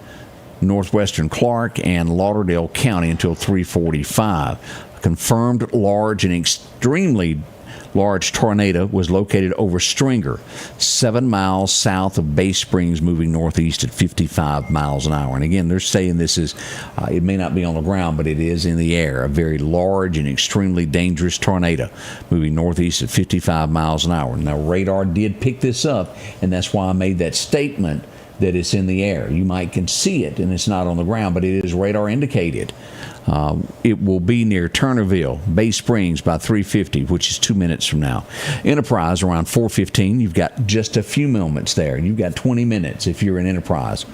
Speaker 1: Northwestern Clark, and Lauderdale County until 3:45. Confirmed large and extremely large tornado was located over Stringer, 7 miles south of Bay Springs, moving northeast at 55 miles an hour. And again, they're saying this is, it may not be on the ground, but it is in the air. A very large and extremely dangerous tornado moving northeast at 55 miles an hour. Now, radar did pick this up, and that's why I made that statement that it's in the air. You might can see it, and it's not on the ground, but it is radar indicated. It will be near Turnerville, Bay Springs by 3:50, which is 2 minutes from now. Enterprise around 4:15. You've got just a few moments there. You've got 20 minutes if you're in Enterprise.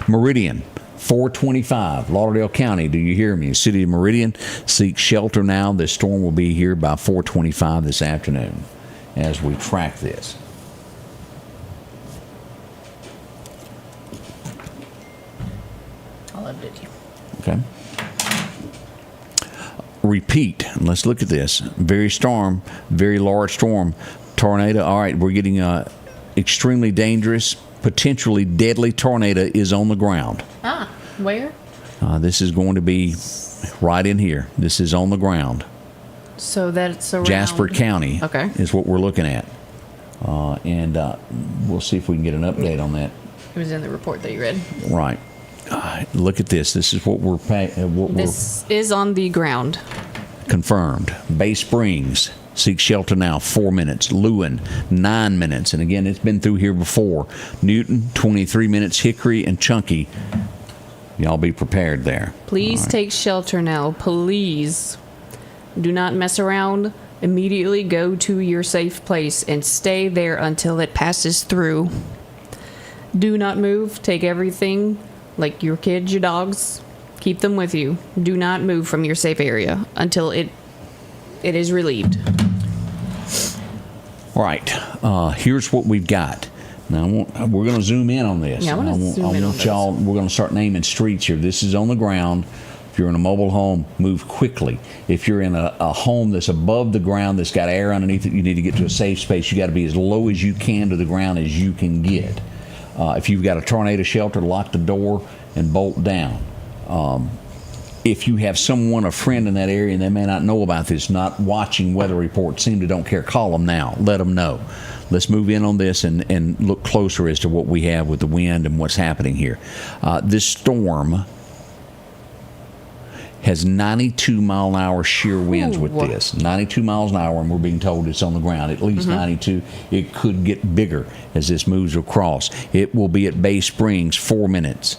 Speaker 1: Meridian, 4:25. Lauderdale County, do you hear me? City of Meridian, seek shelter now. This storm will be here by 4:25 this afternoon as we track this.
Speaker 2: I'll update you.
Speaker 1: Okay. Repeat. Let's look at this. Very large storm, tornado. All right, we're getting a extremely dangerous, potentially deadly tornado is on the ground.
Speaker 2: Where?
Speaker 1: This is going to be right in here. This is on the ground.
Speaker 2: So that's around
Speaker 1: Jasper County
Speaker 2: Okay.
Speaker 1: is what we're looking at. And we'll see if we can get an update on that.
Speaker 2: It was in the report that you read.
Speaker 1: Right. Look at this. This is what we're
Speaker 2: This is on the ground.
Speaker 1: confirmed. Bay Springs, seek shelter now, 4 minutes. Lewin, 9 minutes. And again, it's been through here before. Newton, 23 minutes. Hickory and Chunky, y'all be prepared there.
Speaker 2: Please take shelter now. Please. Do not mess around. Immediately go to your safe place and stay there until it passes through. Do not move. Take everything, like your kids, your dogs, keep them with you. Do not move from your safe area until it is relieved.
Speaker 1: All right, here's what we've got. Now, we're going to zoom in on this.
Speaker 2: Yeah, I wanna zoom in on this.
Speaker 1: y'all, we're going to start naming streets here. This is on the ground. If you're in a mobile home, move quickly. If you're in a home that's above the ground, that's got air underneath it, you need to get to a safe space. You got to be as low as you can to the ground as you can get. If you've got a tornado shelter, lock the door and bolt down. If you have someone, a friend in that area, and they may not know about this, not watching weather reports, seem to don't care, call them now. Let them know. Let's move in on this and look closer as to what we have with the wind and what's happening here. This storm has 92 mile an hour shear winds with this. 92 miles an hour, and we're being told it's on the ground. At least 92. It could get bigger as this moves across. It will be at Bay Springs 4 minutes.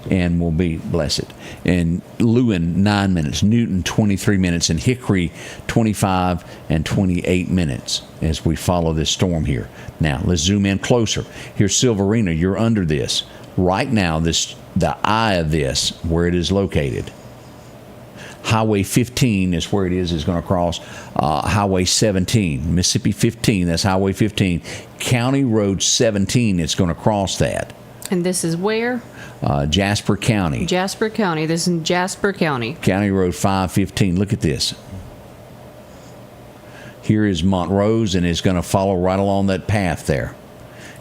Speaker 1: And will be blessed. And Lewin 9 minutes, Newton 23 minutes, and Hickory 25 and 28 minutes as we follow this storm here. Now let's zoom in closer. Here's Silverina. You're under this right now. The eye of this, where it is located. Highway 15 is where it is. It's going to cross Highway 17, Mississippi 15. That's Highway 15. County Road 17. It's going to cross that.
Speaker 2: And this is where?
Speaker 1: Jasper County.
Speaker 2: Jasper County. This is in Jasper County.
Speaker 1: County Road 515. Look at this. Here is Montrose, and it's going to follow right along that path there.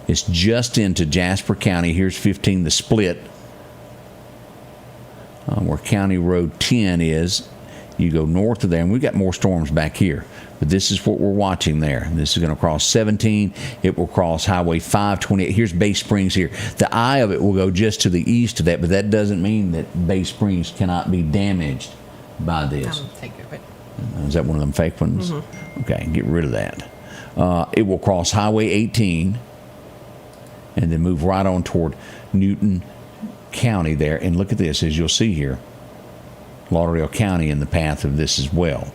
Speaker 1: It's just into Jasper County. Here's 15, the split, where County Road 10 is. You go north of there, and we've got more storms back here. But this is what we're watching there. This is going to cross 17. It will cross Highway 528. Here's Bay Springs here. The eye of it will go just to the east of that, but that doesn't mean that Bay Springs cannot be damaged by this.
Speaker 2: Take it.
Speaker 1: Is that one of them fake ones? Mm-hmm. Okay, get rid of that. It will cross Highway 18 and then move right on toward Newton County there. And look at this, as you'll see here. Lauderdale County in the path of this as well.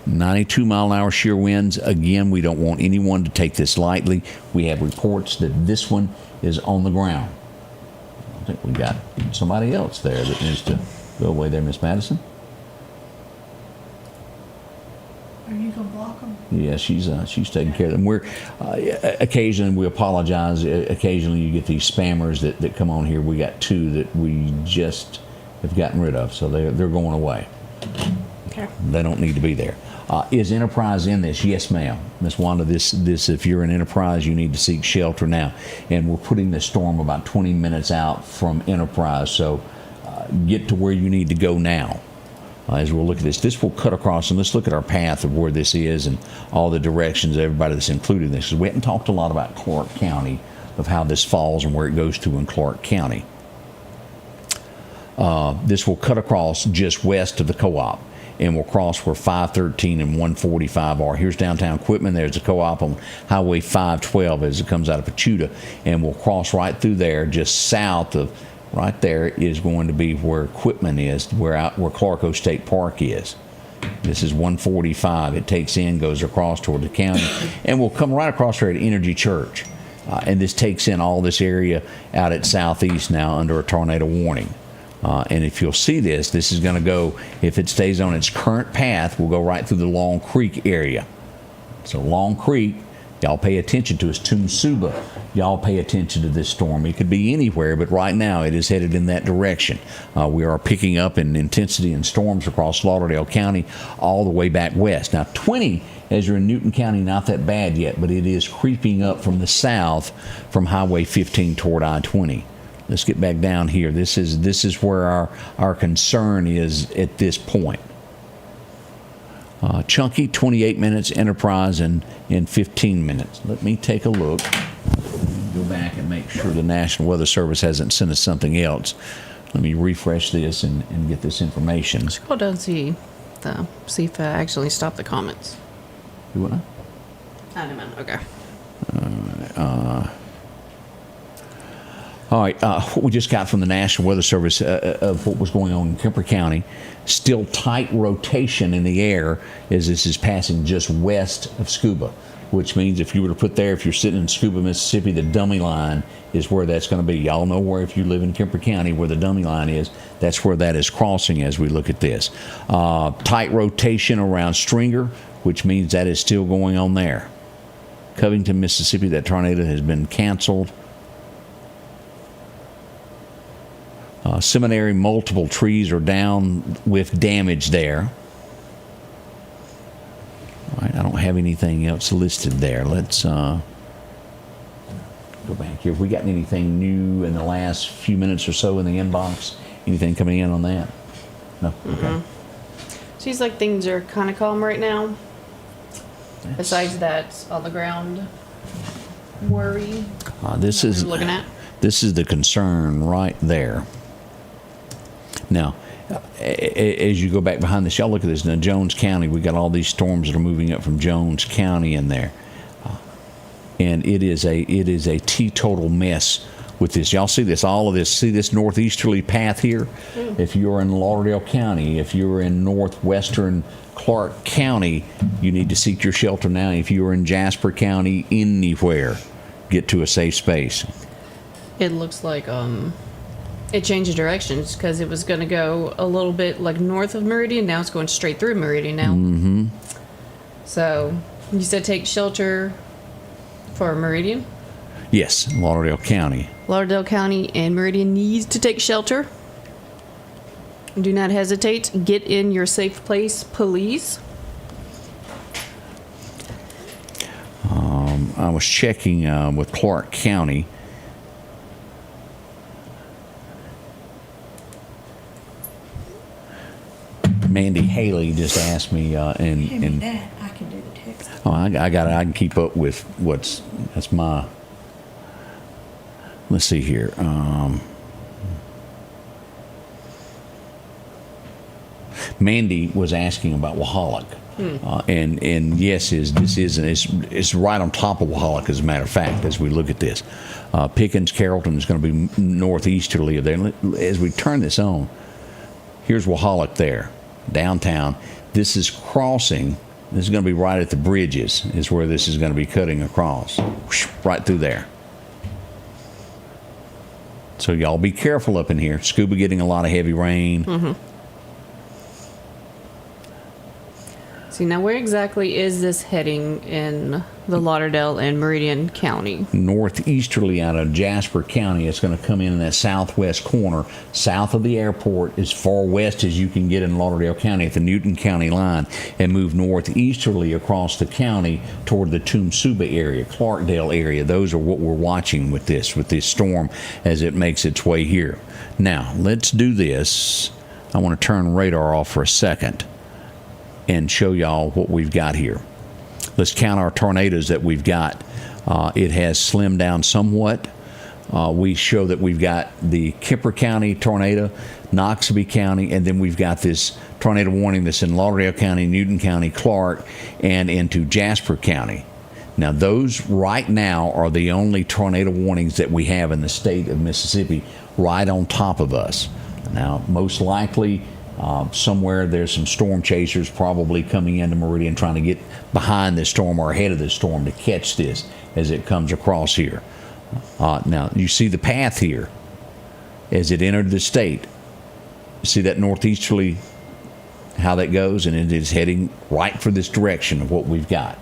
Speaker 1: 92 mile an hour shear winds. Again, we don't want anyone to take this lightly. We have reports that this one is on the ground. I think we got somebody else there that needs to go away there, Miss Madison.
Speaker 3: Are you gonna block them?
Speaker 1: Yeah, she's taking care of them. We're occasionally we apologize. Occasionally you get these spammers that come on here. We got two that we just have gotten rid of, so they're going away.
Speaker 2: Okay.
Speaker 1: They don't need to be there. Is Enterprise in this? Yes, ma'am. Miss Wanda, this if you're an Enterprise, you need to seek shelter now. And we're putting this storm about 20 minutes out from Enterprise, so get to where you need to go now. As we'll look at this. This will cut across, and let's look at our path of where this is and all the directions, everybody that's included in this. Because we haven't talked a lot about Clark County, of how this falls and where it goes to in Clark County. This will cut across just west of the co-op and will cross where 513 and 145 are. Here's downtown Quitman. There's a co-op on Highway 512 as it comes out of Pachuta, and we'll cross right through there. Just south of right there is going to be where Quitman is, where Clarko State Park is. This is 145. It takes in, goes across toward the county, and we'll come right across here at Energy Church. And this takes in all this area out at Southeast now under a tornado warning. And if you'll see this is going to go, if it stays on its current path, we'll go right through the Long Creek area. So Long Creek, y'all pay attention to us. Tunsuba, y'all pay attention to this storm. It could be anywhere, but right now it is headed in that direction. We are picking up in intensity and storms across Lauderdale County all the way back west. Now 20, as you're in Newton County, not that bad yet, but it is creeping up from the south from Highway 15 toward I-20. Let's get back down here. This is where our concern is at this point. Chunky, 28 minutes. Enterprise in 15 minutes. Let me take a look. Go back and make sure the National Weather Service hasn't sent us something else. Let me refresh this and get this information.
Speaker 2: Scroll down and see if I actually stopped the comments.
Speaker 1: Do what?
Speaker 2: Never mind. Okay.
Speaker 1: All right, what we just got from the National Weather Service of what was going on in Kemper County, still tight rotation in the air as this is passing just west of Scuba, which means if you were to put there, if you're sitting in Scuba, Mississippi, the dummy line is where that's going to be. Y'all know where, if you live in Kemper County, where the dummy line is, that's where that is crossing as we look at this. Tight rotation around Stringer, which means that is still going on there. Covington, Mississippi, that tornado has been canceled. Seminary, multiple trees are down with damage there. All right, I don't have anything else listed there. Let's go back here. Have we gotten anything new in the last few minutes or so in the inbox? Anything coming in on that? No? Okay.
Speaker 2: Seems like things are kind of calm right now. Besides that, on the ground worry.
Speaker 1: This is
Speaker 2: we're looking at.
Speaker 1: This is the concern right there. Now, as you go back behind this, y'all look at this. Now, Jones County, we got all these storms that are moving up from Jones County in there, and it is a teetotal mess with this. Y'all see this? All of this. See this northeasterly path here? If you're in Lauderdale County, if you're in northwestern Clark County, you need to seek your shelter now. If you're in Jasper County, anywhere, get to a safe space.
Speaker 2: It looks like it changed directions because it was going to go a little bit like north of Meridian. Now it's going straight through Meridian now. Mm-hmm. So you said take shelter for Meridian?
Speaker 1: Yes, Lauderdale County.
Speaker 2: Lauderdale County and Meridian needs to take shelter. Do not hesitate. Get in your safe place, please.
Speaker 1: I was checking with Clark County. Mandy Haley just asked me,
Speaker 3: Hand me that. I can do the text.
Speaker 1: Oh, I got it. I can keep up with that's my. Let's see here. Mandy was asking about Wahalak. And yes, it's right on top of Wahalak, as a matter of fact, as we look at this. Pickens, Carrollton is going to be northeasterly of there. As we turn this on, here's Wahalak there, downtown. This is crossing. This is going to be right at the bridges is where this is going to be cutting across. Whoosh, right through there. So y'all be careful up in here. Scuba getting a lot of heavy rain.
Speaker 2: Mm-hmm. See, now where exactly is this heading in the Lauderdale and Meridian County?
Speaker 1: Northeasterly out of Jasper County. It's going to come in that southwest corner, south of the airport, as far west as you can get in Lauderdale County at the Newton County line, and move northeasterly across the county toward the Tumsuba area, Clarkdale area. Those are what we're watching with this storm as it makes its way here. Now, let's do this. I want to turn radar off for a second and show y'all what we've got here. Let's count our tornadoes that we've got. It has slimmed down somewhat. We show that we've got the Kemper County tornado, Noxubee County, and then we've got this tornado warning that's in Lauderdale County, Newton County, Clark, and into Jasper County. Now, those right now are the only tornado warnings that we have in the state of Mississippi right on top of us. Now, most likely, somewhere there's some storm chasers probably coming into Meridian trying to get behind this storm or ahead of this storm to catch this as it comes across here. Now, you see the path here as it entered the state. See that northeasterly, how that goes, and it is heading right for this direction of what we've got.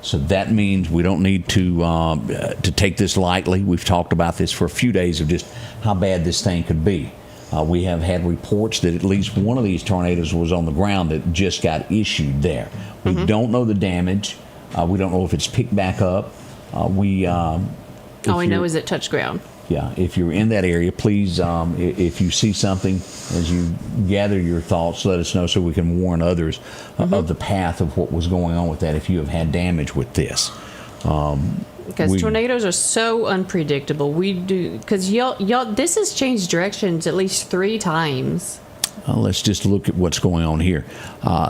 Speaker 1: So that means we don't need to take this lightly. We've talked about this for a few days of just how bad this thing could be. We have had reports that at least one of these tornadoes was on the ground that just got issued there. We don't know the damage. We don't know if it's picked back up. All we
Speaker 2: know is it touched ground.
Speaker 1: Yeah, if you're in that area, please, if you see something, as you gather your thoughts, let us know so we can warn others of the path of what was going on with that if you have had damage with this.
Speaker 2: Because tornadoes are so unpredictable. Because y'all, this has changed directions at least 3 times.
Speaker 1: Let's just look at what's going on here.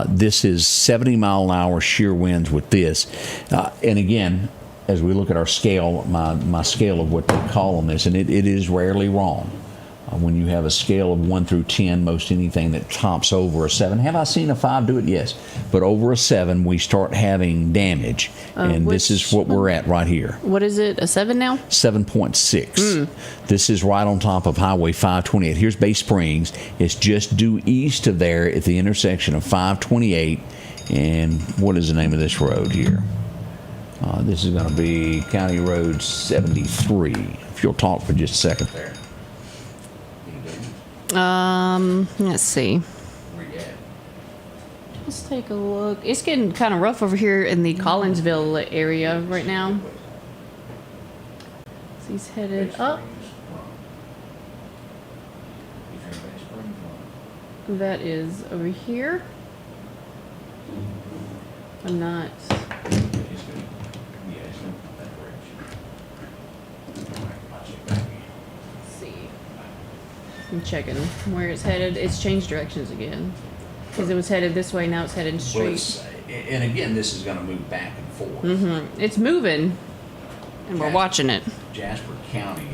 Speaker 1: This is 70-mile-an-hour shear winds with this. And again, as we look at our scale, my scale of what they call on this, and it is rarely wrong. When you have a scale of 1 through 10, most anything that tops over a 7. Have I seen a 5 do it? Yes. But over a 7, we start having damage. And this is what we're at right here.
Speaker 2: What is it, a 7 now?
Speaker 1: 7.6. This is right on top of Highway 528. Here's Bay Springs. It's just due east of there at the intersection of 528. And what is the name of this road here? This is going to be County Road 73. If you'll talk for just a second there.
Speaker 2: Let's see.
Speaker 1: Where you at?
Speaker 2: Let's take a look. It's getting kind of rough over here in the Collinsville area right now. So he's headed up. That is over here. I'm not. See. I'm checking where it's headed. It's changed directions again. Because it was headed this way, now it's headed straight.
Speaker 1: And again, this is going to move back and forth.
Speaker 2: It's moving, and we're watching it.
Speaker 1: Jasper County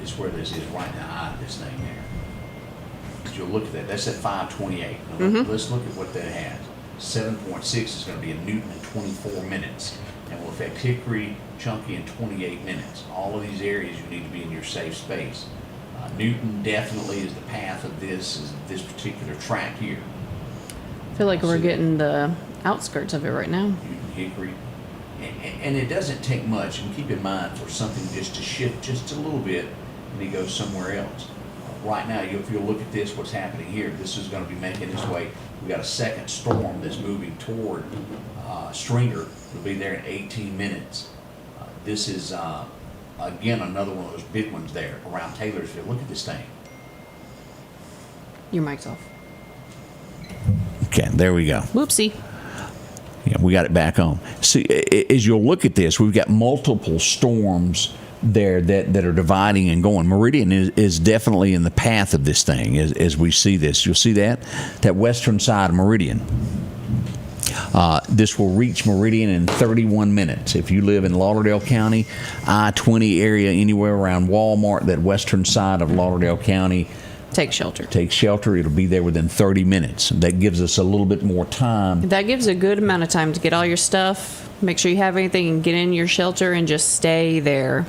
Speaker 1: is where this is right now. This thing there. As you'll look at that, that's at 528. Now, let's look at what that has. 7.6 is going to be in Newton in 24 minutes, and will affect Hickory, Chunky in 28 minutes. All of these areas you need to be in your safe space. Newton definitely is the path of this particular track here.
Speaker 2: I feel like we're getting the outskirts of it right now.
Speaker 1: Newton, Hickory, and it doesn't take much. And keep in mind for something just to shift just a little bit, and it goes somewhere else. Right now, if you'll look at this, what's happening here, this is going to be making its way. We've got a second storm that's moving toward Stringer. It'll be there in 18 minutes. This is, again, another one of those big ones there around Taylorsville. Look at this thing.
Speaker 2: Your mic's off.
Speaker 1: Okay, there we go.
Speaker 2: Whoopsie.
Speaker 1: Yeah, we got it back on. See, as you'll look at this, we've got multiple storms there that are dividing and going. Meridian is definitely in the path of this thing as we see this. You'll see that western side of Meridian. This will reach Meridian in 31 minutes. If you live in Lauderdale County, I-20 area, anywhere around Walmart, that western side of Lauderdale County,
Speaker 2: Take shelter.
Speaker 1: take shelter. It'll be there within 30 minutes. That gives us a little bit more time.
Speaker 2: That gives a good amount of time to get all your stuff, make sure you have everything, and get in your shelter and just stay there.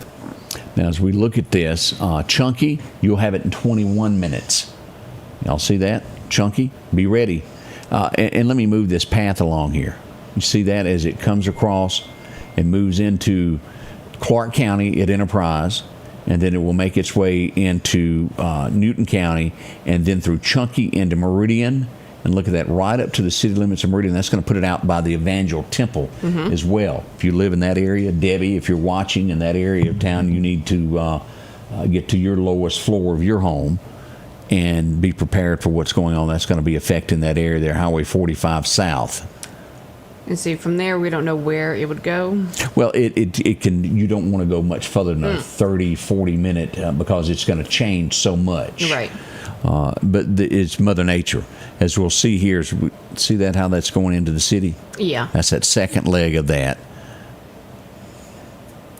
Speaker 1: Now, as we look at this, Chunky, you'll have it in 21 minutes. Y'all see that? Chunky, be ready. And let me move this path along here. You see that as it comes across and moves into Clark County at Enterprise, and then it will make its way into Newton County, and then through Chunky into Meridian. And look at that, right up to the city limits of Meridian. That's going to put it out by the Evangel Temple as well. If you live in that area, Debbie, if you're watching in that area of town, you need to get to your lowest floor of your home and be prepared for what's going on. That's going to be affecting that area there, Highway 45 South.
Speaker 2: And see, from there, we don't know where it would go.
Speaker 1: Well, it can. You don't want to go much further than a 30, 40 minute because it's going to change so much.
Speaker 2: Right.
Speaker 1: But it's Mother Nature. As we'll see here, see that how that's going into the city?
Speaker 2: Yeah.
Speaker 1: That's that second leg of that.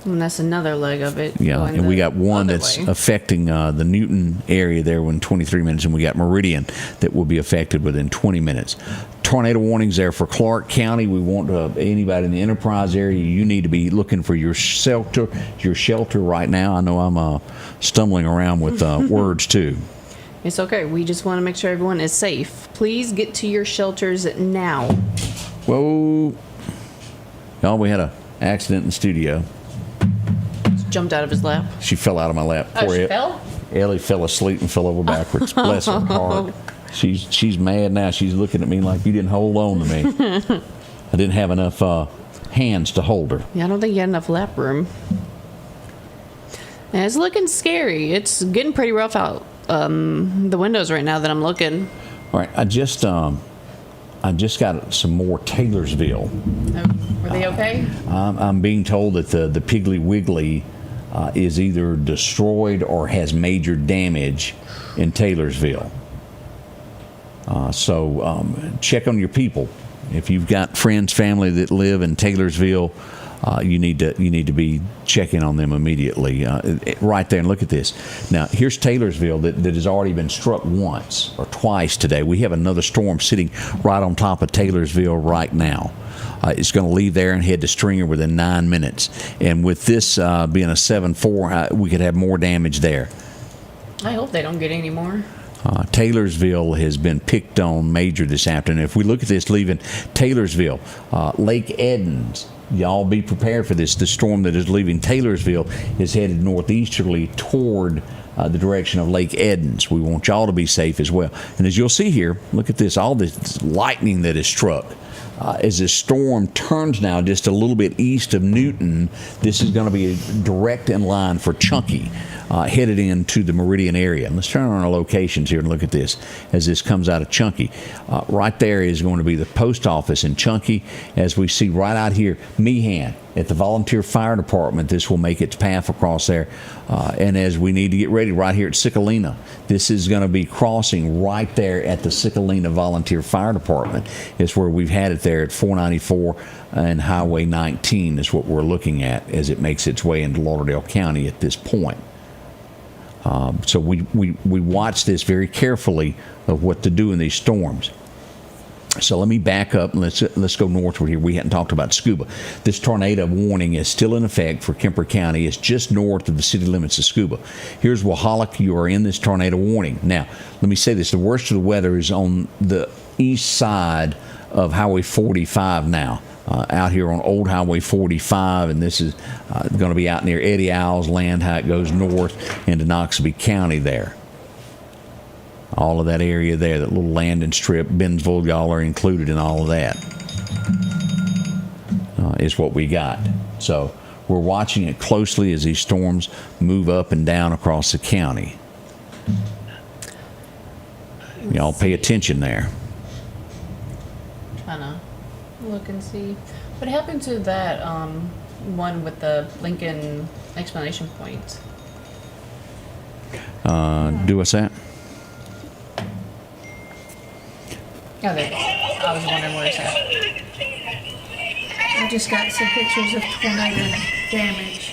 Speaker 2: And that's another leg of it.
Speaker 1: Yeah, and we got one
Speaker 2: other
Speaker 1: that's
Speaker 2: way.
Speaker 1: affecting the Newton area there in 23 minutes, and we got Meridian that will be affected within 20 minutes. Tornado warnings there for Clark County. We want anybody in the Enterprise area, you need to be looking for your shelter right now. I know I'm stumbling around with words too.
Speaker 2: It's okay. We just want to make sure everyone is safe. Please get to your shelters now.
Speaker 1: Whoa. Oh, we had an accident in the studio.
Speaker 2: Jumped out of his lap.
Speaker 1: She fell out of my lap.
Speaker 2: Oh, she fell?
Speaker 1: Ellie fell asleep and fell over backwards. Bless her heart. She's mad now. She's looking at me like you didn't hold on to me. I didn't have enough hands to hold her.
Speaker 2: Yeah, I don't think you had enough lap room. And it's looking scary. It's getting pretty rough out the windows right now that I'm looking.
Speaker 1: All right, I just got some more Taylorsville.
Speaker 2: Were they okay?
Speaker 1: I'm being told that the Piggly Wiggly is either destroyed or has major damage in Taylorsville. So check on your people. If you've got friends, family that live in Taylorsville, you need to be checking on them immediately. Right there, and look at this. Now, here's Taylorsville that has already been struck once or twice today. We have another storm sitting right on top of Taylorsville right now. It's going to leave there and head to Stringer within 9 minutes. And with this being a 7.4, we could have more damage there.
Speaker 2: I hope they don't get any more.
Speaker 1: Taylorsville has been picked on major this afternoon. If we look at this leaving Taylorsville, Lake Edens, y'all be prepared for this. The storm that is leaving Taylorsville is headed northeasterly toward the direction of Lake Edens. We want y'all to be safe as well. And as you'll see here, look at this, all this lightning that is struck. As this storm turns now just a little bit east of Newton, this is going to be direct in line for Chunky, headed into the Meridian area. And let's turn on our locations here and look at this as this comes out of Chunky. Right there is going to be the post office in Chunky. As we see right out here, Meehan at the volunteer fire department, this will make its path across there. And as we need to get ready right here at Sicalina, this is going to be crossing right there at the Sicalina volunteer fire department. It's where we've had it there at 494 and Highway 19 is what we're looking at as it makes its way into Lauderdale County at this point. So we watch this very carefully of what to do in these storms. So let me back up and let's go northward here. We hadn't talked about Scuba. This tornado warning is still in effect for Kemper County. It's just north of the city limits of Scuba. Here's Wahala. You are in this tornado warning. Now, let me say this. The worst of the weather is on the east side of Highway 45 now. Out here on Old Highway 45, and this is going to be out near Eddie Owl's land, how it goes north into Noxubee County there. All of that area there, that little landing strip, Bentonville, y'all are included in all of that, is what we got. So we're watching it closely as these storms move up and down across the county. Y'all pay attention there.
Speaker 2: Trying to look and see what happened to that one with the Lincoln explanation point.
Speaker 1: Do us that?
Speaker 2: Oh, there. I was wondering where it's at.
Speaker 3: I just got some pictures of tornado damage.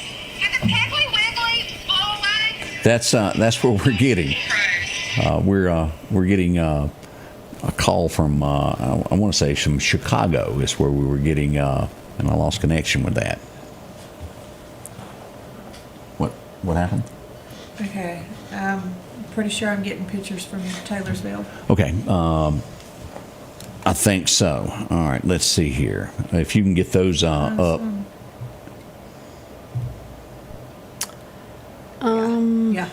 Speaker 1: That's what we're getting. We're getting a call from I want to say from Chicago is where we were getting, and I lost connection with that. What happened?
Speaker 3: Okay, I'm pretty sure I'm getting pictures from Taylorsville.
Speaker 1: Okay, I think so. All right, let's see here. If you can get those up.
Speaker 3: Yeah.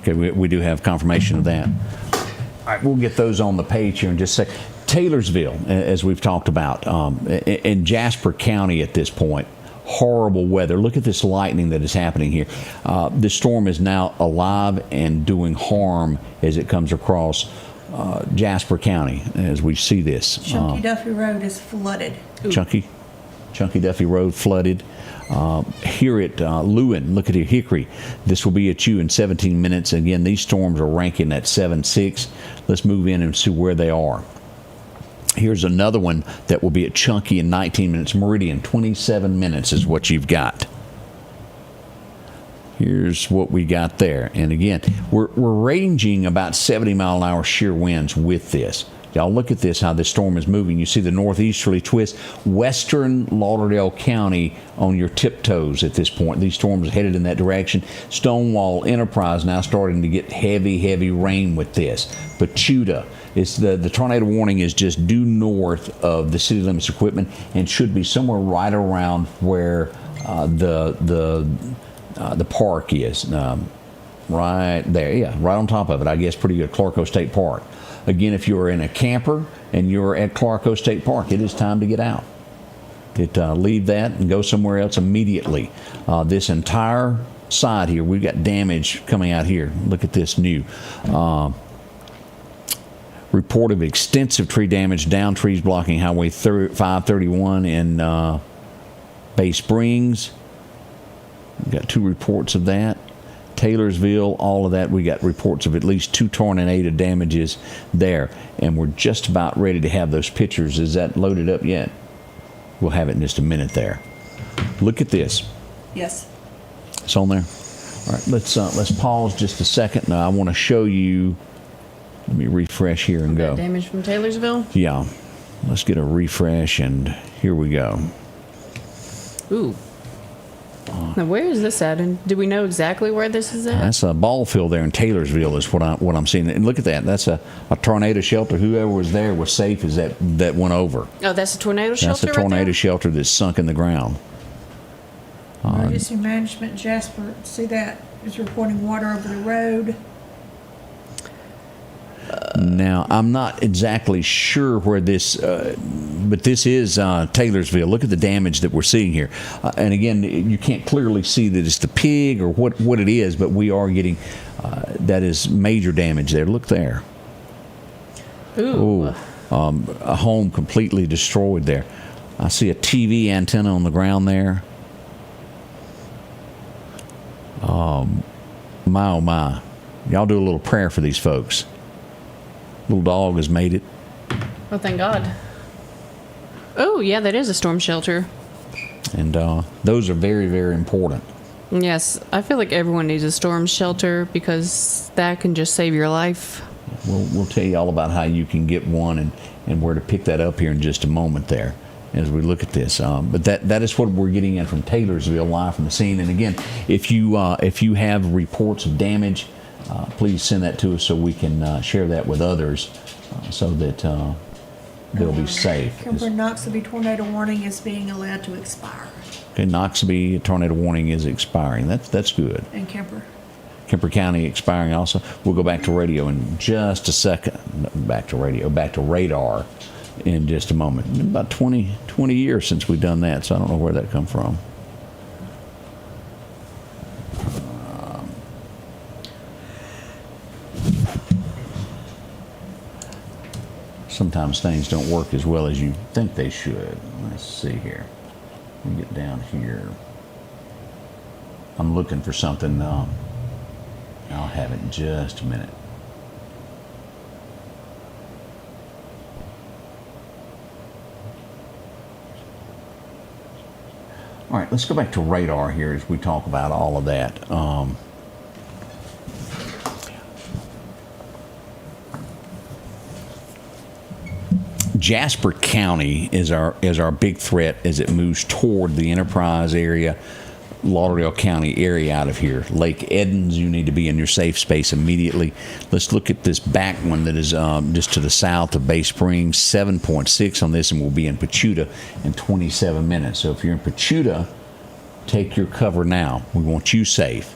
Speaker 1: Okay, we do have confirmation of that. All right, we'll get those on the page here in just a sec. Taylorsville, as we've talked about, in Jasper County at this point, horrible weather. Look at this lightning that is happening here. This storm is now alive and doing harm as it comes across Jasper County as we see this.
Speaker 3: Chunky Duffy Road is flooded.
Speaker 1: Chunky Duffy Road flooded. Here at Lewin, look at here, Hickory. This will be at you in 17 minutes. Again, these storms are ranking at 7.6. Let's move in and see where they are. Here's another one that will be at Chunky in 19 minutes. Meridian, 27 minutes is what you've got. Here's what we got there. And again, we're ranging about 70 mile an hour shear winds with this. Y'all look at this, how this storm is moving. You see the northeasterly twist. Western Lauderdale County on your tiptoes at this point. These storms are headed in that direction. Stonewall Enterprise now starting to get heavy rain with this. Pachuta. It's the tornado warning is just due north of the city limits equipment and should be somewhere right around where the park is. Right there, yeah, right on top of it. I guess pretty good. Clarko State Park. Again, if you're in a camper and you're at Clarko State Park, it is time to get out. Leave that and go somewhere else immediately. This entire side here, we've got damage coming out here. Look at this new report of extensive tree damage, down trees blocking Highway 531 in Bay Springs. We've got 2 reports of that. Taylorsville, all of that, we got reports of at least 2 tornado damages there, and we're just about ready to have those pictures. Is that loaded up yet? We'll have it in just a minute there. Look at this.
Speaker 3: Yes.
Speaker 1: It's on there. All right, let's pause just a second. Now I want to show you. Let me refresh here and go.
Speaker 2: Damage from Taylorsville?
Speaker 1: Yeah. Let's get a refresh, and here we go.
Speaker 2: Ooh. Now, where is this at? And do we know exactly where this is at?
Speaker 1: That's a ball field there in Taylorsville is what I'm seeing. And look at that. That's a tornado shelter. Whoever was there was safe as that went over.
Speaker 2: Oh, that's a tornado shelter.
Speaker 1: That's a tornado
Speaker 2: right there?
Speaker 1: shelter that's sunk in the ground.
Speaker 3: Emergency Management Jasper, see that, is reporting water over the road.
Speaker 1: Now, I'm not exactly sure where this, but this is Taylorsville. Look at the damage that we're seeing here. And again, you can't clearly see that it's the pig or what it is, but we are getting, that is major damage there. Look there.
Speaker 2: Ooh.
Speaker 1: A home completely destroyed there. I see a TV antenna on the ground there. My, oh my. Y'all do a little prayer for these folks. Little dog has made it.
Speaker 2: Oh, thank God. Oh, yeah, that is a storm shelter.
Speaker 1: And those are very, very important.
Speaker 2: Yes, I feel like everyone needs a storm shelter because that can just save your life.
Speaker 1: We'll tell you all about how you can get one and where to pick that up here in just a moment there as we look at this. But that is what we're getting in from Taylorsville, live from the scene. And again, if you have reports of damage, please send that to us so we can share that with others so that they'll be safe.
Speaker 3: Kemper and Knoxville tornado warning is being allowed to expire.
Speaker 1: Okay, Knoxville tornado warning is expiring. That's good.
Speaker 3: And Kemper.
Speaker 1: Kemper County expiring also. We'll go back to radio in just a second. Back to radar in just a moment. About 20 years since we've done that, so I don't know where that come from. Sometimes things don't work as well as you think they should. Let's see here. Let me get down here. I'm looking for something. I'll have it in just a minute. All right, let's go back to radar here as we talk about all of that. Jasper County is our big threat as it moves toward the Enterprise area, Lauderdale County area out of here. Lake Edens, you need to be in your safe space immediately. Let's look at this back one that is just to the south of Bay Springs, 7.6 on this, and we'll be in Pachuta in 27 minutes. So if you're in Pachuta, take your cover now. We want you safe.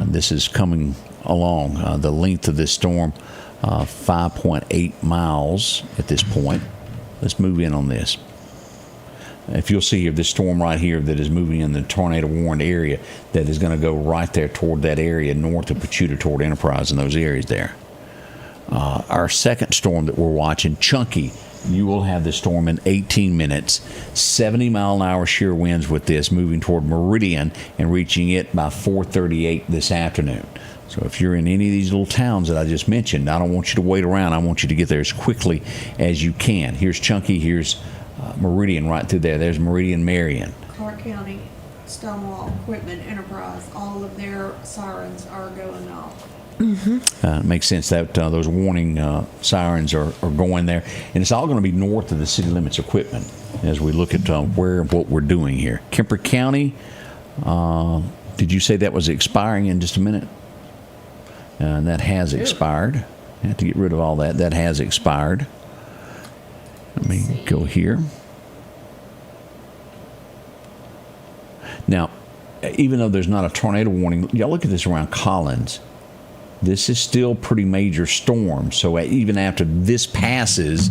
Speaker 1: This is coming along. The length of this storm, 5.8 miles at this point. Let's move in on this. If you'll see here, this storm right here that is moving in the tornado warned area, that is going to go right there toward that area north of Pachuta toward Enterprise and those areas there. Our second storm that we're watching, Chunky, you will have this storm in 18 minutes, 70 mile an hour shear winds with this, moving toward Meridian and reaching it by 4:38 this afternoon. So if you're in any of these little towns that I just mentioned, I don't want you to wait around. I want you to get there as quickly as you can. Here's Chunky. Here's Meridian right through there. There's Meridian, Marion.
Speaker 3: Clark County, Stonewall, Equipment, Enterprise, all of their sirens are going off.
Speaker 1: It makes sense that those warning sirens are going there. And it's all going to be north of the city limits equipment as we look at what we're doing here. Kemper County, did you say that was expiring in just a minute? And that has expired. I have to get rid of all that. That has expired. Let me go here. Now, even though there's not a tornado warning, y'all look at this around Collins. This is still pretty major storm. So even after this passes,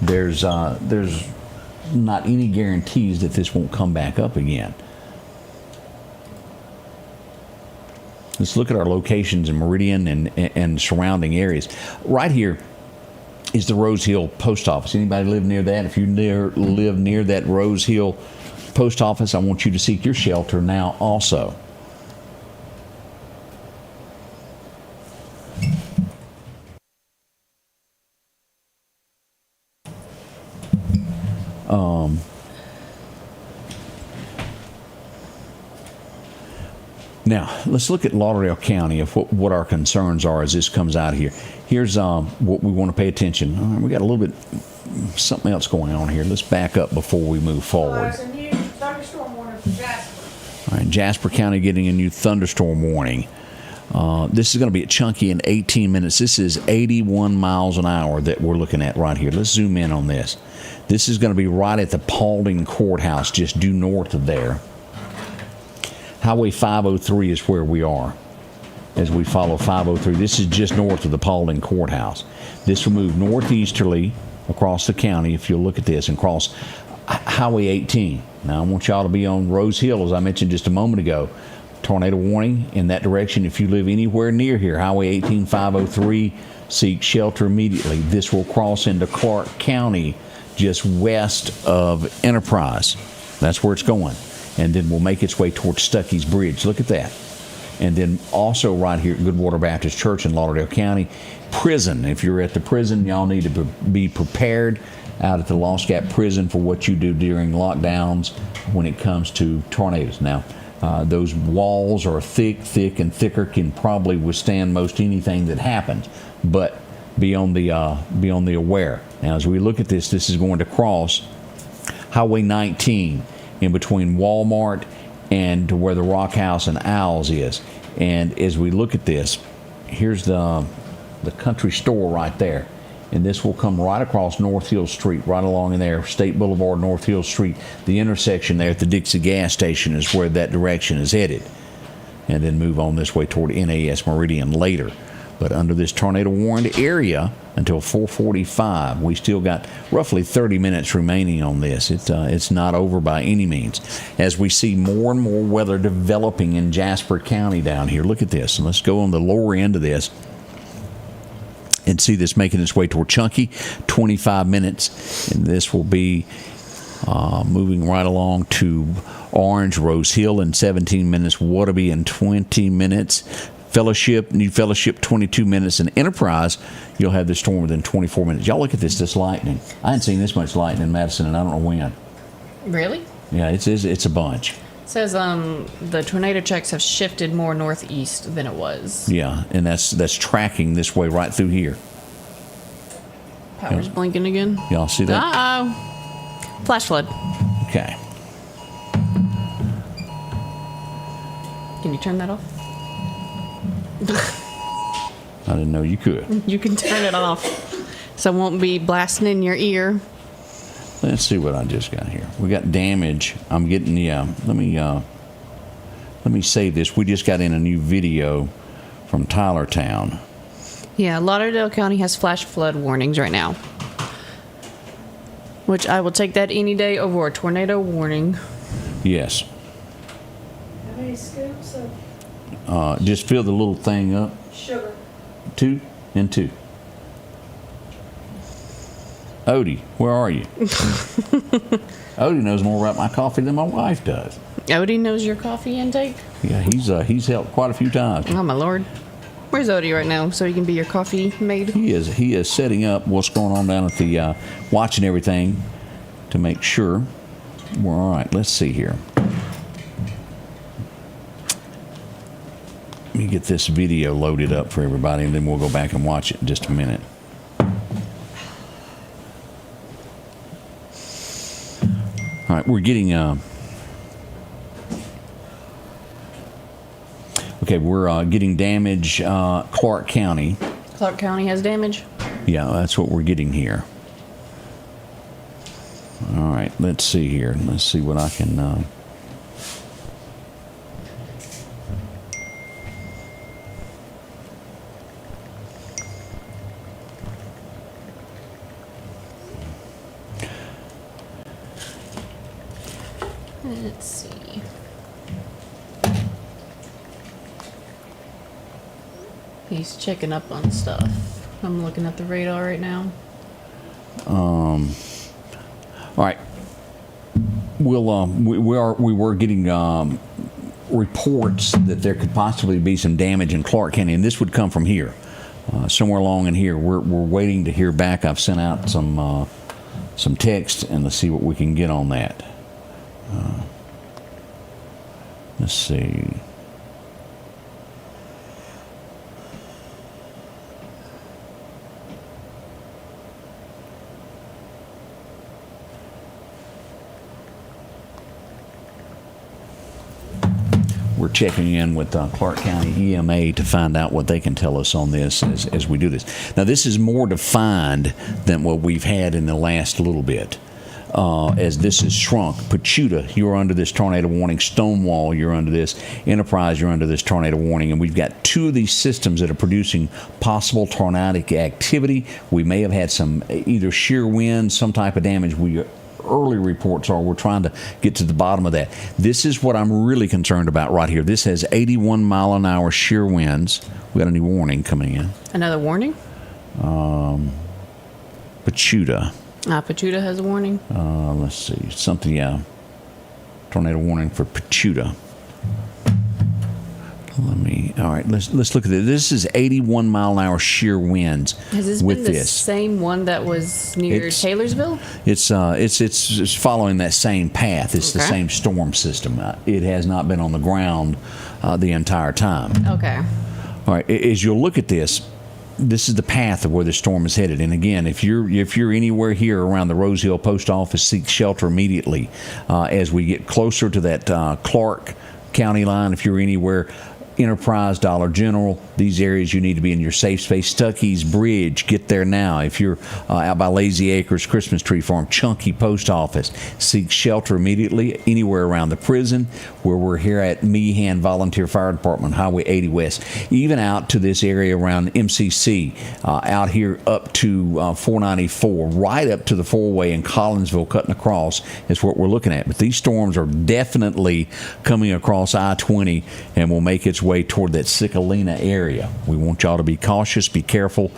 Speaker 1: there's not any guarantees that this won't come back up again. Let's look at our locations in Meridian and surrounding areas. Right here is the Rose Hill Post Office. Anybody live near that? If you live near that Rose Hill Post Office, I want you to seek your shelter now also. Now, let's look at Lauderdale County of what our concerns are as this comes out here. Here's what we want to pay attention. All right, we got a little bit something else going on here. Let's back up before we move forward.
Speaker 3: There's a new thunderstorm warning for Jasper.
Speaker 1: All right, Jasper County getting a new thunderstorm warning. This is going to be at Chunky in 18 minutes. This is 81 miles an hour that we're looking at right here. Let's zoom in on this. This is going to be right at the Paulding Courthouse, just due north of there. Highway 503 is where we are as we follow 503. This is just north of the Paulding Courthouse. This will move northeasterly across the county, if you'll look at this, and cross Highway 18. Now, I want y'all to be on Rose Hill, as I mentioned just a moment ago. Tornado warning in that direction. If you live anywhere near here, Highway 18, 503, seek shelter immediately. This will cross into Clark County, just west of Enterprise. That's where it's going. And then will make its way towards Stuckey's Bridge. Look at that. And then also right here at Goodwater Baptist Church in Lauderdale County. Prison. If you're at the prison, y'all need to be prepared out at the Lost Gap Prison for what you do during lockdowns when it comes to tornadoes. Now, those walls are thick and thicker, can probably withstand most anything that happens, but be on the aware. Now, as we look at this is going to cross Highway 19 in between Walmart and to where the Rock House and Owls is. And as we look at this, here's the country store right there. And this will come right across North Hill Street, right along in there, State Boulevard, North Hill Street. The intersection there at the Dixie gas station is where that direction is headed. And then move on this way toward NAS Meridian later. But under this tornado warned area until 4:45, we still got roughly 30 minutes remaining on this. It's not over by any means. As we see more and more weather developing in Jasper County down here, look at this. And let's go on the lower end of this and see this making its way toward Chunky, 25 minutes. And this will be moving right along to Orange, Rose Hill in 17 minutes, Waterby in 20 minutes, New Fellowship 22 minutes, and Enterprise, you'll have this storm within 24 minutes. Y'all look at this lightning. I hadn't seen this much lightning in Madison, and I don't know when.
Speaker 2: Really?
Speaker 1: Yeah, it's a bunch.
Speaker 2: It says the tornado checks have shifted more northeast than it was.
Speaker 1: Yeah, and that's tracking this way right through here.
Speaker 2: Power's blinking again.
Speaker 1: Y'all see that?
Speaker 2: Uh-oh. Flash flood.
Speaker 1: Okay.
Speaker 2: Can you turn that off?
Speaker 1: I didn't know you could.
Speaker 2: You can turn it off so it won't be blasting in your ear.
Speaker 1: Let's see what I just got here. We got damage. I'm getting let me save this. We just got in a new video from Tylertown.
Speaker 2: Yeah, Lauderdale County has flash flood warnings right now, which I will take that any day over a tornado warning.
Speaker 1: Yes.
Speaker 4: How many scoops of
Speaker 1: Just fill the little thing up.
Speaker 4: sugar?
Speaker 1: 2 and 2. Odie, where are you? Odie knows more about my coffee than my wife does.
Speaker 2: Odie knows your coffee intake?
Speaker 1: Yeah, he's helped quite a few times.
Speaker 2: Oh, my Lord. Where's Odie right now so he can be your coffee maid?
Speaker 1: He is setting up what's going on down at the watching everything to make sure we're all right. Let's see here. Let me get this video loaded up for everybody, and then we'll go back and watch it in just a minute. All right, we're getting we're getting damage. Clark County.
Speaker 2: Clark County has damage?
Speaker 1: Yeah, that's what we're getting here. All right, let's see here. Let's see what I can.
Speaker 2: Let's see. He's checking up on stuff. I'm looking at the radar right now.
Speaker 1: All right. We were getting reports that there could possibly be some damage in Clark County, and this would come from here, somewhere along in here. We're waiting to hear back. I've sent out some text, and let's see what we can get on that. Let's see. we're checking in with Clark County EMA to find out what they can tell us on this as we do this. Now, this is more defined than what we've had in the last little bit. As this is shrunk. Pachuta, you're under this tornado warning. Stonewall, you're under this. Enterprise, you're under this tornado warning. And we've got 2 of these systems that are producing possible tornadic activity. We may have had some either shear wind, some type of damage. Early reports are we're trying to get to the bottom of that. This is what I'm really concerned about right here. This has 81 mile an hour shear winds. We got a new warning coming in.
Speaker 2: Another warning?
Speaker 1: Pachuta.
Speaker 2: Pachuta has a warning.
Speaker 1: Let's see. Something, yeah. Tornado warning for Pachuta. All right, let's look at this. This is 81 mile an hour sheer winds.
Speaker 2: Has this
Speaker 1: with
Speaker 2: been the same one that was near Taylorsville?
Speaker 1: It's following that same path. It's the same storm system. It has not been on the ground the entire time.
Speaker 2: Okay.
Speaker 1: All right, as you'll look at this, this is the path of where the storm is headed. And again, if you're anywhere here around the Rose Hill Post Office, seek shelter immediately. As we get closer to that Clark County line, if you're anywhere, Enterprise, Dollar General, these areas you need to be in your safe space. Stuckey's Bridge, get there now. If you're out by Lazy Acres, Christmas Tree Farm, Chunky Post Office, seek shelter immediately. Anywhere around the prison, where we're here at Meehan Volunteer Fire Department, Highway 80 West, even out to this area around MCC, out here up to 494, right up to the 4-way in Collinsville, cutting across is what we're looking at. But these storms are definitely coming across I-20 and will make its way toward that Cicalina area. We want y'all to be cautious, be careful,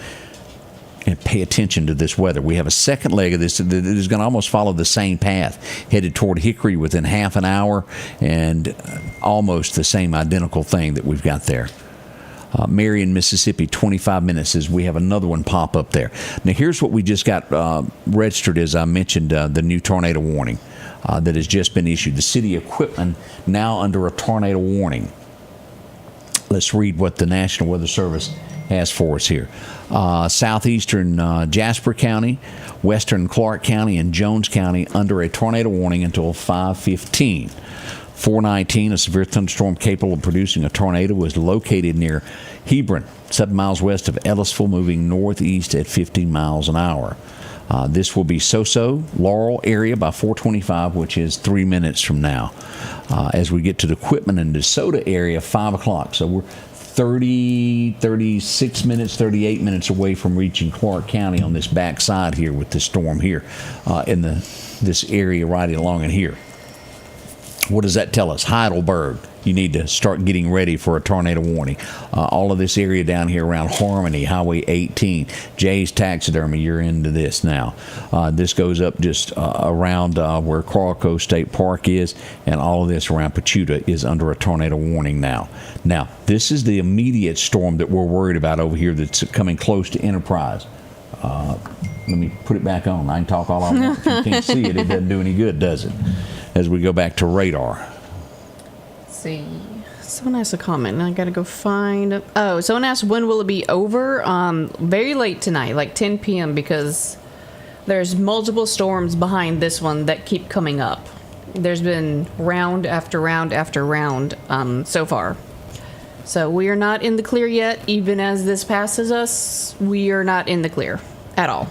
Speaker 1: and pay attention to this weather. We have a second leg of this that is going to almost follow the same path, headed toward Hickory within half an hour, and almost the same identical thing that we've got there. Meridian, Mississippi, 25 minutes as we have another one pop up there. Now, here's what we just got registered, as I mentioned, the new tornado warning that has just been issued. The city of Quitman now under a tornado warning. Let's read what the National Weather Service has for us here. Southeastern Jasper County, Western Clark County, and Jones County under a tornado warning until 5:15. 4:19, a severe thunderstorm capable of producing a tornado was located near Hebron, 7 miles west of Ellisville, moving northeast at 50 miles an hour. This will be Soso, Laurel area by 4:25, which is 3 minutes from now. As we get to the Quitman and DeSoto area, 5 o'clock. So we're 36 minutes, 38 minutes away from reaching Clark County on this back side here with this storm here in this area right along in here. What does that tell us? Heidelberg, you need to start getting ready for a tornado warning. All of this area down here around Harmony, Highway 18, Jay's Taxidermy, you're into this now. This goes up just around where Qualco State Park is, and all of this around Pachuta is under a tornado warning now. Now, this is the immediate storm that we're worried about over here that's coming close to Enterprise. Let me put it back on. I can talk all I want. If you can't see it, it doesn't do any good, does it? As we go back to radar.
Speaker 2: Let's see. Someone asked a comment, and I got to go find... Oh, someone asked when will it be over? Very late tonight, like 10 p.m., because there's multiple storms behind this one that keep coming up. There's been round after round after round so far. So we are not in the clear yet. Even as this passes us, we are not in the clear at all.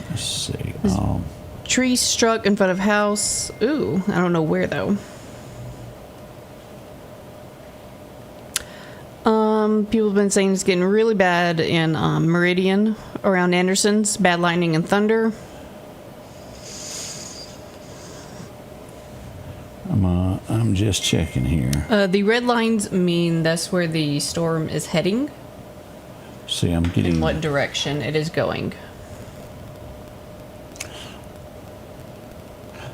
Speaker 1: Let's see.
Speaker 2: Tree struck in front of house. Ooh, I don't know where though. People have been saying it's getting really bad in Meridian around Anderson's. Bad lightning and thunder.
Speaker 1: I'm just checking here.
Speaker 2: The red lines mean that's where the storm is heading.
Speaker 1: See, I'm getting...
Speaker 2: In what direction it is going.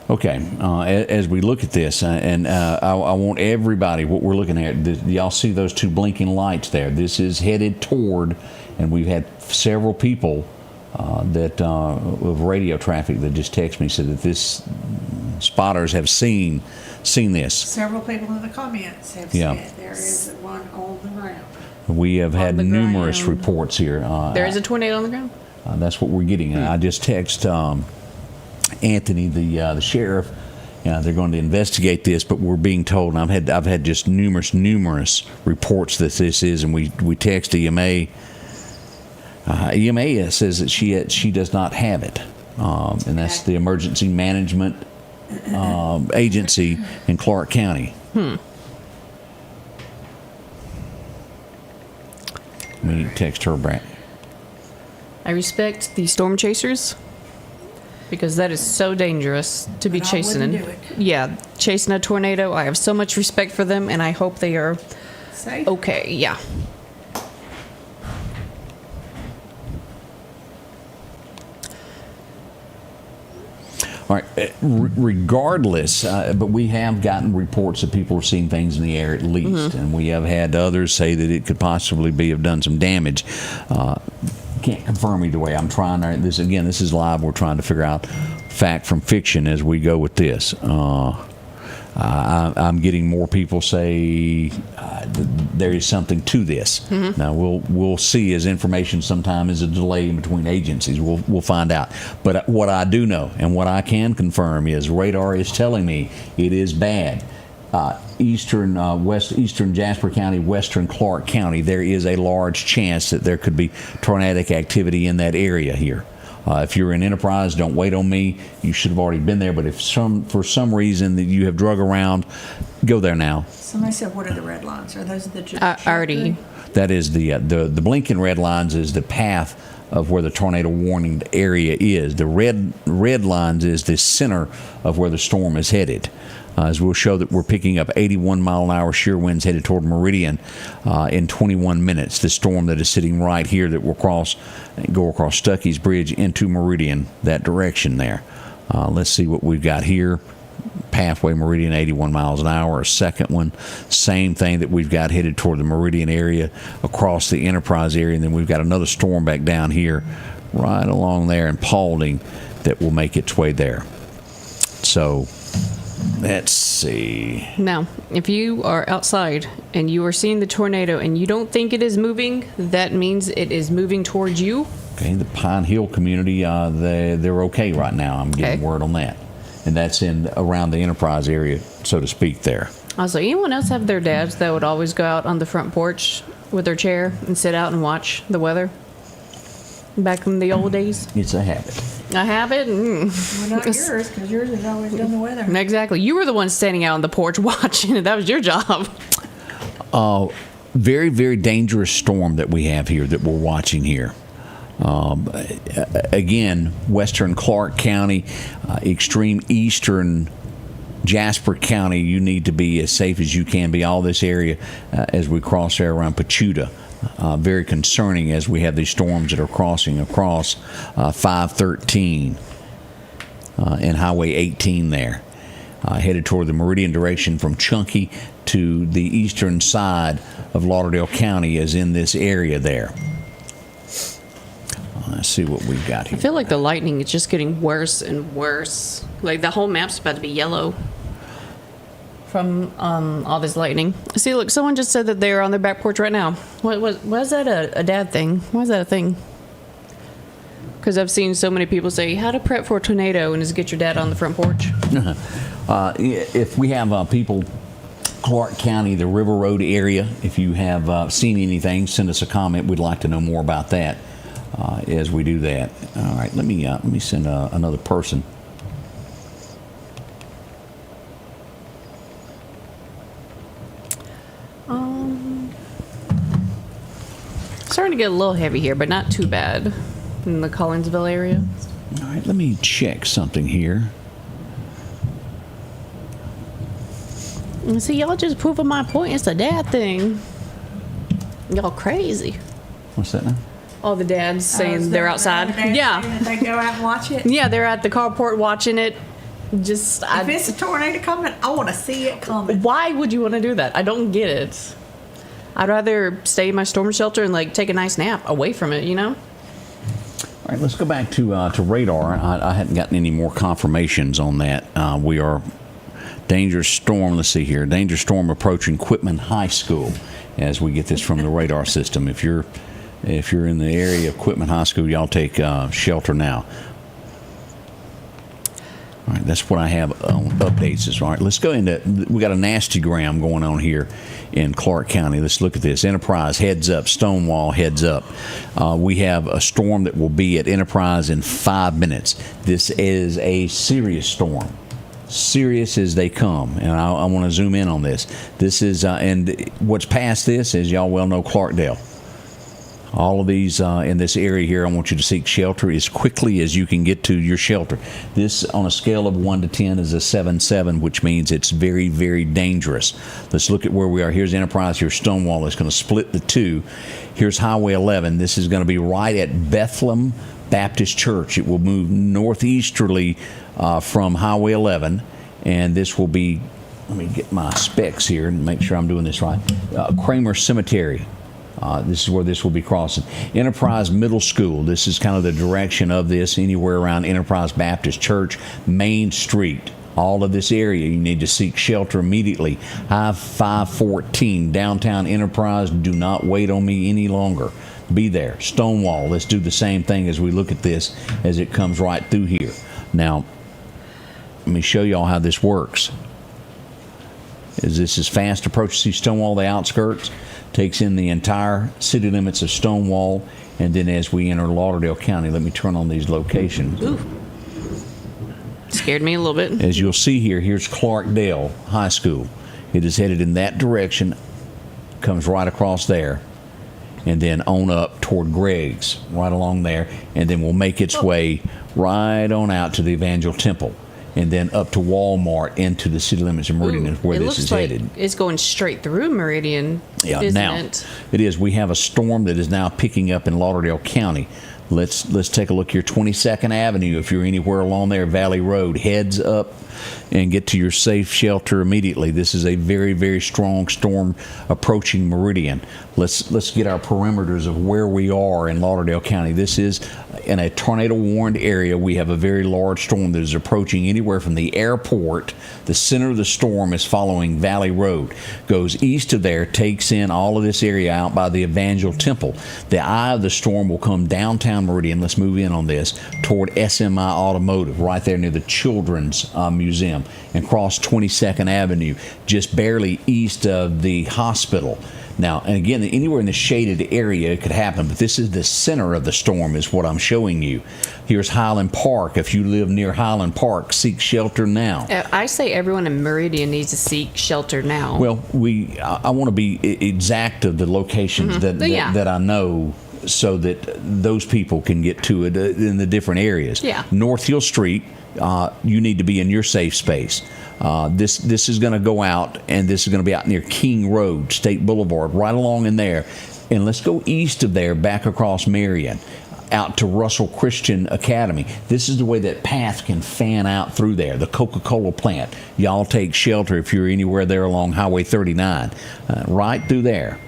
Speaker 1: Okay, as we look at this, and I want everybody, what we're looking at, y'all see those two blinking lights there. This is headed toward, and we've had several people with radio traffic that just text me, said that this spotters have seen this.
Speaker 3: Several people in the comments have said there is one on the ground.
Speaker 1: We have had numerous reports here.
Speaker 2: There is a tornado on the ground?
Speaker 1: That's what we're getting. I just text Anthony, the sheriff, They're going to investigate this, but we're being told, and I've had just numerous reports that this is, and we text EMA. EMA says that she does not have it, and that's the Emergency Management Agency in Clark County. Let me text her back.
Speaker 2: I respect the storm chasers because that is so dangerous to be
Speaker 3: But I
Speaker 2: chasing.
Speaker 3: wouldn't do it.
Speaker 2: Yeah, chasing a tornado. I have so much respect for them, and I hope they are
Speaker 3: Safe.
Speaker 2: okay. Yeah.
Speaker 1: All right. Regardless, but we have gotten reports that people are seeing things in the air at least, and we have had others say that it could possibly have done some damage. Can't confirm either way. I'm trying to, this is live. We're trying to figure out fact from fiction as we go with this. I'm getting more people say there is something to this. Now we'll see, as information sometimes is a delay in between agencies. We'll find out. But what I do know and what I can confirm is radar is telling me it is bad. Eastern Jasper County, western Clark County, there is a large chance that there could be tornadic activity in that area here. If you're in Enterprise, don't wait on me. You should have already been there. But if for some reason that you have drug around, go there now.
Speaker 3: Somebody said, what are the red lines? Are those the
Speaker 2: Already.
Speaker 1: That is the blinking red lines is the path of where the tornado warning area is. The red lines is the center of where the storm is headed. As we'll show that we're picking up 81 mile an hour shear winds headed toward Meridian in 21 minutes. The storm that is sitting right here that will go across Stuckey's Bridge into Meridian, that direction there. Let's see what we've got here. Pathway Meridian, 81 miles an hour. A second one, same thing that we've got headed toward the Meridian area across the Enterprise area. And then we've got another storm back down here right along there in Paulding that will make its way there. So let's see.
Speaker 2: Now, if you are outside and you are seeing the tornado and you don't think it is moving, that means it is moving towards you.
Speaker 1: Okay, the Pine Hill community, they're okay right now. I'm getting word on that. And that's in around the Enterprise area, so to speak, there.
Speaker 2: I was like, anyone else have their dads that would always go out on the front porch with their chair and sit out and watch the weather back in the old days?
Speaker 1: It's a habit.
Speaker 2: I have it.
Speaker 3: Well, not yours, because yours has always done the weather.
Speaker 2: Exactly. You were the one standing out on the porch watching it. That was your job.
Speaker 1: Very, very dangerous storm that we have here that we're watching here. Again, western Clark County, extreme eastern Jasper County, you need to be as safe as you can be. All this area as we cross there around Pachuta. Very concerning as we have these storms that are crossing across 513 and Highway 18 there. Headed toward the Meridian direction from Chunky to the eastern side of Lauderdale County is in this area there. Let's see what we've got here.
Speaker 2: I feel like the lightning is just getting worse and worse. Like the whole map's about to be yellow from all this lightning. See, look, someone just said that they're on their back porch right now. Why is that a dad thing? Why is that a thing? Because I've seen so many people say how to prep for a tornado and just get your dad on the front porch.
Speaker 1: If we have people, Clark County, the River Road area, if you have seen anything, send us a comment. We'd like to know more about that as we do that. All right, let me send another person.
Speaker 2: Starting to get a little heavy here, but not too bad in the Collinsville area.
Speaker 1: All right, let me check something here.
Speaker 2: See, y'all just proving my point. It's a dad thing. Y'all crazy.
Speaker 1: What's that now?
Speaker 2: All the dads saying they're outside. Yeah.
Speaker 3: They go out and watch it.
Speaker 2: Yeah, they're at the carport watching it. Just,
Speaker 3: If it's a tornado coming, I want to see it coming.
Speaker 2: why would you want to do that? I don't get it. I'd rather stay in my storm shelter and like take a nice nap away from it, you know?
Speaker 1: All right, let's go back to radar. I hadn't gotten any more confirmations on that. We are dangerous storm. Let's see here. Dangerous storm approaching Quitman High School. As we get this from the radar system, if you're in the area of Quitman High School, y'all take shelter now. All right, That's what I have on updates. All right, let's go into. We got a nastygram going on here in Clark County. Let's look at this. Enterprise heads up. Stonewall heads up. We have a storm that will be at Enterprise in 5 minutes. This is a serious storm. Serious as they come, and I want to zoom in on this. This is and what's past this, as y'all well know, Clarkdale. All of these in this area here, I want you to seek shelter as quickly as you can get to your shelter. This, on a scale of 1 to 10, is a 7-7, which means it's very, very dangerous. Let's look at where we are. Here's Enterprise. Here's Stonewall. It's going to split the two. Here's Highway 11. This is going to be right at Bethlehem Baptist Church. It will move northeasterly from Highway 11, and this will be, let me get my specs here and make sure I'm doing this right, Kramer Cemetery. This is where this will be crossing. Enterprise Middle School. This is kind of the direction of this, anywhere around Enterprise Baptist Church, Main Street. All of this area, you need to seek shelter immediately. I-514, downtown Enterprise. Do not wait on me any longer. Be there. Stonewall. Let's do the same thing as we look at this as it comes right through here. Now, let me show y'all how this works. As this is fast approach, see Stonewall, the outskirts, takes in the entire city limits of Stonewall, and then as we enter Lauderdale County, let me turn on these locations.
Speaker 2: Ooh. Scared me a little bit.
Speaker 1: As you'll see here, here's Clarkdale High School. It is headed in that direction, comes right across there, and then on up toward Greg's, right along there, and then will make its way right on out to the Evangel Temple, and then up to Walmart into the city limits of Meridian is where this is headed.
Speaker 2: It's going straight through Meridian, isn't
Speaker 1: now
Speaker 2: it?
Speaker 1: It is. We have a storm that is now picking up in Lauderdale County. Let's take a look here. 22nd Avenue, if you're anywhere along there, Valley Road, heads up and get to your safe shelter immediately. This is a very, very strong storm approaching Meridian. Let's get our perimeters of where we are in Lauderdale County. This is in a tornado warned area. We have a very large storm that is approaching anywhere from the airport. The center of the storm is following Valley Road, goes east of there, takes in all of this area out by the Evangel Temple. The eye of the storm will come downtown Meridian. Let's move in on this toward SMI Automotive, right there near the Children's Museum, and cross 22nd Avenue, just barely east of the hospital. Now, and again, anywhere in the shaded area it could happen, but this is the center of the storm is what I'm showing you. Here's Highland Park. If you live near Highland Park, seek shelter now.
Speaker 2: I say everyone in Meridian needs to seek shelter now.
Speaker 1: Well, I want to be exact of the locations that I know, so that those people can get to it in the different areas.
Speaker 2: Yeah.
Speaker 1: North Hill Street, you need to be in your safe space. This is going to go out, and this is going to be out near King Road, State Boulevard, right along in there. And let's go east of there, back across Meridian, out to Russell Christian Academy. This is the way that path can fan out through there. The Coca-Cola plant. Y'all take shelter if you're anywhere there along Highway 39, right through there.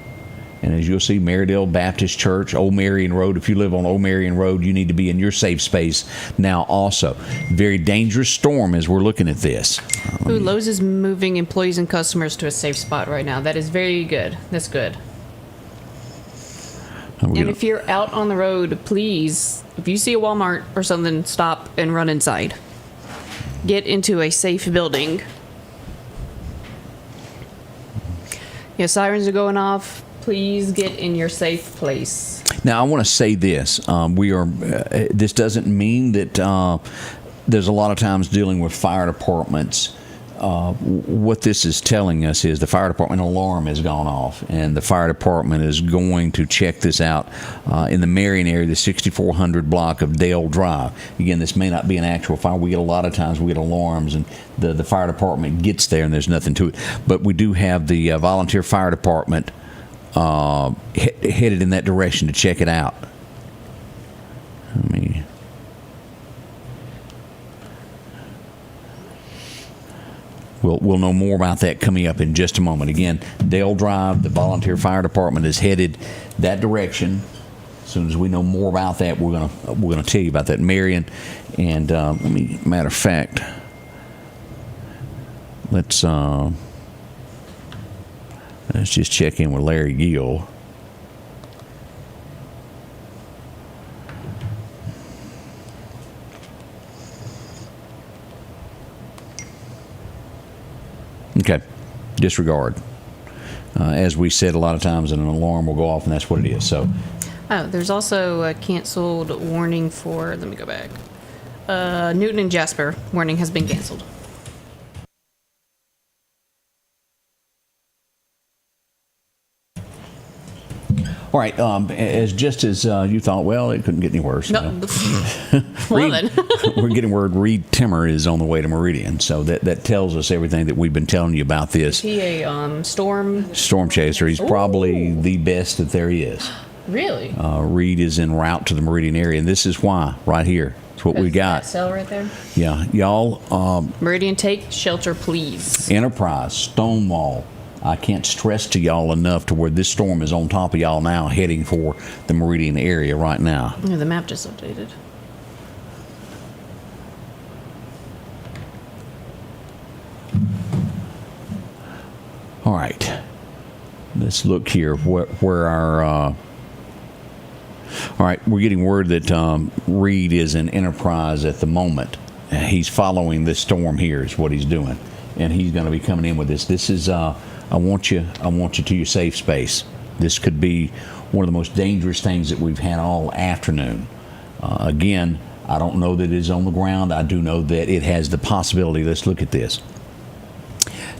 Speaker 1: And as you'll see, Maridale Baptist Church, Old Marion Road. If you live on Old Marion Road, you need to be in your safe space now also. Very dangerous storm as we're looking at this.
Speaker 2: Lowe's is moving employees and customers to a safe spot right now. That is very good. That's good. And if you're out on the road, please, if you see a Walmart or something, stop and run inside. Get into a safe building. Yeah, sirens are going off. Please get in your safe place.
Speaker 1: Now, I want to say this. This doesn't mean that there's a lot of times dealing with fire departments. What this is telling us is the fire department alarm has gone off, and the fire department is going to check this out in the Meridian area, the 6400 block of Dale Drive. Again, this may not be an actual fire. We get a lot of times we get alarms, and the fire department gets there, and there's nothing to it. But we do have the volunteer fire department headed in that direction to check it out. We'll know more about that coming up in just a moment. Again, Dale Drive, the volunteer fire department is headed that direction. As soon as we know more about that, we're gonna tell you about that. Marion, and matter of fact, let's just check in with Larry Gill. Okay. Disregard. As we said, a lot of times an alarm will go off, and that's what it is. So,
Speaker 2: Oh, there's also a canceled warning for, let me go back. Newton and Jasper warning has been canceled.
Speaker 1: all right. As you thought, well, it couldn't get any worse.
Speaker 2: No. Well, then.
Speaker 1: We're getting word Reed Timmer is on the way to Meridian, so that tells us everything that we've been telling you about this.
Speaker 2: Is he a storm?
Speaker 1: Storm chaser. He's probably the best that there is.
Speaker 2: Really?
Speaker 1: Reed is en route to the Meridian area, and this is why right here. It's what we got.
Speaker 2: That cell right there.
Speaker 1: Yeah, y'all.
Speaker 2: Meridian, take shelter, please.
Speaker 1: Enterprise, Stonewall. I can't stress to y'all enough to where this storm is on top of y'all now, heading for the Meridian area right now.
Speaker 2: Yeah, the map just updated.
Speaker 1: All right, let's look here where our. All right, we're getting word that Reed is in Enterprise at the moment. He's following this storm here is what he's doing, and he's going to be coming in with this. This is I want you to your safe space. This could be one of the most dangerous things that we've had all afternoon. Again, I don't know that it is on the ground. I do know that it has the possibility. Let's look at this.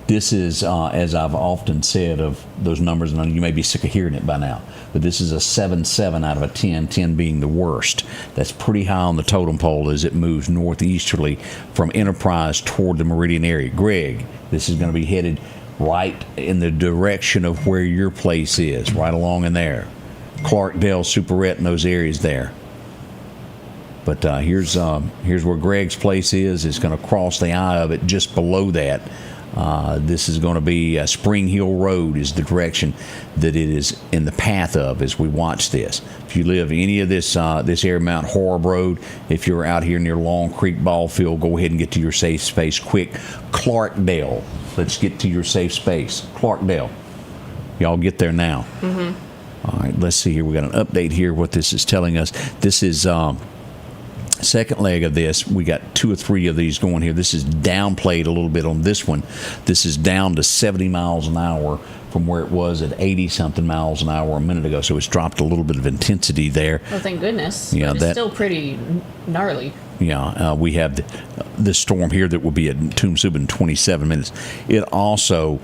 Speaker 1: This is, as I've often said of those numbers, and you may be sick of hearing it by now, but this is a 7-7 out of a 10, 10 being the worst. That's pretty high on the totem pole as it moves northeasterly from Enterprise toward the Meridian area. Greg, this is going to be headed right in the direction of where your place is, right along in there. Clarkdale, Superette, and those areas there. But here's where Greg's place is. It's going to cross the eye of it just below that. This is going to be Spring Hill Road is the direction that it is in the path of as we watch this. If you live any of this area, Mount Horeb Road, if you're out here near Long Creek Ball Field, go ahead and get to your safe space quick. Clarkdale, let's get to your safe space. Clarkdale, y'all get there now. Mm-hmm. All right, let's see here. We got an update here. What this is telling us. This is. Second leg of this, we got 2 or 3 of these going here. This is downplayed a little bit on this one. This is down to 70 miles an hour from where it was at 80-something miles an hour a minute ago. So it's dropped a little bit of intensity there.
Speaker 2: Oh, thank goodness.
Speaker 1: Yeah,
Speaker 2: but it's still pretty gnarly.
Speaker 1: Yeah, we have this storm here that will be at Toomsub in 27 minutes. It also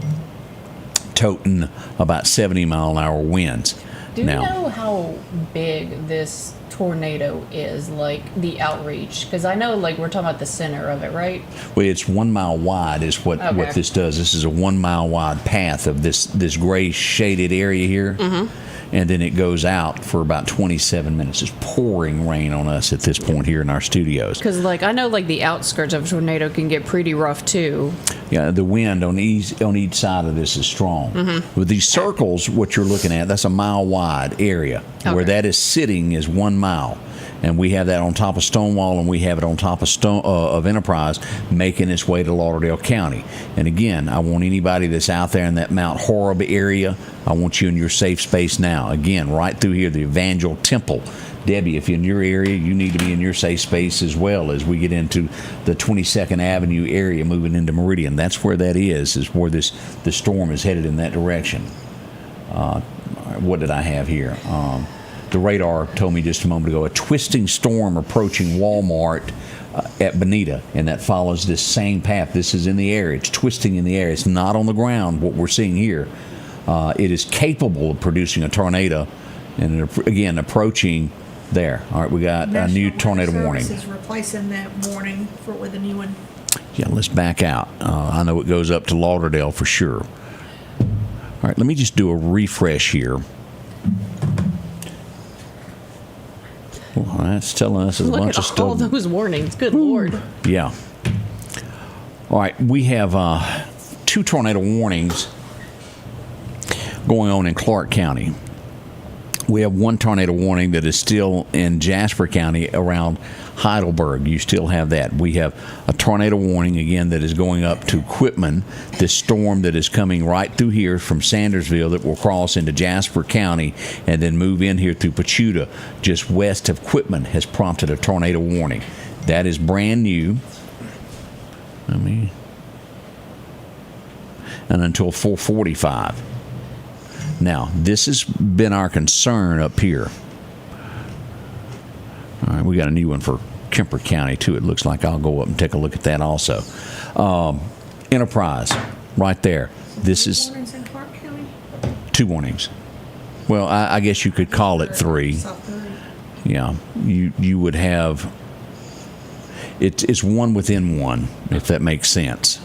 Speaker 1: toting about 70-mile-an-hour winds.
Speaker 2: Do you know how big this tornado is, like the outreach? Because I know, like, we're talking about the center of it, right?
Speaker 1: Well, it's 1 mile wide is what this does. This is a 1 mile wide path of this gray shaded area here. Mm-hmm. And then it goes out for about 27 minutes. It's pouring rain on us at this point here in our studios.
Speaker 2: Because, like, I know, like, the outskirts of a tornado can get pretty rough, too.
Speaker 1: Yeah, the wind on each side of this is strong. Mm-hmm. With these circles, what you're looking at, that's a mile wide area. Okay. Where that is sitting is 1 mile. And we have that on top of Stonewall, and we have it on top of Enterprise, making its way to Lauderdale County. And again, I want anybody that's out there in that Mount Horeb area, I want you in your safe space now. Again, right through here, the Evangel Temple. Debbie, if you're in your area, you need to be in your safe space as well as we get into the 22nd Avenue area, moving into Meridian. That's where that is where the storm is headed in that direction. What did I have here? The radar told me just a moment ago, a twisting storm approaching Walmart at Bonita, and that follows this same path. This is in the air. It's twisting in the air. It's not on the ground, what we're seeing here. It is capable of producing a tornado, and again, approaching there. All right, we got a new tornado warning.
Speaker 3: Is replacing that warning with a new one.
Speaker 1: Yeah, let's back out. I know it goes up to Lauderdale for sure. All right, let me just do a refresh here. Well, that's telling us a bunch of stuff.
Speaker 2: Look at all those warnings. Good Lord.
Speaker 1: Yeah. All right, we have 2 tornado warnings going on in Clark County. We have 1 tornado warning that is still in Jasper County around Heidelberg. You still have that. We have a tornado warning, again, that is going up to Quitman. This storm that is coming right through here from Sandersville that will cross into Jasper County and then move in here through Pachuta, just west of Quitman, has prompted a tornado warning. That is brand new. and until 4:45. Now, this has been our concern up here. All right, we got a new one for Kemper County, too. It looks like I'll go up and take a look at that also. Enterprise, right there. This is
Speaker 3: Warnings in Clark County?
Speaker 1: 2 warnings. Well, I guess you could call it 3.
Speaker 3: South 30.
Speaker 1: Yeah, you would have. It's one within one, if that makes sense.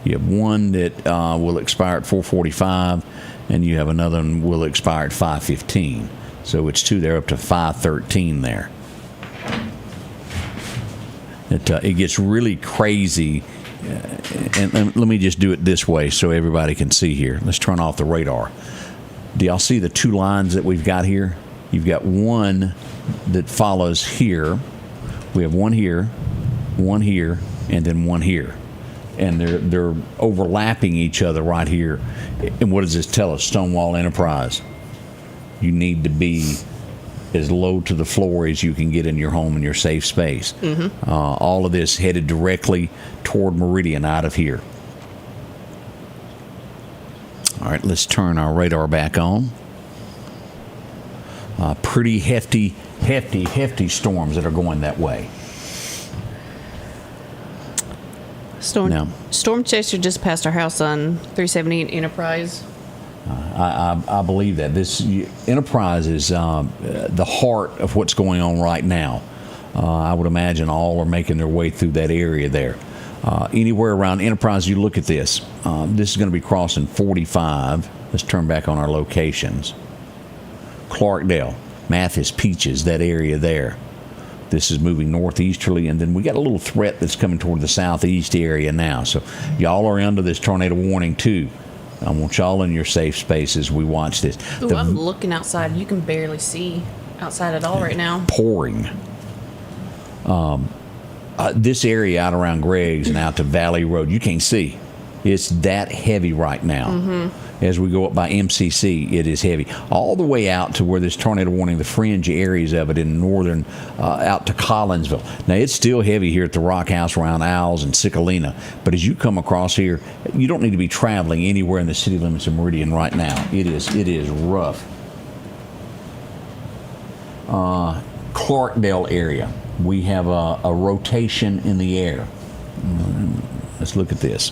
Speaker 1: You have one that will expire at 4:45, and you have another one will expire at 5:15. So it's 2 there up to 5:13 there. It gets really crazy. And let me just do it this way so everybody can see here. Let's turn off the radar. Do y'all see the 2 lines that we've got here? You've got one that follows here. We have one here, and then one here. And they're overlapping each other right here. And what does this tell us? Stonewall Enterprise. You need to be as low to the floor as you can get in your home in your safe space. All of this headed directly toward Meridian out of here. All right, let's turn our radar back on. Pretty hefty storms that are going that way.
Speaker 2: Storm chaser just passed our house on 378 Enterprise.
Speaker 1: I believe that this Enterprise is the heart of what's going on right now. I would imagine all are making their way through that area there. Anywhere around Enterprise, you look at this. This is going to be crossing 45. Let's turn back on our locations. Clarkdale, Mathis, Peaches, that area there. This is moving northeasterly, and then we got a little threat that's coming toward the southeast area now. So y'all are under this tornado warning too. I want y'all in your safe space as we watch this.
Speaker 2: Ooh, I'm looking outside. You can barely see outside at all right now.
Speaker 1: Pouring. This area out around Greg's and out to Valley Road, you can't see. It's that heavy right now. As we go up by MCC, it is heavy. All the way out to where this tornado warning, the fringe areas of it in northern, out to Collinsville. Now, it's still heavy here at the Rock House around Owls and Cicalina. But as you come across here, you don't need to be traveling anywhere in the city limits of Meridian right now. It is rough. Clarkdale area. We have a rotation in the air. Let's look at this.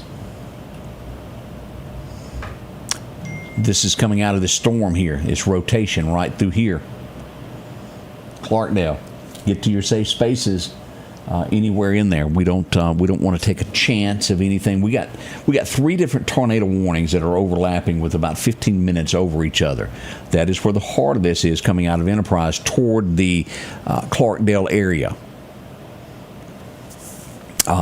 Speaker 1: This is coming out of the storm here. It's rotation right through here. Clarkdale, get to your safe spaces. Anywhere in there, we don't want to take a chance of anything. We got 3 different tornado warnings that are overlapping with about 15 minutes over each other. That is where the heart of this is, coming out of Enterprise toward the Clarkdale area.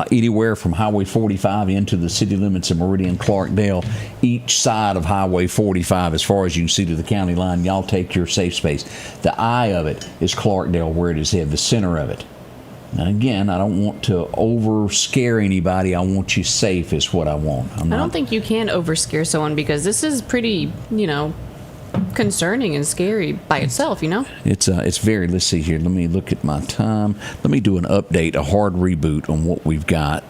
Speaker 1: Anywhere from Highway 45 into the city limits of Meridian, Clarkdale, each side of Highway 45, as far as you can see to the county line, y'all take your safe space. The eye of it is Clarkdale, where it is head, the center of it. Now, again, I don't want to over-scare anybody. I want you safe is what I want.
Speaker 2: I don't think you can over-scare someone because this is pretty, concerning and scary by itself,
Speaker 1: It's very, let's see here. Let me look at my time. Let me do an update, a hard reboot on what we've got.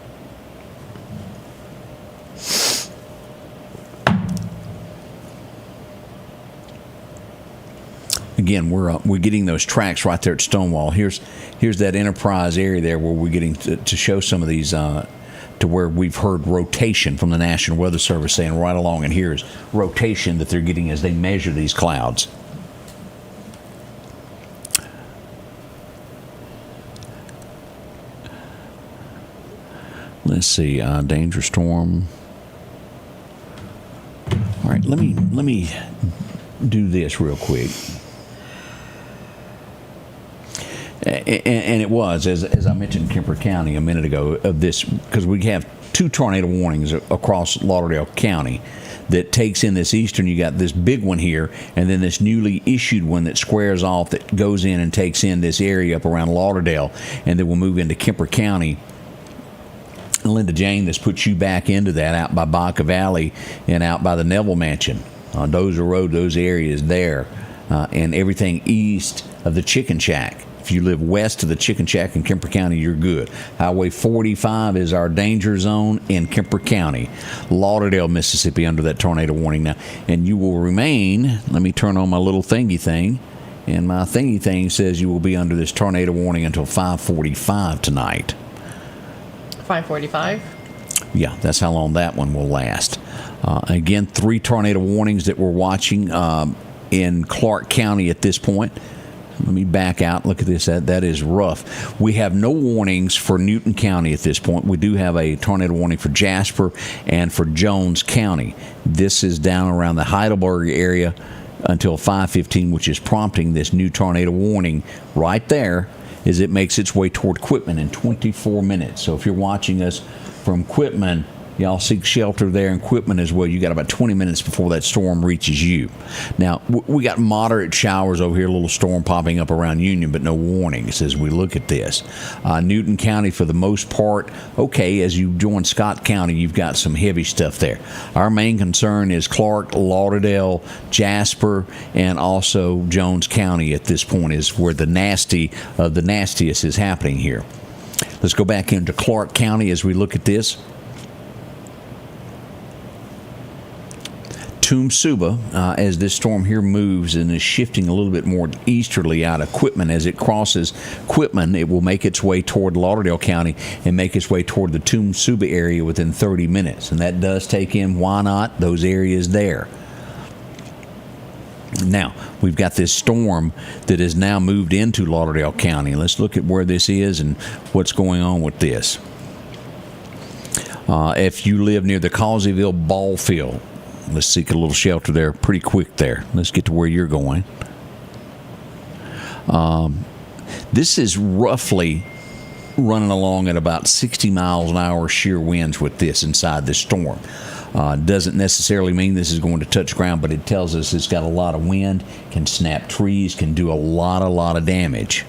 Speaker 1: Again, we're getting those tracks right there at Stonewall. Here's that Enterprise area there where we're getting to show some of these to where we've heard rotation from the National Weather Service saying right along, and here's rotation that they're getting as they measure these clouds. Let's see, danger storm. All right, let me do this real quick. And it was, as I mentioned, Kemper County a minute ago, of this, because we have 2 tornado warnings across Lauderdale County that takes in this eastern. You got this big one here, and then this newly issued one that squares off that goes in and takes in this area up around Lauderdale, and then we'll move into Kemper County. Linda Jane, this puts you back into that out by Baca Valley and out by the Neville Mansion on Dozer Road, those areas there, and everything east of the Chicken Shack. If you live west of the Chicken Shack in Kemper County, you're good. Highway 45 is our danger zone in Kemper County. Lauderdale, Mississippi, under that tornado warning now. And you will remain, let me turn on my little thingy thing, and my thingy thing says you will be under this tornado warning until 5:45 tonight.
Speaker 2: 5:45.
Speaker 1: Yeah, that's how long that one will last. Again, 3 tornado warnings that we're watching in Clark County at this point. Let me back out. Look at this. That is rough. We have no warnings for Newton County at this point. We do have a tornado warning for Jasper and for Jones County. This is down around the Heidelberg area until 5:15, which is prompting this new tornado warning right there as it makes its way toward Quitman in 24 minutes. So if you're watching us from Quitman, y'all seek shelter there in Quitman as well. You got about 20 minutes before that storm reaches you. Now, we got moderate showers over here, a little storm popping up around Union, but no warnings as we look at this. Newton County, for the most part, okay, as you join Scott County, you've got some heavy stuff there. Our main concern is Clark, Lauderdale, Jasper, and also Jones County at this point is where the nastiest is happening here. Let's go back into Clark County as we look at this. Tumsuba, as this storm here moves and is shifting a little bit more easterly out of Quitman. As it crosses Quitman, it will make its way toward Lauderdale County and make its way toward the Tumsuba area within 30 minutes. And that does take in, why not, those areas there. Now, we've got this storm that has now moved into Lauderdale County. Let's look at where this is and what's going on with this. If you live near the Collinsville ball field, let's seek a little shelter there pretty quick there. Let's get to where you're going. This is roughly running along at about 60 miles an hour shear winds with this inside this storm. Doesn't necessarily mean this is going to touch ground, but it tells us it's got a lot of wind, can snap trees, can do a lot of damage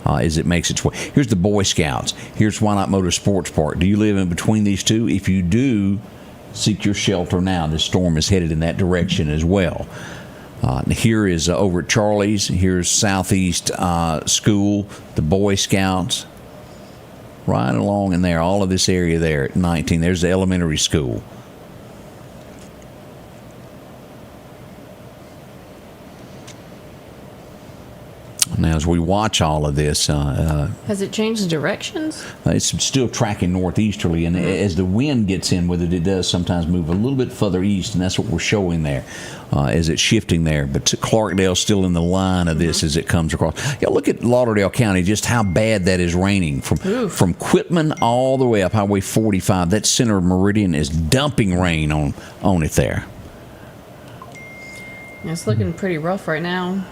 Speaker 1: as it makes its way. Here's the Boy Scouts. Here's Why Not Motorsports Park. Do you live in between these two? If you do, seek your shelter now. This storm is headed in that direction as well. Here is over at Charlie's. Here's Southeast School, the Boy Scouts. Right along in there, all of this area there at 19. There's the elementary school. Now, as we watch all of this,
Speaker 2: Has it changed directions?
Speaker 1: it's still tracking northeasterly, and as the wind gets in with it, it does sometimes move a little bit further east, and that's what we're showing there as it's shifting there. But Clarkdale's still in the line of this as it comes across. Yeah, look at Lauderdale County, just how bad that is raining. From Quitman all the way up Highway 45, that center of Meridian is dumping rain on it there.
Speaker 2: It's looking pretty rough right now.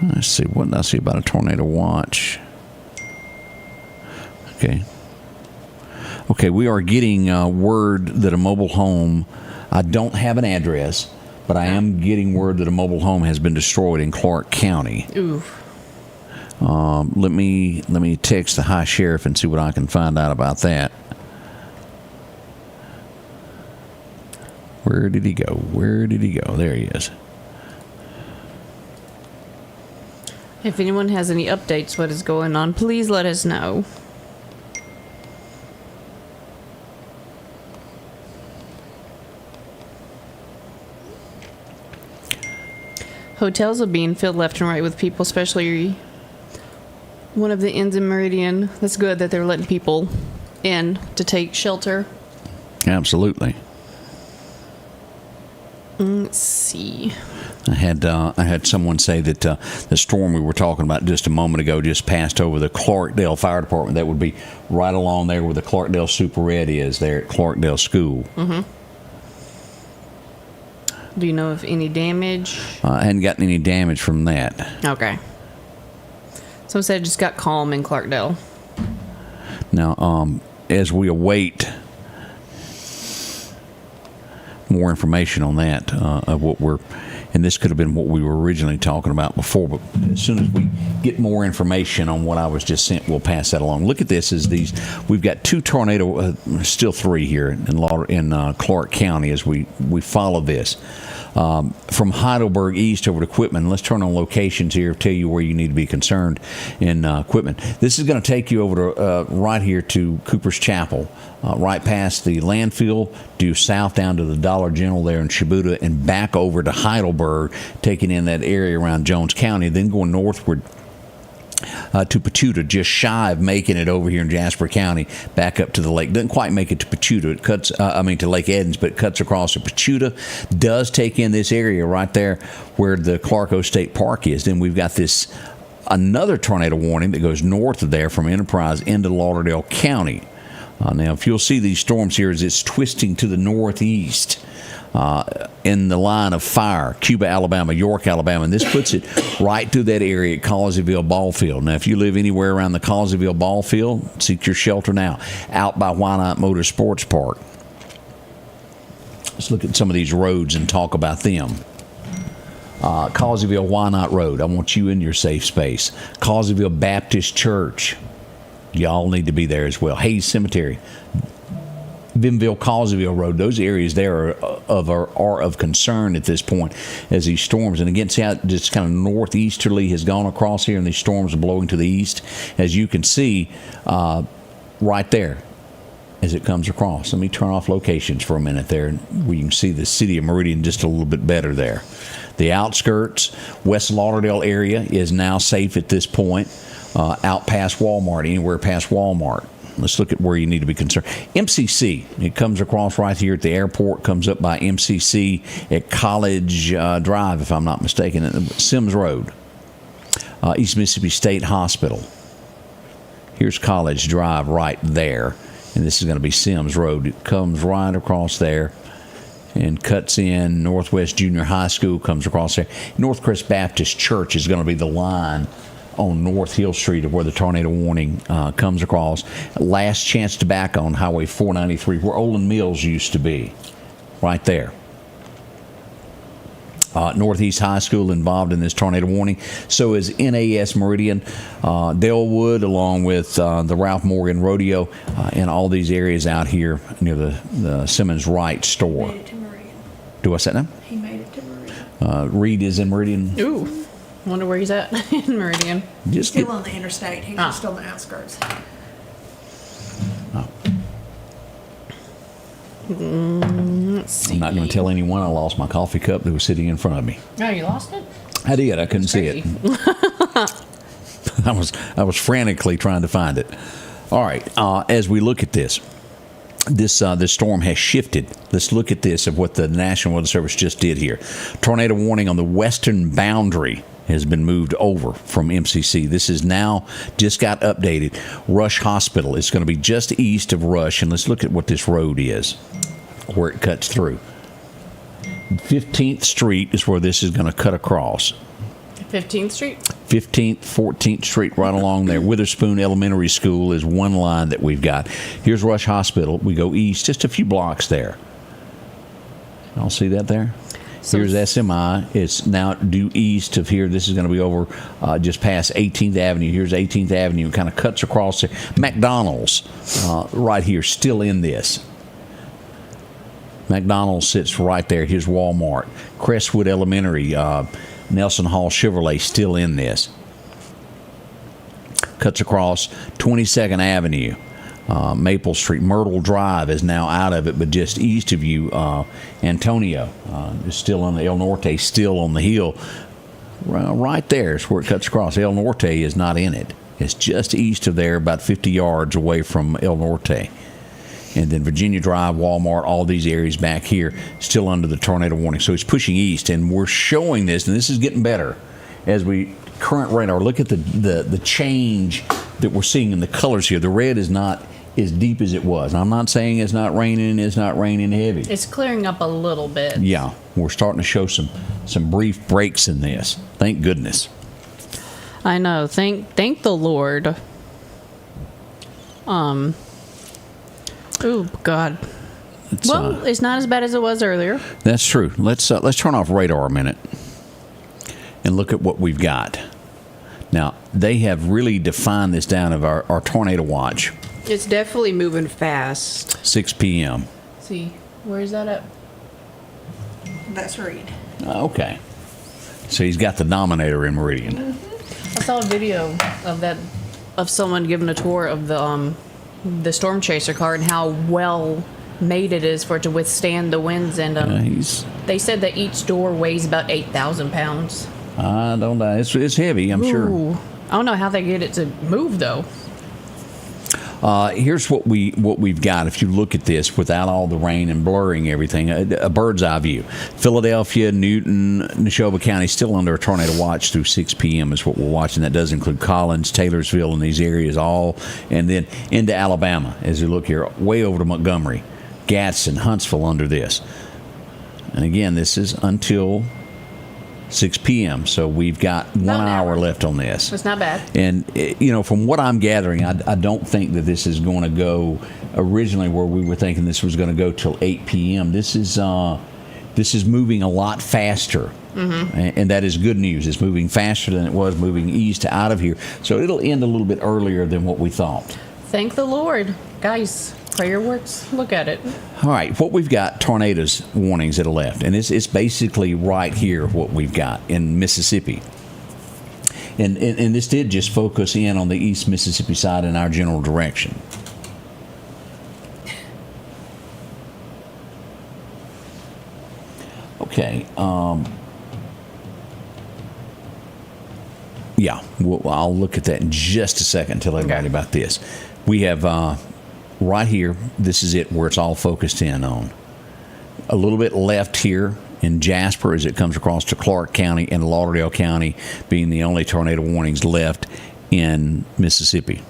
Speaker 1: Let's see, what did I see about a tornado watch? Okay, we are getting word that a mobile home, I don't have an address, but I am getting word that a mobile home has been destroyed in Clark County.
Speaker 2: Oof.
Speaker 1: Let me text the high sheriff and see what I can find out about that. Where did he go? There he is.
Speaker 2: If anyone has any updates what is going on, please let us know. Hotels are being filled left and right with people, especially one of the inns in Meridian. That's good that they're letting people in to take shelter.
Speaker 1: Absolutely.
Speaker 2: Let's see.
Speaker 1: I had someone say that the storm we were talking about just a moment ago just passed over the Clarkdale Fire Department. That would be right along there where the Clarkdale Super Red is, there at Clarkdale School.
Speaker 2: Mm-hmm. Do you know of any damage?
Speaker 1: I hadn't gotten any damage from that.
Speaker 2: Okay. Someone said it just got calm in Clarkdale.
Speaker 1: Now, as we await more information on that, of what we're, and this could have been what we were originally talking about before, but as soon as we get more information on what I was just sent, we'll pass that along. Look at this, as these, we've got two tornado, still three here in Clark County as we follow this. from Heidelberg east over to Quitman. Let's turn on locations here, tell you where you need to be concerned in Quitman. This is going to take you over to right here to Cooper's Chapel, right past the landfill, due south down to the Dollar General there in Shibuda, and back over to Heidelberg, taking in that area around Jones County, then going northward to Pachuta, just shy of making it over here in Jasper County, back up to the lake. Doesn't quite make it to Pachuta. It cuts, to Lake Edens, but it cuts across to Pachuta. Does take in this area right there where the Clarko State Park is. Then we've got another tornado warning that goes north of there from Enterprise into Lauderdale County. Now, if you'll see these storms here as it's twisting to the northeast, in the line of fire, Cuba, Alabama, York, Alabama, and this puts it right through that area at Collinsville Ball Field. Now, if you live anywhere around the Collinsville Ball Field, seek your shelter now. Out by Why Not Motor Sports Park. Let's look at some of these roads and talk about them. Collinsville Why Not Road, I want you in your safe space. Collinsville Baptist Church, y'all need to be there as well. Hayes Cemetery, Benville, Collinsville Road, those areas there are of concern at this point as these storms. And again, see how just kind of northeasterly has gone across here, and these storms are blowing to the east. As you can see right there as it comes across. Let me turn off locations for a minute there, where you can see the city of Meridian just a little bit better there. The outskirts, West Lauderdale area is now safe at this point, out past Walmart, anywhere past Walmart. Let's look at where you need to be concerned. MCC, it comes across right here at the airport, comes up by MCC at College Drive, if I'm not mistaken, Sims Road, East Mississippi State Hospital. Here's College Drive right there, and this is going to be Sims Road. It comes right across there and cuts in. Northwest Junior High School comes across there. Northcrest Baptist Church is going to be the line on North Hill Street of where the tornado warning comes across. Last chance to back on Highway 493, where Olin Mills used to be, right there. Northeast High School involved in this tornado warning. So is NAS Meridian, Dalewood, along with the Ralph Morgan Rodeo, and all these areas out here near the Simmons Wright store.
Speaker 3: Made it to Meridian.
Speaker 1: Do I say that?
Speaker 3: He made it to Meridian.
Speaker 1: Reed is in Meridian.
Speaker 2: Ooh. Wonder where he's at in Meridian.
Speaker 1: Just
Speaker 3: Still on the interstate. He's just on the outskirts.
Speaker 2: Let's see.
Speaker 1: I'm not going to tell anyone I lost my coffee cup that was sitting in front of me.
Speaker 2: Oh, you lost it?
Speaker 1: I did. I couldn't see it. I was frantically trying to find it. All right. As we look at this storm has shifted. Let's look at this of what the National Weather Service just did here. Tornado warning on the western boundary has been moved over from MCC. This is now just got updated. Rush Hospital is going to be just east of Rush, and let's look at what this road is, where it cuts through. 15th Street is where this is going to cut across.
Speaker 2: 15th Street?
Speaker 1: 15th, 14th Street, right along there. Witherspoon Elementary School is one line that we've got. Here's Rush Hospital. We go east just a few blocks there. Y'all see that there? Here's SMI. It's now due east of here. This is going to be over just past 18th Avenue. Here's 18th Avenue. It kind of cuts across there. McDonald's right here, still in this. McDonald's sits right there. Here's Walmart. Crestwood Elementary, Nelson Hall Chevrolet, still in this. Cuts across 22nd Avenue. Maple Street. Myrtle Drive is now out of it, but just east of you, Antonio is still on the El Norte, still on the hill. Right there is where it cuts across. El Norte is not in it. It's just east of there, about 50 yards away from El Norte. And then Virginia Drive, Walmart, all these areas back here still under the tornado warning. So it's pushing east, and we're showing this, and this is getting better as we current radar. Look at the change that we're seeing in the colors here. The red is not as deep as it was. I'm not saying it's not raining heavy.
Speaker 2: It's clearing up a little bit.
Speaker 1: Yeah, we're starting to show some brief breaks in this. Thank goodness.
Speaker 2: I know. Thank the Lord. Oh God. It's not as bad as it was earlier.
Speaker 1: That's true. Let's turn off radar a minute and look at what we've got. Now, they have really defined this down of our tornado watch.
Speaker 5: It's definitely moving fast.
Speaker 1: 6 p.m.
Speaker 2: See, where's that at?
Speaker 3: That's Reed.
Speaker 1: Okay. So he's got the Dominator in Meridian.
Speaker 2: I saw a video of someone giving a tour of the Storm Chaser car and how well made it is for it to withstand the winds. And they said that each door weighs about 8,000 pounds.
Speaker 1: I don't know. It's heavy, I'm sure.
Speaker 2: I don't know how they get it to move though.
Speaker 1: Here's what we've got. If you look at this without all the rain and blurring everything, a bird's eye view. Philadelphia, Newton, Neshoba County still under a tornado watch through 6 p.m. is what we're watching. That does include Collins, Taylorsville, and these areas all, and then into Alabama as you look here, way over to Montgomery, Gadsden, Huntsville under this. And again, this is until 6 p.m. So we've got 1 hour left on this.
Speaker 2: It's not bad.
Speaker 1: And, from what I'm gathering, I don't think that this is going to go originally where we were thinking this was going to go till 8 p.m. This is moving a lot faster. Mm-hmm. And that is good news. It's moving faster than it was moving east out of here. So it'll end a little bit earlier than what we thought.
Speaker 2: Thank the Lord. Guys, prayer works. Look at it.
Speaker 1: All right, what we've got, tornadoes warnings that are left, and it's basically right here what we've got in Mississippi. And this did just focus in on the East Mississippi side in our general direction. Okay. Yeah, I'll look at that in just a second and tell everybody about this. We have right here, this is it where it's all focused in on. A little bit left here in Jasper as it comes across to Clark County and Lauderdale County being the only tornado warnings left in Mississippi.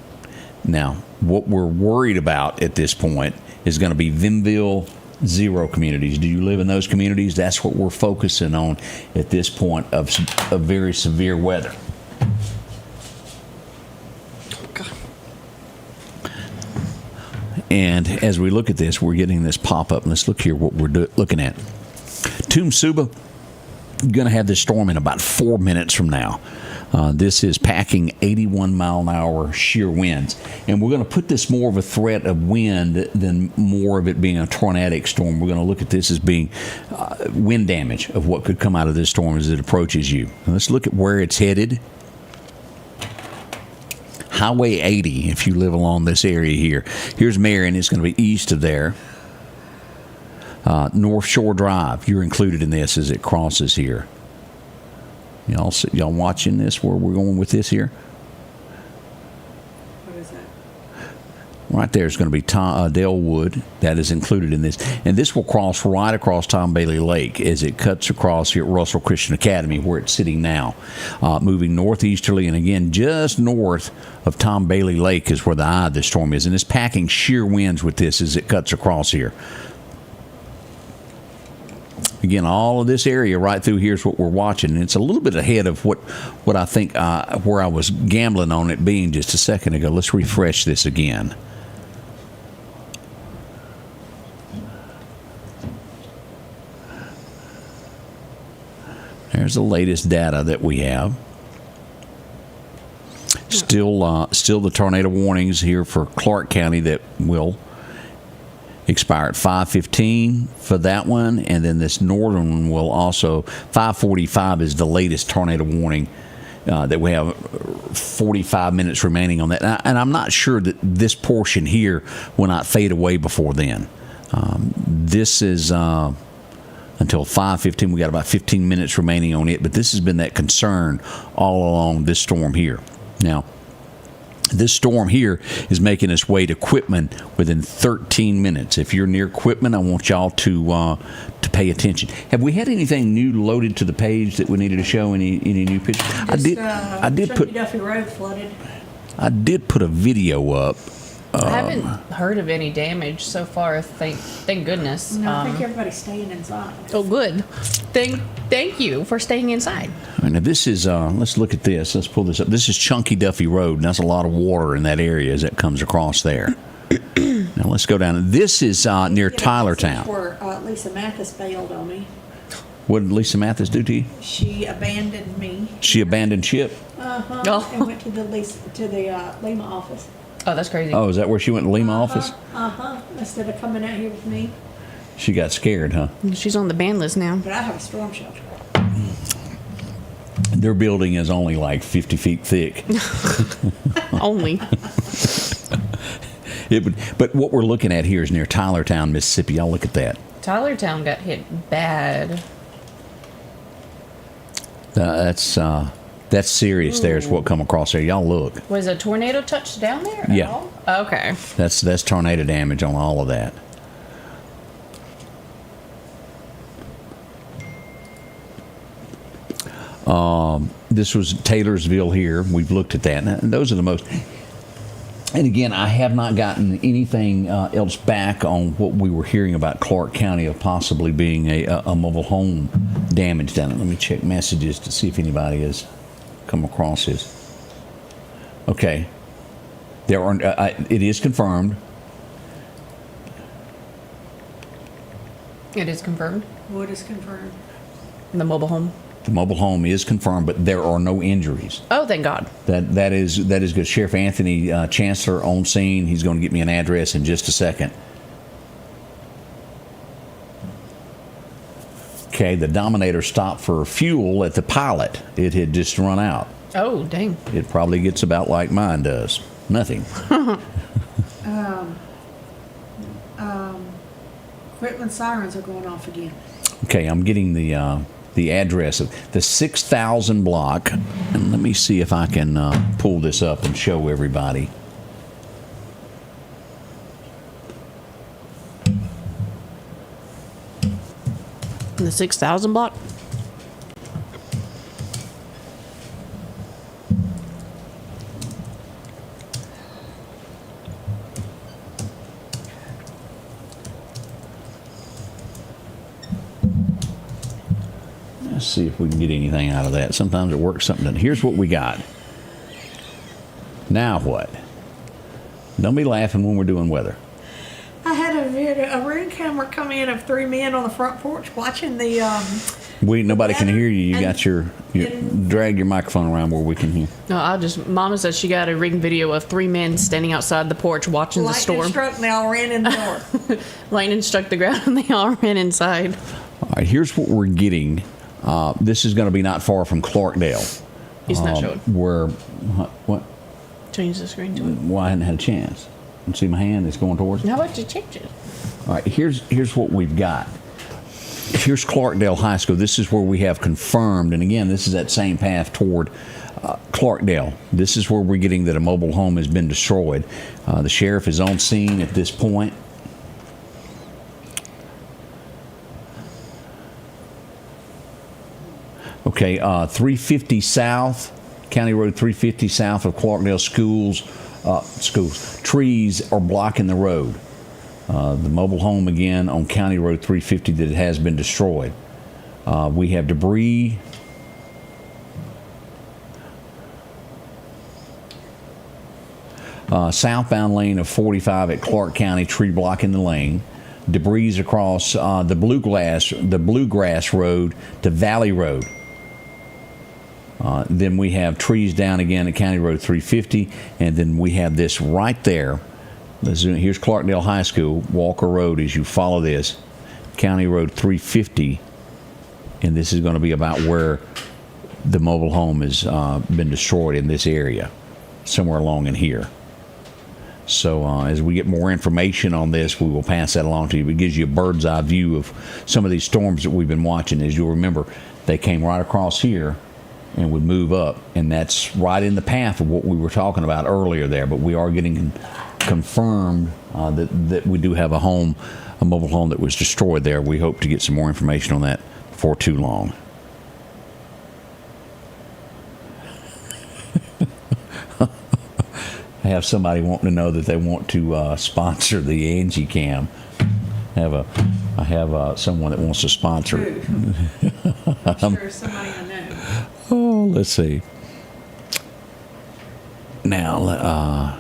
Speaker 1: Now, what we're worried about at this point is going to be Vimville 0 communities. Do you live in those communities? That's what we're focusing on at this point of very severe weather. And as we look at this, we're getting this pop-up. Let's look here what we're looking at. Tumsuba, going to have this storm in about 4 minutes from now. This is packing 81-mile-an-hour shear winds. And we're going to put this more of a threat of wind than more of it being a tornadic storm. We're going to look at this as being wind damage of what could come out of this storm as it approaches you. Now let's look at where it's headed. Highway 80, if you live along this area here. Here's Meridian. It's going to be east of there. North Shore Drive, you're included in this as it crosses here. Y'all watching this, where we're going with this here?
Speaker 3: What is that?
Speaker 1: Right there is going to be Dalewood. That is included in this. And this will cross right across Tom Bailey Lake as it cuts across here at Russell Christian Academy, where it's sitting now. Moving northeasterly, and again, just north of Tom Bailey Lake is where the eye of this storm is. And it's packing sheer winds with this as it cuts across here. Again, all of this area right through here is what we're watching. And it's a little bit ahead of what I think where I was gambling on it being just a second ago. Let's refresh this again. There's the latest data that we have. Still the tornado warnings here for Clark County that will expire at 5:15 for that one, and then this northern one will also 5:45 is the latest tornado warning that we have. 45 minutes remaining on that, and I'm not sure that this portion here will not fade away before then. This is until 5:15. We got about 15 minutes remaining on it, but this has been that concern all along this storm here. Now, this storm here is making its way to Quitman within 13 minutes. If you're near Quitman, I want y'all to pay attention. Have we had anything new loaded to the page that we needed to show? Any new pictures? I did put
Speaker 3: Duffy Road flooded.
Speaker 1: I did put a video up.
Speaker 2: I haven't heard of any damage so far. Thank goodness.
Speaker 3: No, I think everybody's staying inside.
Speaker 2: Oh, good. Thank you for staying inside.
Speaker 1: All right, now this is, let's look at this. Let's pull this up. This is Chunky Duffy Road, and that's a lot of water in that area as it comes across there. Now let's go down. This is near Tylertown.
Speaker 3: Where Lisa Mathis bailed on me.
Speaker 1: What did Lisa Mathis do to you?
Speaker 3: She abandoned me.
Speaker 1: She abandoned ship?
Speaker 3: Oh. And went to the Lima office.
Speaker 2: Oh, that's crazy.
Speaker 1: Oh, is that where she went to Lima office?
Speaker 3: Instead of coming out here with me.
Speaker 1: She got scared, huh?
Speaker 2: She's on the ban list now.
Speaker 3: But I have a storm shelter.
Speaker 1: Their building is only like 50 feet thick.
Speaker 2: Only.
Speaker 1: But what we're looking at here is near Tylertown, Mississippi. Y'all look at that.
Speaker 2: Tylertown got hit bad.
Speaker 1: That's serious. There's what come across there. Y'all look.
Speaker 2: Was a tornado touched down there at
Speaker 1: Yeah.
Speaker 2: all? Okay.
Speaker 1: That's tornado damage on all of that. This was Taylorsville here. We've looked at that. And those are the most. And again, I have not gotten anything else back on what we were hearing about Clark County of possibly being a mobile home damage down it. Let me check messages to see if anybody has come across this. Okay. There are. It is confirmed.
Speaker 2: It is confirmed.
Speaker 3: What is confirmed?
Speaker 2: The mobile home.
Speaker 1: The mobile home is confirmed, but there are no injuries.
Speaker 2: Oh, thank God.
Speaker 1: That is good. Sheriff Anthony Chancellor on scene. He's going to get me an address in just a second. Okay, the Dominator stopped for fuel at the Pilot. It had just run out.
Speaker 2: Oh, dang.
Speaker 1: It probably gets about like mine does. Nothing.
Speaker 3: Equipment sirens are going off again.
Speaker 1: Okay, I'm getting the address of the 6,000 block, and let me see if I can pull this up and show everybody.
Speaker 2: The 6,000 block?
Speaker 1: Let's see if we can get anything out of that. Sometimes it works, something doesn't. Here's what we got. Now what? Don't be laughing when we're doing weather.
Speaker 3: I had a ring camera come in of 3 men on the front porch watching the.
Speaker 1: Nobody can hear you. You
Speaker 3: And-
Speaker 1: got your drag your microphone around where we can hear.
Speaker 2: No, Mama said she got a ring video of 3 men standing outside the porch watching the
Speaker 3: Lightning
Speaker 2: storm.
Speaker 3: struck and they all ran in the door.
Speaker 2: Lightning struck the ground and they all ran inside.
Speaker 1: All right, here's what we're getting. This is going to be not far from Clarkdale.
Speaker 2: He's not showing.
Speaker 1: What?
Speaker 2: Change the screen to it.
Speaker 1: Well, I hadn't had a chance. You see my hand? It's going towards.
Speaker 2: How about you change it?
Speaker 1: All right, here's what we've got. Here's Clarkdale High School. This is where we have confirmed, and again, this is that same path toward Clarkdale. This is where we're getting that a mobile home has been destroyed. The sheriff is on scene at this point. Okay, 350 South, County Road 350 south of Clarkdale schools. Trees are blocking the road. The mobile home again on County Road 350 that has been destroyed. We have debris. Southbound lane of 45 at Clark County, tree blocking the lane. Debris across the Bluegrass Road to Valley Road. Then we have trees down again at County Road 350, and then we have this right there. Here's Clarkdale High School, Walker Road, as you follow this, County Road 350, and this is going to be about where the mobile home has been destroyed in this area, somewhere along in here. So as we get more information on this, we will pass that along to you. It gives you a bird's eye view of some of these storms that we've been watching. As you'll remember, they came right across here and would move up, and that's right in the path of what we were talking about earlier there. But we are getting confirmed that we do have a mobile home that was destroyed there. We hope to get some more information on that before too long. I have somebody wanting to know that they want to sponsor the Angie Cam. I have someone that wants to sponsor it.
Speaker 3: I'm sure somebody I know.
Speaker 1: Oh, let's see. Now,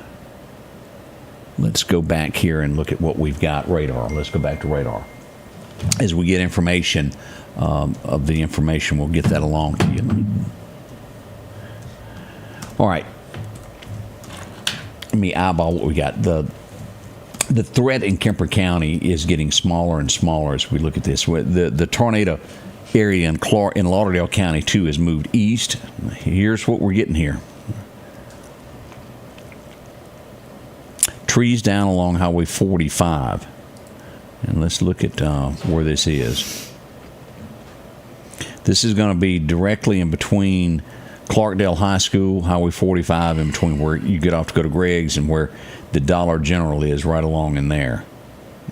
Speaker 1: let's go back here and look at what we've got. Radar. Let's go back to radar. As we get information of the information, we'll get that along to you. All right. Let me eyeball what we got. The threat in Kemper County is getting smaller and smaller as we look at this. The tornado area in Lauderdale County too has moved east. Here's what we're getting here. Trees down along Highway 45. And let's look at where this is. This is going to be directly in between Clarkdale High School, Highway 45, in between where you get off to go to Greg's and where the Dollar General is, right along in there.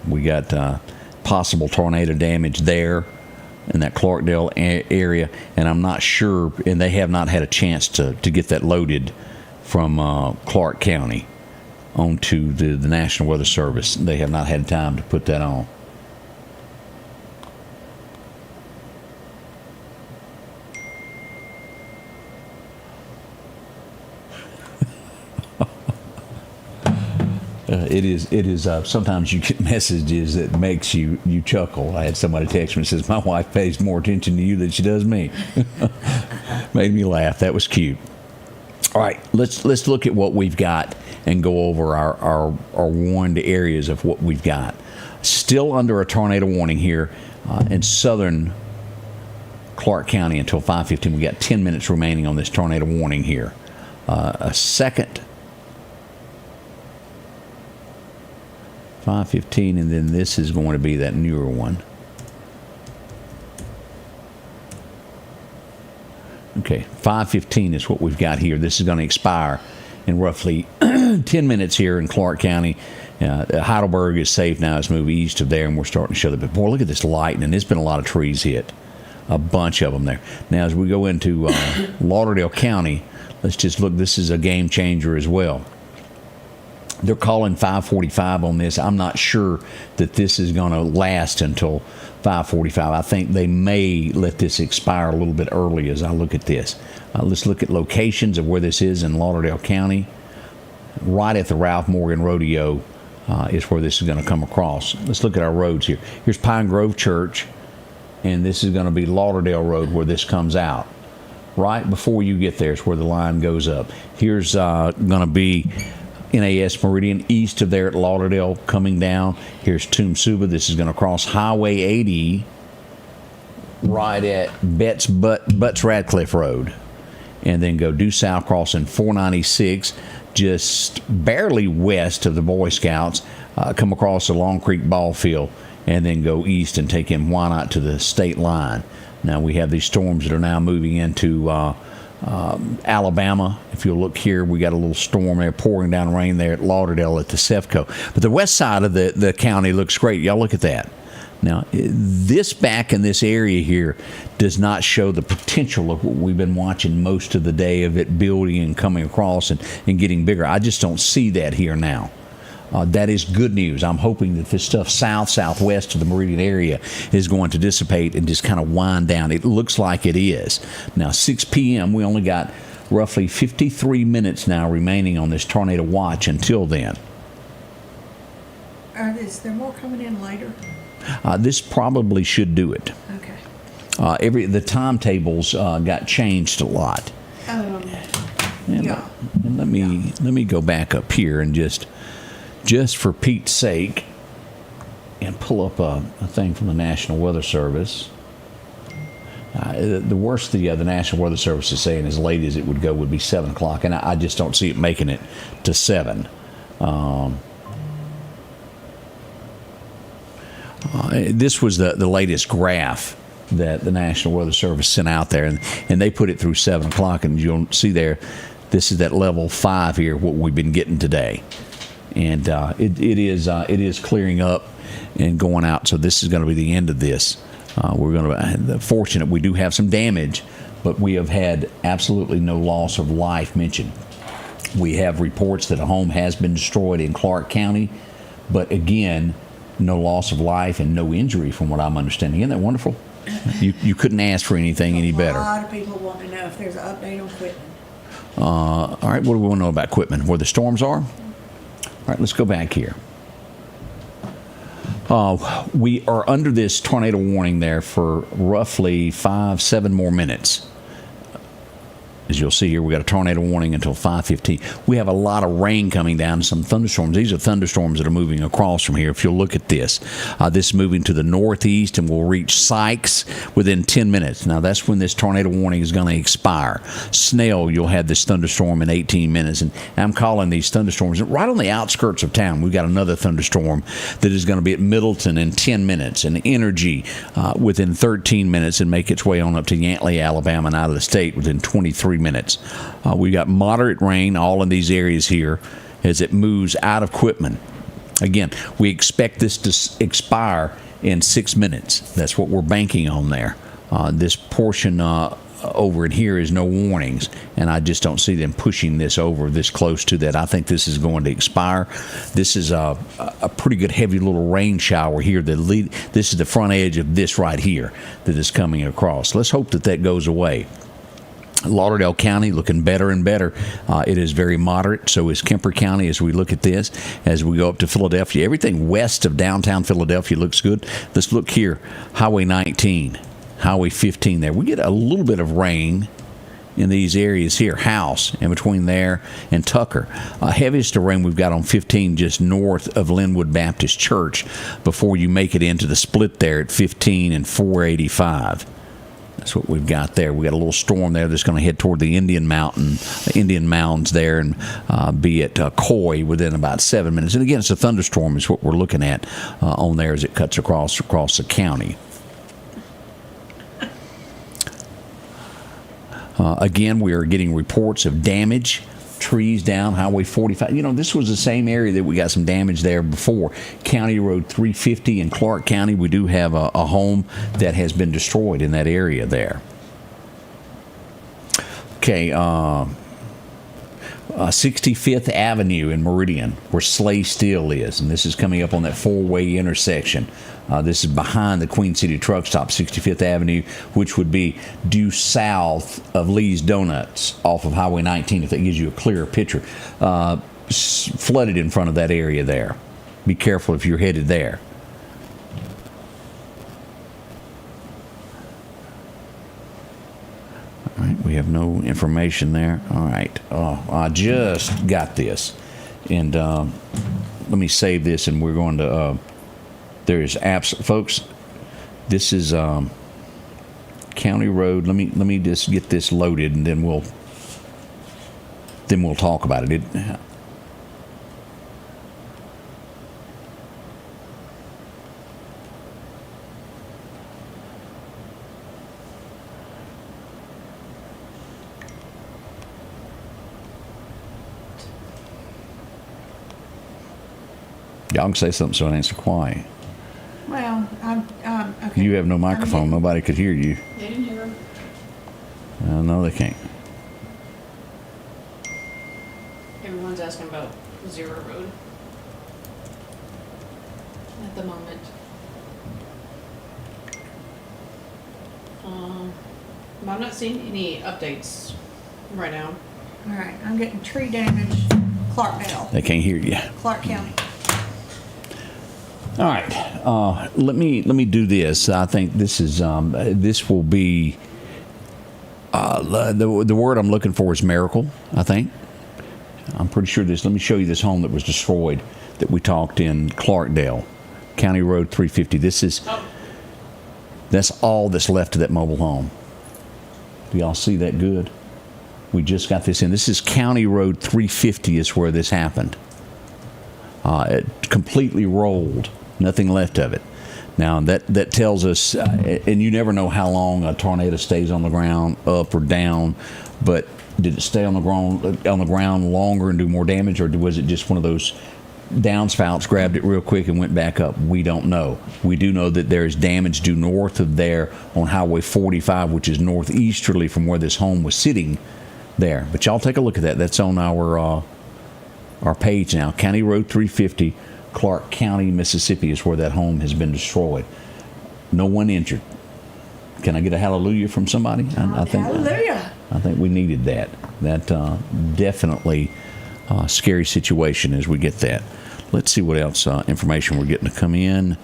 Speaker 1: We got possible tornado damage there in that Clarkdale area, and I'm not sure, and they have not had a chance to get that loaded from Clark County onto the National Weather Service. They have not had time to put that on. It is. Sometimes you get messages that makes you chuckle. I had somebody text me and says, "My wife pays more attention to you than she does me." Made me laugh. That was cute. All right, let's look at what we've got and go over our warned areas of what we've got. Still under a tornado warning here in southern Clark County until 5:15. We got 10 minutes remaining on this tornado warning here. A second 5:15, and then this is going to be that newer one. Okay, 5:15 is what we've got here. This is going to expire in roughly 10 minutes here in Clark County. Heidelberg is safe now. It's moved east of there, and we're starting to show that. But boy, look at this lightning. There's been a lot of trees hit. A bunch of them there. Now, as we go into Lauderdale County, let's just look. This is a game changer as well. They're calling 5:45 on this. I'm not sure that this is going to last until 5:45. I think they may let this expire a little bit early as I look at this. Let's look at locations of where this is in Lauderdale County. Right at the Ralph Morgan Rodeo is where this is going to come across. Let's look at our roads here. Here's Pine Grove Church, and this is going to be Lauderdale Road where this comes out. Right before you get there is where the line goes up. Here's going to be NAS Meridian east of there at Lauderdale coming down. Here's Tomb Suba. This is going to cross Highway 80 right at Butts Radcliffe Road, and then go due south crossing 496 just barely west of the Boy Scouts, come across the Long Creek ball field, and then go east and take in Wyandotte to the state line. Now we have these storms that are now moving into Alabama. If you'll look here, we got a little storm there pouring down rain there at Lauderdale at the Cefco. But the west side of the county looks great. Y'all look at that. Now, this back in this area here does not show the potential of what we've been watching most of the day of it building and coming across and getting bigger. I just don't see that here now. That is good news. I'm hoping that this stuff southwest of the Meridian area is going to dissipate and just kind of wind down. It looks like it is. Now, 6 p.m., we only got roughly 53 minutes now remaining on this tornado watch until then.
Speaker 3: Is there more coming in later?
Speaker 1: This probably should do it.
Speaker 3: Okay.
Speaker 1: The timetables got changed a lot.
Speaker 3: Yeah.
Speaker 1: And let me go back up here and just for Pete's sake, and pull up a thing from the National Weather Service. The worst the National Weather Service is saying as late as it would go would be 7 o'clock, and I just don't see it making it to 7. This was the latest graph that the National Weather Service sent out there, and they put it through 7 o'clock, and you'll see there, this is that level 5 here, what we've been getting today. And it is clearing up and going out. So this is going to be the end of this. We're going to fortunate we do have some damage, but we have had absolutely no loss of life mentioned. We have reports that a home has been destroyed in Clark County, but again, no loss of life and no injury from what I'm understanding. Isn't that wonderful? You couldn't ask for anything any better.
Speaker 3: A lot of people want to know if there's an update on Quitman.
Speaker 1: All right, what do we want to know about Quitman? Where the storms are? All right, let's go back here. We are under this tornado warning there for roughly 5-7 more minutes. As you'll see here, we got a tornado warning until 5:15. We have a lot of rain coming down, some thunderstorms. These are thunderstorms that are moving across from here. If you'll look at this, this is moving to the northeast and will reach Sykes within 10 minutes. Now, that's when this tornado warning is going to expire. Snell, you'll have this thunderstorm in 18 minutes. And I'm calling these thunderstorms right on the outskirts of town. We've got another thunderstorm that is going to be at Middleton in 10 minutes, and Energy within 13 minutes, and make its way on up to Yantley, Alabama, and out of the state within 23 minutes. We've got moderate rain all in these areas here as it moves out of Quitman. Again, we expect this to expire in 6 minutes. That's what we're banking on there. This portion over in here is no warnings, and I just don't see them pushing this over this close to that. I think this is going to expire. This is a pretty good heavy little rain shower here. This is the front edge of this right here that is coming across. Let's hope that that goes away. Lauderdale County looking better and better. It is very moderate. So is Kemper County as we look at this. As we go up to Philadelphia, everything west of downtown Philadelphia looks good. Let's look here. Highway 19, Highway 15 there. We get a little bit of rain in these areas here. House in between there and Tucker. Heaviest of rain we've got on 15 just north of Linwood Baptist Church before you make it into the split there at 15 and 485. That's what we've got there. We got a little storm there that's going to head toward the Indian Mounds there, and be at Coy within about 7 minutes. And again, it's a thunderstorm is what we're looking at on there as it cuts across the county. Again, we are getting reports of damage. Trees down, Highway 45. You know, this was the same area that we got some damage there before. County Road 350 in Clark County, we do have a home that has been destroyed in that area there. Okay, 65th Avenue in Meridian, where Slay Steel is, and this is coming up on that four-way intersection. This is behind the Queen City Truck Stop, 65th Avenue, which would be due south of Lee's Donuts off of Highway 19, if that gives you a clearer picture. Flooded in front of that area there. Be careful if you're headed there. All right, we have no information there. All right. I just got this. And let me save this, and we're going to... There is apps, folks. This is County Road. Let me just get this loaded, and then we'll talk about it. Y'all can say something so it ain't so quiet.
Speaker 3: Well, okay.
Speaker 1: You have no microphone. Nobody could hear you.
Speaker 2: They didn't hear him.
Speaker 1: No, they can't.
Speaker 2: Everyone's asking about Zero Road at the moment. I'm not seeing any updates right now.
Speaker 3: All right, I'm getting tree damage, Clarkdale,
Speaker 1: They can't hear you.
Speaker 3: Clark County.
Speaker 1: All right. Let me do this. I think this is this will be the word I'm looking for is miracle. I think I'm pretty sure this. Let me show you this home that was destroyed that we talked in Clarkdale, County Road 350. This is that's all that's left of that mobile home. Do y'all see that good? We just got this in. This is County Road 350 is where this happened. It completely rolled. Nothing left of it. Now, that tells us, and you never know how long a tornado stays on the ground, up or down, but did it stay on the ground longer and do more damage, or was it just one of those downspouts, grabbed it real quick and went back up? We don't know. We do know that there is damage due north of there on Highway 45, which is northeasterly from where this home was sitting there. But y'all take a look at that. That's on our page now. County Road 350, Clark County, Mississippi is where that home has been destroyed. No one injured. Can I get a hallelujah from somebody? I think
Speaker 3: Hallelujah.
Speaker 1: I think we needed that. That definitely scary situation as we get that. Let's see what else information we're getting to come in.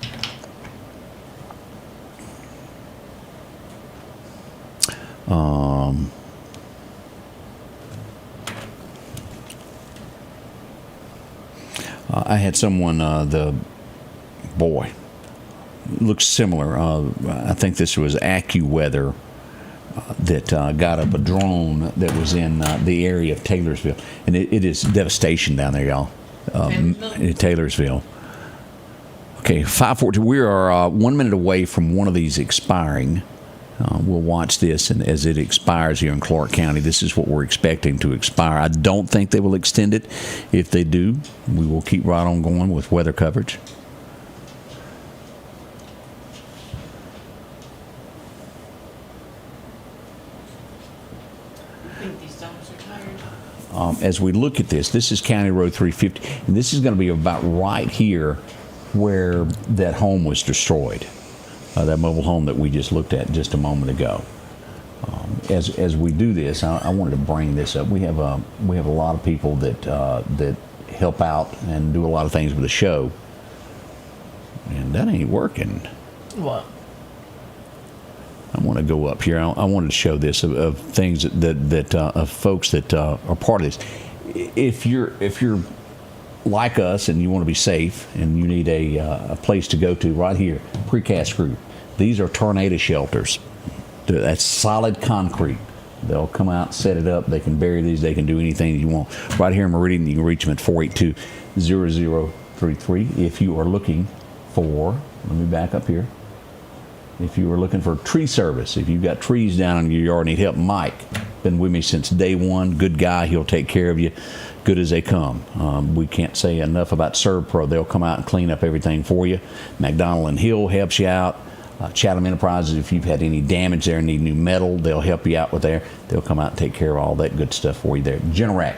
Speaker 1: I had someone, looks similar. I think this was AccuWeather that got up a drone that was in the area of Taylorsville. And it is devastation down there, y'all. In Taylorsville. Okay, 5:14. We are 1 minute away from one of these expiring. We'll watch this, and as it expires here in Clark County, this is what we're expecting to expire. I don't think they will extend it. If they do, we will keep right on going with weather coverage. As we look at this is County Road 350, and this is going to be about right here where that home was destroyed, that mobile home that we just looked at just a moment ago. As we do this, I wanted to bring this up. We have a lot of people that help out and do a lot of things with the show, and that ain't working.
Speaker 2: What?
Speaker 1: I want to go up here. I wanted to show this of things that of folks that are part of this. If you're like us and you want to be safe and you need a place to go to, right here, Precast Group. These are tornado shelters. That's solid concrete. They'll come out, set it up. They can bury these. They can do anything you want. Right here in Meridian, you can reach them at 482-0033. If you are looking for, let me back up here. If you were looking for tree service, if you've got trees down in your yard and need help, Mike, been with me since day one. Good guy. He'll take care of you. Good as they come. We can't say enough about ServPro. They'll come out and clean up everything for you. McDonald and Hill helps you out. Chatham Enterprises, if you've had any damage there and need new metal, they'll help you out with there. They'll come out and take care of all that good stuff for you there. Generac,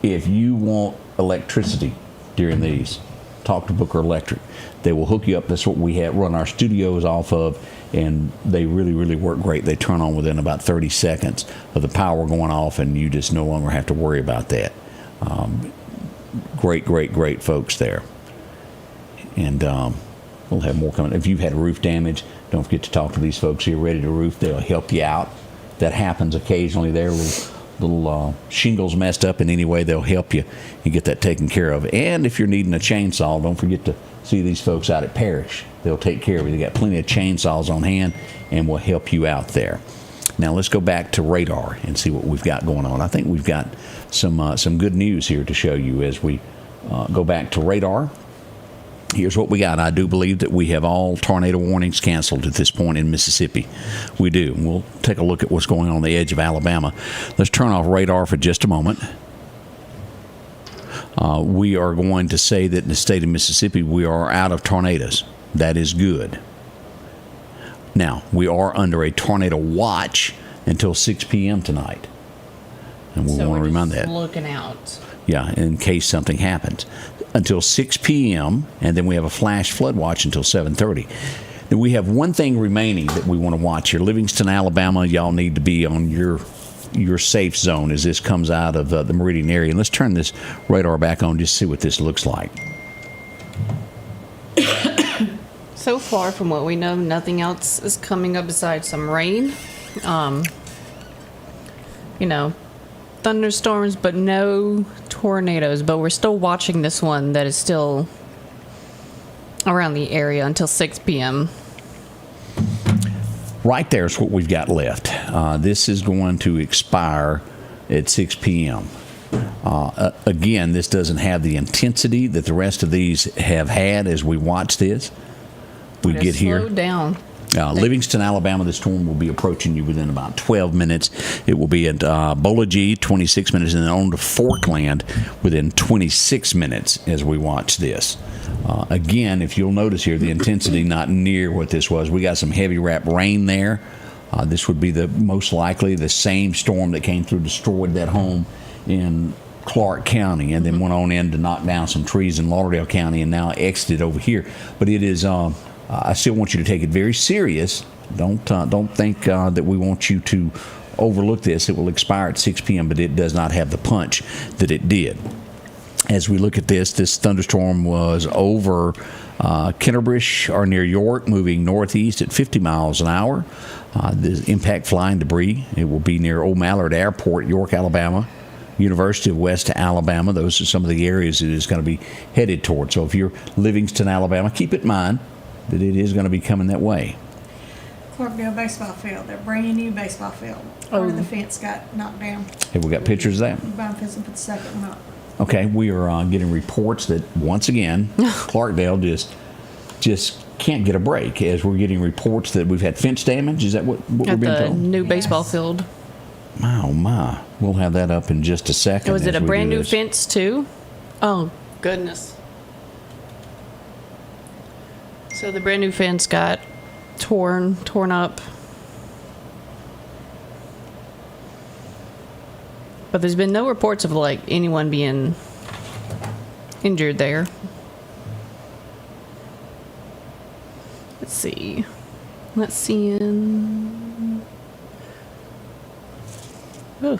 Speaker 1: if you want electricity during these, talk to Booker Electric. They will hook you up. That's what we run our studios off of, and they really, really work great. They turn on within about 30 seconds of the power going off, and you just no longer have to worry about that. Great folks there. And we'll have more coming. If you've had roof damage, don't forget to talk to these folks here, Ready to Roof. They'll help you out. That happens occasionally there. Little shingles messed up in any way, they'll help you and get that taken care of. And if you're needing a chainsaw, don't forget to see these folks out at Parrish. They'll take care of you. They got plenty of chainsaws on hand and will help you out there. Now let's go back to radar and see what we've got going on. I think we've got some good news here to show you as we go back to radar. Here's what we got. I do believe that we have all tornado warnings canceled at this point in Mississippi. We do. We'll take a look at what's going on the edge of Alabama. Let's turn off radar for just a moment. We are going to say that in the state of Mississippi, we are out of tornadoes. That is good. Now, we are under a tornado watch until 6 p.m. tonight. And we want to remind that.
Speaker 2: Looking out.
Speaker 1: Yeah, in case something happens. Until 6 p.m., and then we have a flash flood watch until 7:30. Then we have one thing remaining that we want to watch here. Livingston, Alabama, y'all need to be on your safe zone as this comes out of the Meridian area. And let's turn this radar back on just to see what this looks like.
Speaker 2: So far from what we know, nothing else is coming up besides some rain. Thunderstorms, but no tornadoes. But we're still watching this one that is still around the area until 6 p.m.
Speaker 1: Right there is what we've got left. This is going to expire at 6 p.m. Again, this doesn't have the intensity that the rest of these have had as we watch this. We get here.
Speaker 2: Slow down.
Speaker 1: Livingston, Alabama, the storm will be approaching you within about 12 minutes. It will be at Bola G, 26 minutes, and then on to Forkland within 26 minutes as we watch this. Again, if you'll notice here, the intensity not near what this was. We got some heavy wrap rain there. This would be most likely the same storm that came through, destroyed that home in Clark County, and then went on in to knock down some trees in Lauderdale County, and now exited over here. But it is... I still want you to take it very serious. Don't think that we want you to overlook this. It will expire at 6 p.m., but it does not have the punch that it did. As we look at this thunderstorm was over Kennebrish or near York, moving northeast at 50 miles an hour. The impact flying debris, it will be near Old Mallard Airport, York, Alabama. University of West Alabama. Those are some of the areas it is going to be headed toward. So if you're Livingston, Alabama, keep it in mind that it is going to be coming that way.
Speaker 3: Clarkdale baseball field, their brand new baseball field. Part of the fence got knocked down.
Speaker 1: Have we got pictures of that?
Speaker 3: Bonfils put the second one up.
Speaker 1: Okay, we are getting reports that once again, Clarkdale just can't get a break, as we're getting reports that we've had fence damage. Is that what we're
Speaker 2: At
Speaker 1: being
Speaker 2: the
Speaker 1: told?
Speaker 2: new
Speaker 3: Yes.
Speaker 2: baseball field.
Speaker 1: Oh my, we'll have that up in just a second.
Speaker 2: Was it
Speaker 1: as
Speaker 2: a
Speaker 1: we
Speaker 2: brand
Speaker 1: do
Speaker 2: new
Speaker 1: this.
Speaker 2: fence too? Oh goodness. So the brand new fence got torn up. But there's been no reports of like anyone being injured there. Let's see. Let's see in. Ooh.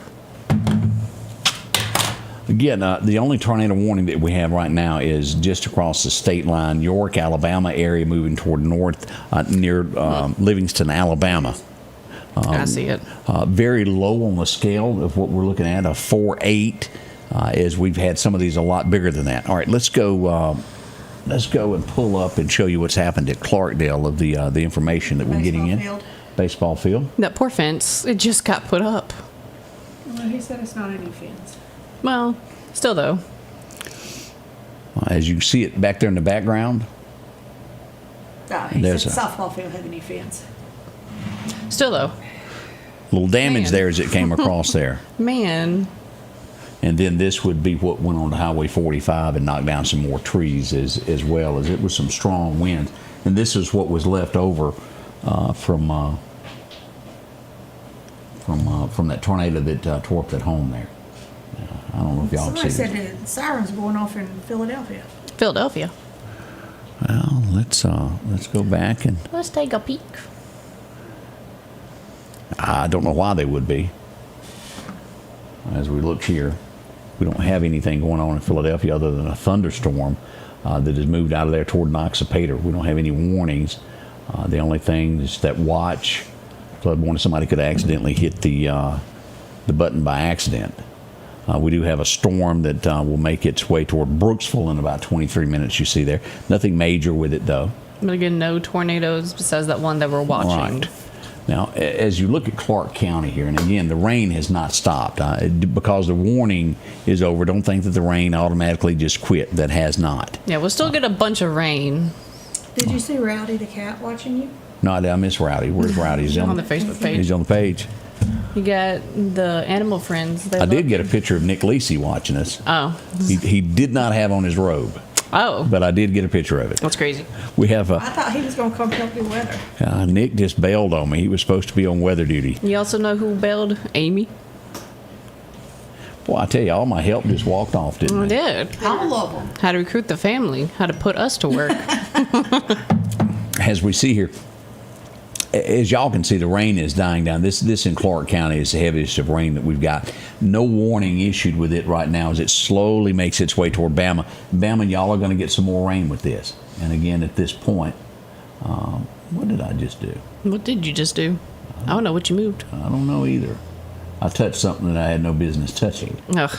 Speaker 1: Again, the only tornado warning that we have right now is just across the state line, York, Alabama area, moving toward north near Livingston, Alabama.
Speaker 2: I see it.
Speaker 1: Very low on the scale of what we're looking at, a 4.8, as we've had some of these a lot bigger than that. All right, let's go and pull up and show you what's happened at Clarkdale of the information that we're getting in.
Speaker 3: Baseball field.
Speaker 1: Baseball field.
Speaker 2: That poor fence, it just got put up.
Speaker 3: Well, he said it's not any fence.
Speaker 2: Well, still though.
Speaker 1: As you see it back there in the background,
Speaker 3: He
Speaker 1: There's
Speaker 3: said
Speaker 1: a-
Speaker 3: softball field had any fence.
Speaker 2: Still though.
Speaker 1: little damage
Speaker 2: Man.
Speaker 1: there as it came across there.
Speaker 2: Man.
Speaker 1: And then this would be what went on to Highway 45 and knocked down some more trees as well, as it was some strong winds. And this is what was left over from that tornado that tore up that home there. I don't know if y'all
Speaker 3: Somebody
Speaker 1: see
Speaker 3: said
Speaker 1: it.
Speaker 3: the sirens going off in Philadelphia.
Speaker 2: Philadelphia.
Speaker 1: Well, let's go back, and
Speaker 2: Let's take a peek.
Speaker 1: I don't know why they would be. As we look here, we don't have anything going on in Philadelphia other than a thunderstorm that has moved out of there toward Noxapater. We don't have any warnings. The only thing is that watch flood warning. Somebody could accidentally hit the button by accident. We do have a storm that will make its way toward Brooksville in about 23 minutes. You see there, nothing major with it though.
Speaker 2: But again, no tornadoes besides that one that we're watching.
Speaker 1: Right. Now, as you look at Clark County here, and again, the rain has not stopped. Because the warning is over, don't think that the rain automatically just quit. That has not.
Speaker 2: Yeah, we'll still get a bunch of rain
Speaker 3: Did you see Rowdy the cat watching you?
Speaker 1: No, I miss Rowdy. Where's Rowdy? He's
Speaker 2: on the Facebook page.
Speaker 1: He's on the page.
Speaker 2: You got the animal friends. They
Speaker 1: I did
Speaker 2: love-
Speaker 1: get a picture of Nick Lacey watching us.
Speaker 2: Oh.
Speaker 1: He did not have on his robe,
Speaker 2: Oh.
Speaker 1: but I did get a picture of it.
Speaker 2: That's crazy.
Speaker 1: We have
Speaker 3: I thought he was going to come help you weather.
Speaker 1: Nick just bailed on me. He was supposed to be on weather duty.
Speaker 2: You also know who bailed? Amy.
Speaker 1: Boy, I tell you, all my help just walked off, didn't
Speaker 2: I
Speaker 1: they?
Speaker 2: did.
Speaker 3: All of them.
Speaker 2: How to recruit the family. How to put us to work.
Speaker 1: As we see here, as y'all can see, the rain is dying down. This in Clark County is the heaviest of rain that we've got. No warning issued with it right now as it slowly makes its way toward Bama. Bama, y'all are going to get some more rain with this. And again, at this point, what did I just do?
Speaker 2: What did you just do? I don't know what you moved.
Speaker 1: I don't know either. I touched something that I had no business touching.
Speaker 2: Ugh.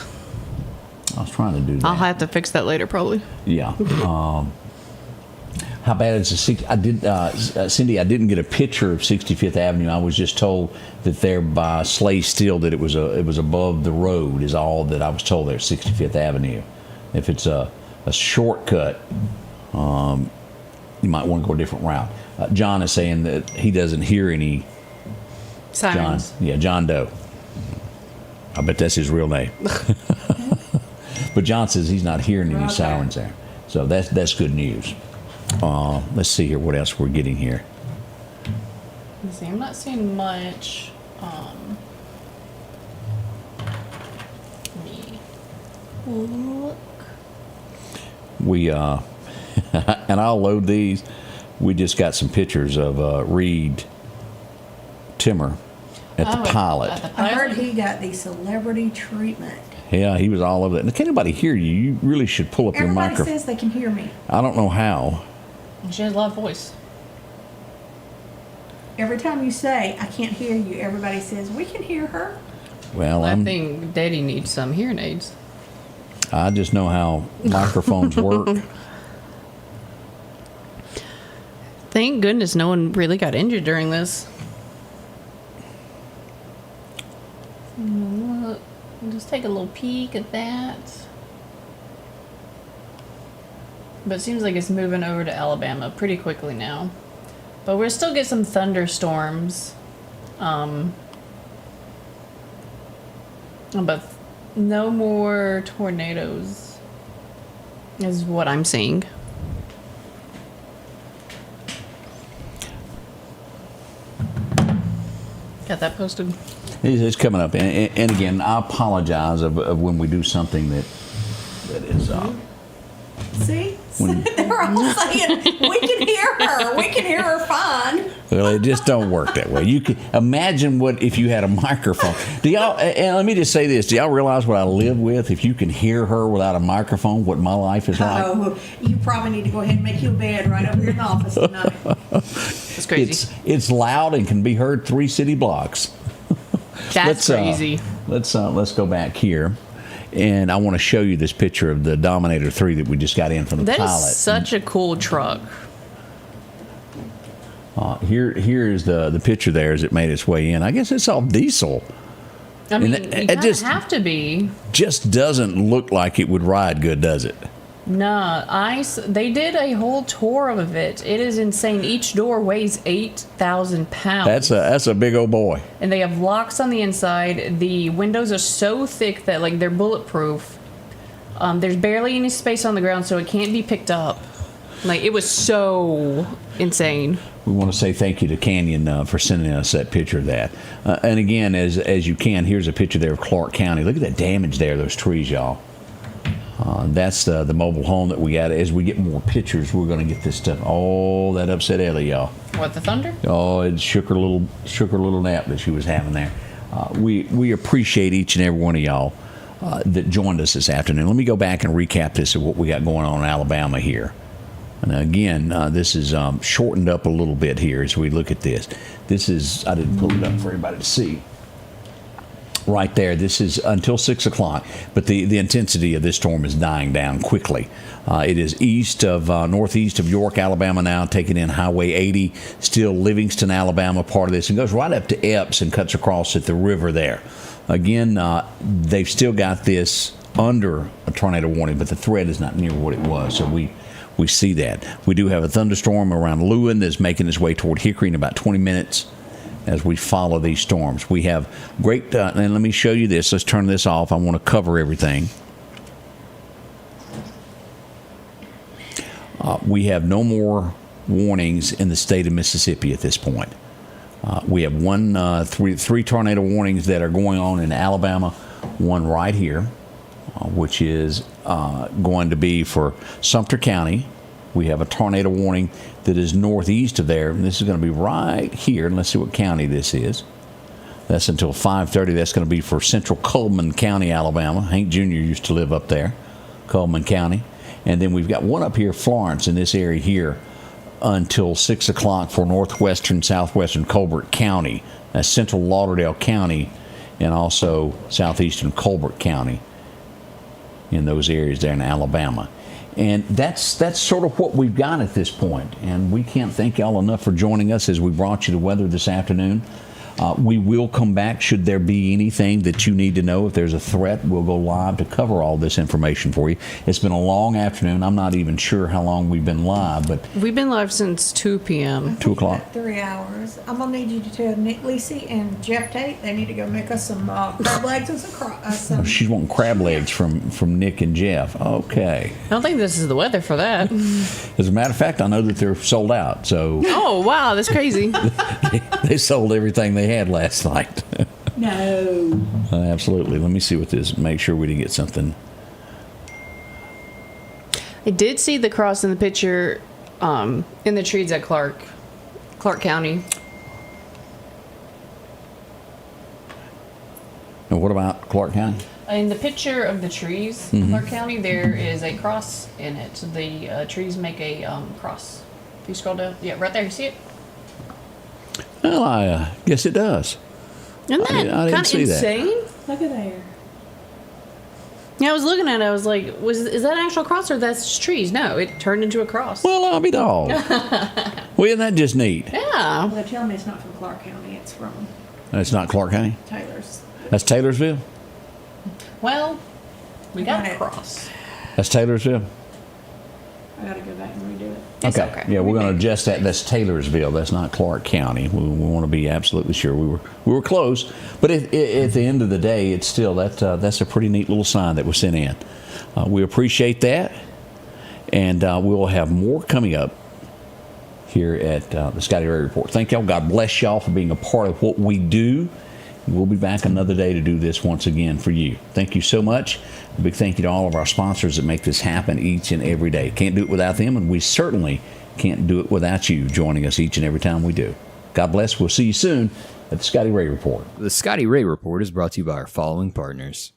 Speaker 1: I was trying to do that.
Speaker 2: I'll have to fix that later, probably.
Speaker 1: Yeah. How bad is the Cindy? I didn't get a picture of 65th Avenue. I was just told that there by Slay Steel that it was above the road is all that I was told there. 65th Avenue. If it's a shortcut, you might want to go a different route. John is saying that he doesn't hear any.
Speaker 2: Sirens.
Speaker 1: John Doe. I bet that's his real name. But John says he's not hearing any sirens there. So that's good news. Let's see here what else we're getting here.
Speaker 2: Let's see, I'm not seeing much. Let me look.
Speaker 1: We and I'll load these. We just got some pictures of Reed Timmer at the Pilot.
Speaker 3: I heard he got the celebrity treatment.
Speaker 1: Yeah, he was all over that. Now, can't anybody hear you? You really should pull up your
Speaker 3: Everybody
Speaker 1: microphone.
Speaker 3: says they can hear me.
Speaker 1: I don't know how.
Speaker 2: She has a loud voice.
Speaker 3: Every time you say, I can't hear you, everybody says, we can hear her.
Speaker 1: Well,
Speaker 2: I think Daddy needs some hearing aids.
Speaker 1: I just know how microphones work.
Speaker 2: Thank goodness no one really got injured during this. Just take a little peek at that. But it seems like it's moving over to Alabama pretty quickly now. But we'll still get some thunderstorms. But no more tornadoes is what I'm seeing. Got that posted?
Speaker 1: It's coming up. And again, I apologize of when we do something that is...
Speaker 3: See? They're all saying, we can hear her. We can hear her fine.
Speaker 1: Well, it just don't work that way. You can imagine what if you had a microphone. Do y'all? And let me just say this: do y'all realize what I live with? If you can hear her without a microphone, what my life is like?
Speaker 3: Oh, you probably need to go ahead and make you a bed right over here in the office tonight.
Speaker 2: That's crazy.
Speaker 1: It's loud and can be heard 3 city blocks.
Speaker 2: That's crazy.
Speaker 1: Let's go back here. And I want to show you this picture of the Dominator 3 that we just got in from the pilot.
Speaker 2: That is such a cool truck.
Speaker 1: Here's the picture there as it made its way in. I guess it's all diesel.
Speaker 2: I mean,
Speaker 1: it
Speaker 2: you kind of
Speaker 1: just
Speaker 2: have to be.
Speaker 1: Just doesn't look like it would ride good, does it?
Speaker 2: No, they did a whole tour of it. It is insane. Each door weighs 8,000 pounds.
Speaker 1: That's a big old boy.
Speaker 2: And they have locks on the inside. The windows are so thick that like they're bulletproof. There's barely any space on the ground, so it can't be picked up. Like, it was so insane.
Speaker 1: We want to say thank you to Canyon for sending us that picture of that. And again, as you can, here's a picture there of Clark County. Look at that damage there, those trees, y'all. That's the mobile home that we got. As we get more pictures, we're going to get this stuff. Oh, that upset Ellie, y'all.
Speaker 2: What, the thunder?
Speaker 1: Oh, it shook her little nap that she was having there. We appreciate each and every one of y'all that joined us this afternoon. Let me go back and recap this of what we got going on in Alabama here. And again, this is shortened up a little bit here as we look at this. This is, I didn't pull it up for everybody to see. Right there, this is until 6 o'clock, but the intensity of this storm is dying down quickly. It is northeast of York, Alabama now, taking in Highway 80, still Livingston, Alabama, part of this, and goes right up to Epps and cuts across at the river there. Again, they've still got this under a tornado warning, but the threat is not near what it was, so we see that. We do have a thunderstorm around Lewin that's making its way toward Hickory in about 20 minutes. As we follow these storms, we have great, and let me show you this. Let's turn this off. I want to cover everything. We have no more warnings in the state of Mississippi at this point. We have three tornado warnings that are going on in Alabama, one right here, which is going to be for Sumter County. We have a tornado warning that is northeast of there, and this is going to be right here. And let's see what county this is. That's until 5:30. That's going to be for central Coleman County, Alabama. Hank Jr. used to live up there, Coleman County. And then we've got one up here, Florence, in this area here, until 6 o'clock for northwestern, southwestern Colbert County. That's central Lauderdale County, and also southeastern Colbert County in those areas there in Alabama. And that's sort of what we've got at this point. And we can't thank y'all enough for joining us as we brought you the weather this afternoon. We will come back should there be anything that you need to know. If there's a threat, we'll go live to cover all this information for you. It's been a long afternoon. I'm not even sure how long we've been live, but
Speaker 2: We've been live since 2 p.m.
Speaker 1: 2 o'clock.
Speaker 3: About 3 hours. I'm going to need you to tell Nick Lisi and Jeff Tate they need to go make us some crab legs and some
Speaker 1: She's wanting crab legs from Nick and Jeff. Okay.
Speaker 2: I don't think this is the weather for that.
Speaker 1: As a matter of fact, I know that they're sold out. So
Speaker 2: Oh, wow, that's crazy.
Speaker 1: they sold everything they had last night.
Speaker 3: No.
Speaker 1: Absolutely. Let me see what this. Make sure we didn't get something.
Speaker 2: I did see the cross in the picture in the trees at Clark County.
Speaker 1: And what about Clark County?
Speaker 2: In the picture of the trees in Clark County, there is a cross in it. The trees make a cross. If you scroll down, yeah, right there, you see it?
Speaker 1: Well, I guess it does.
Speaker 2: Isn't that
Speaker 1: I didn't
Speaker 2: kind of
Speaker 1: see that.
Speaker 2: insane?
Speaker 4: Look at there.
Speaker 2: Yeah, I was looking at it. I was like, is that an actual cross or that's just trees? No, it turned into a cross.
Speaker 1: Well, I'll be dog. Well, isn't that just neat?
Speaker 2: Yeah.
Speaker 3: Well, they're telling me it's not from Clark County, it's from
Speaker 1: That's not Clark County.
Speaker 3: Taylor's.
Speaker 1: That's Taylorsville.
Speaker 2: Well, we got
Speaker 3: Got
Speaker 2: a
Speaker 3: it.
Speaker 2: cross.
Speaker 1: That's Taylorsville.
Speaker 3: I gotta go back and redo it.
Speaker 2: It's okay.
Speaker 1: Yeah, we're going to adjust that. That's Taylorsville. That's not Clark County. We want to be absolutely sure. We were close, but at the end of the day, it's still that's a pretty neat little sign that was sent in. We appreciate that, and we will have more coming up here at the Scotty Ray Report. Thank y'all. God bless y'all for being a part of what we do. We'll be back another day to do this once again for you. Thank you so much. A big thank you to all of our sponsors that make this happen each and every day. Can't do it without them, and we certainly can't do it without you joining us each and every time we do. God bless. We'll see you soon at the Scotty Ray Report.
Speaker 5: The Scotty Ray Report is brought to you by our following partners.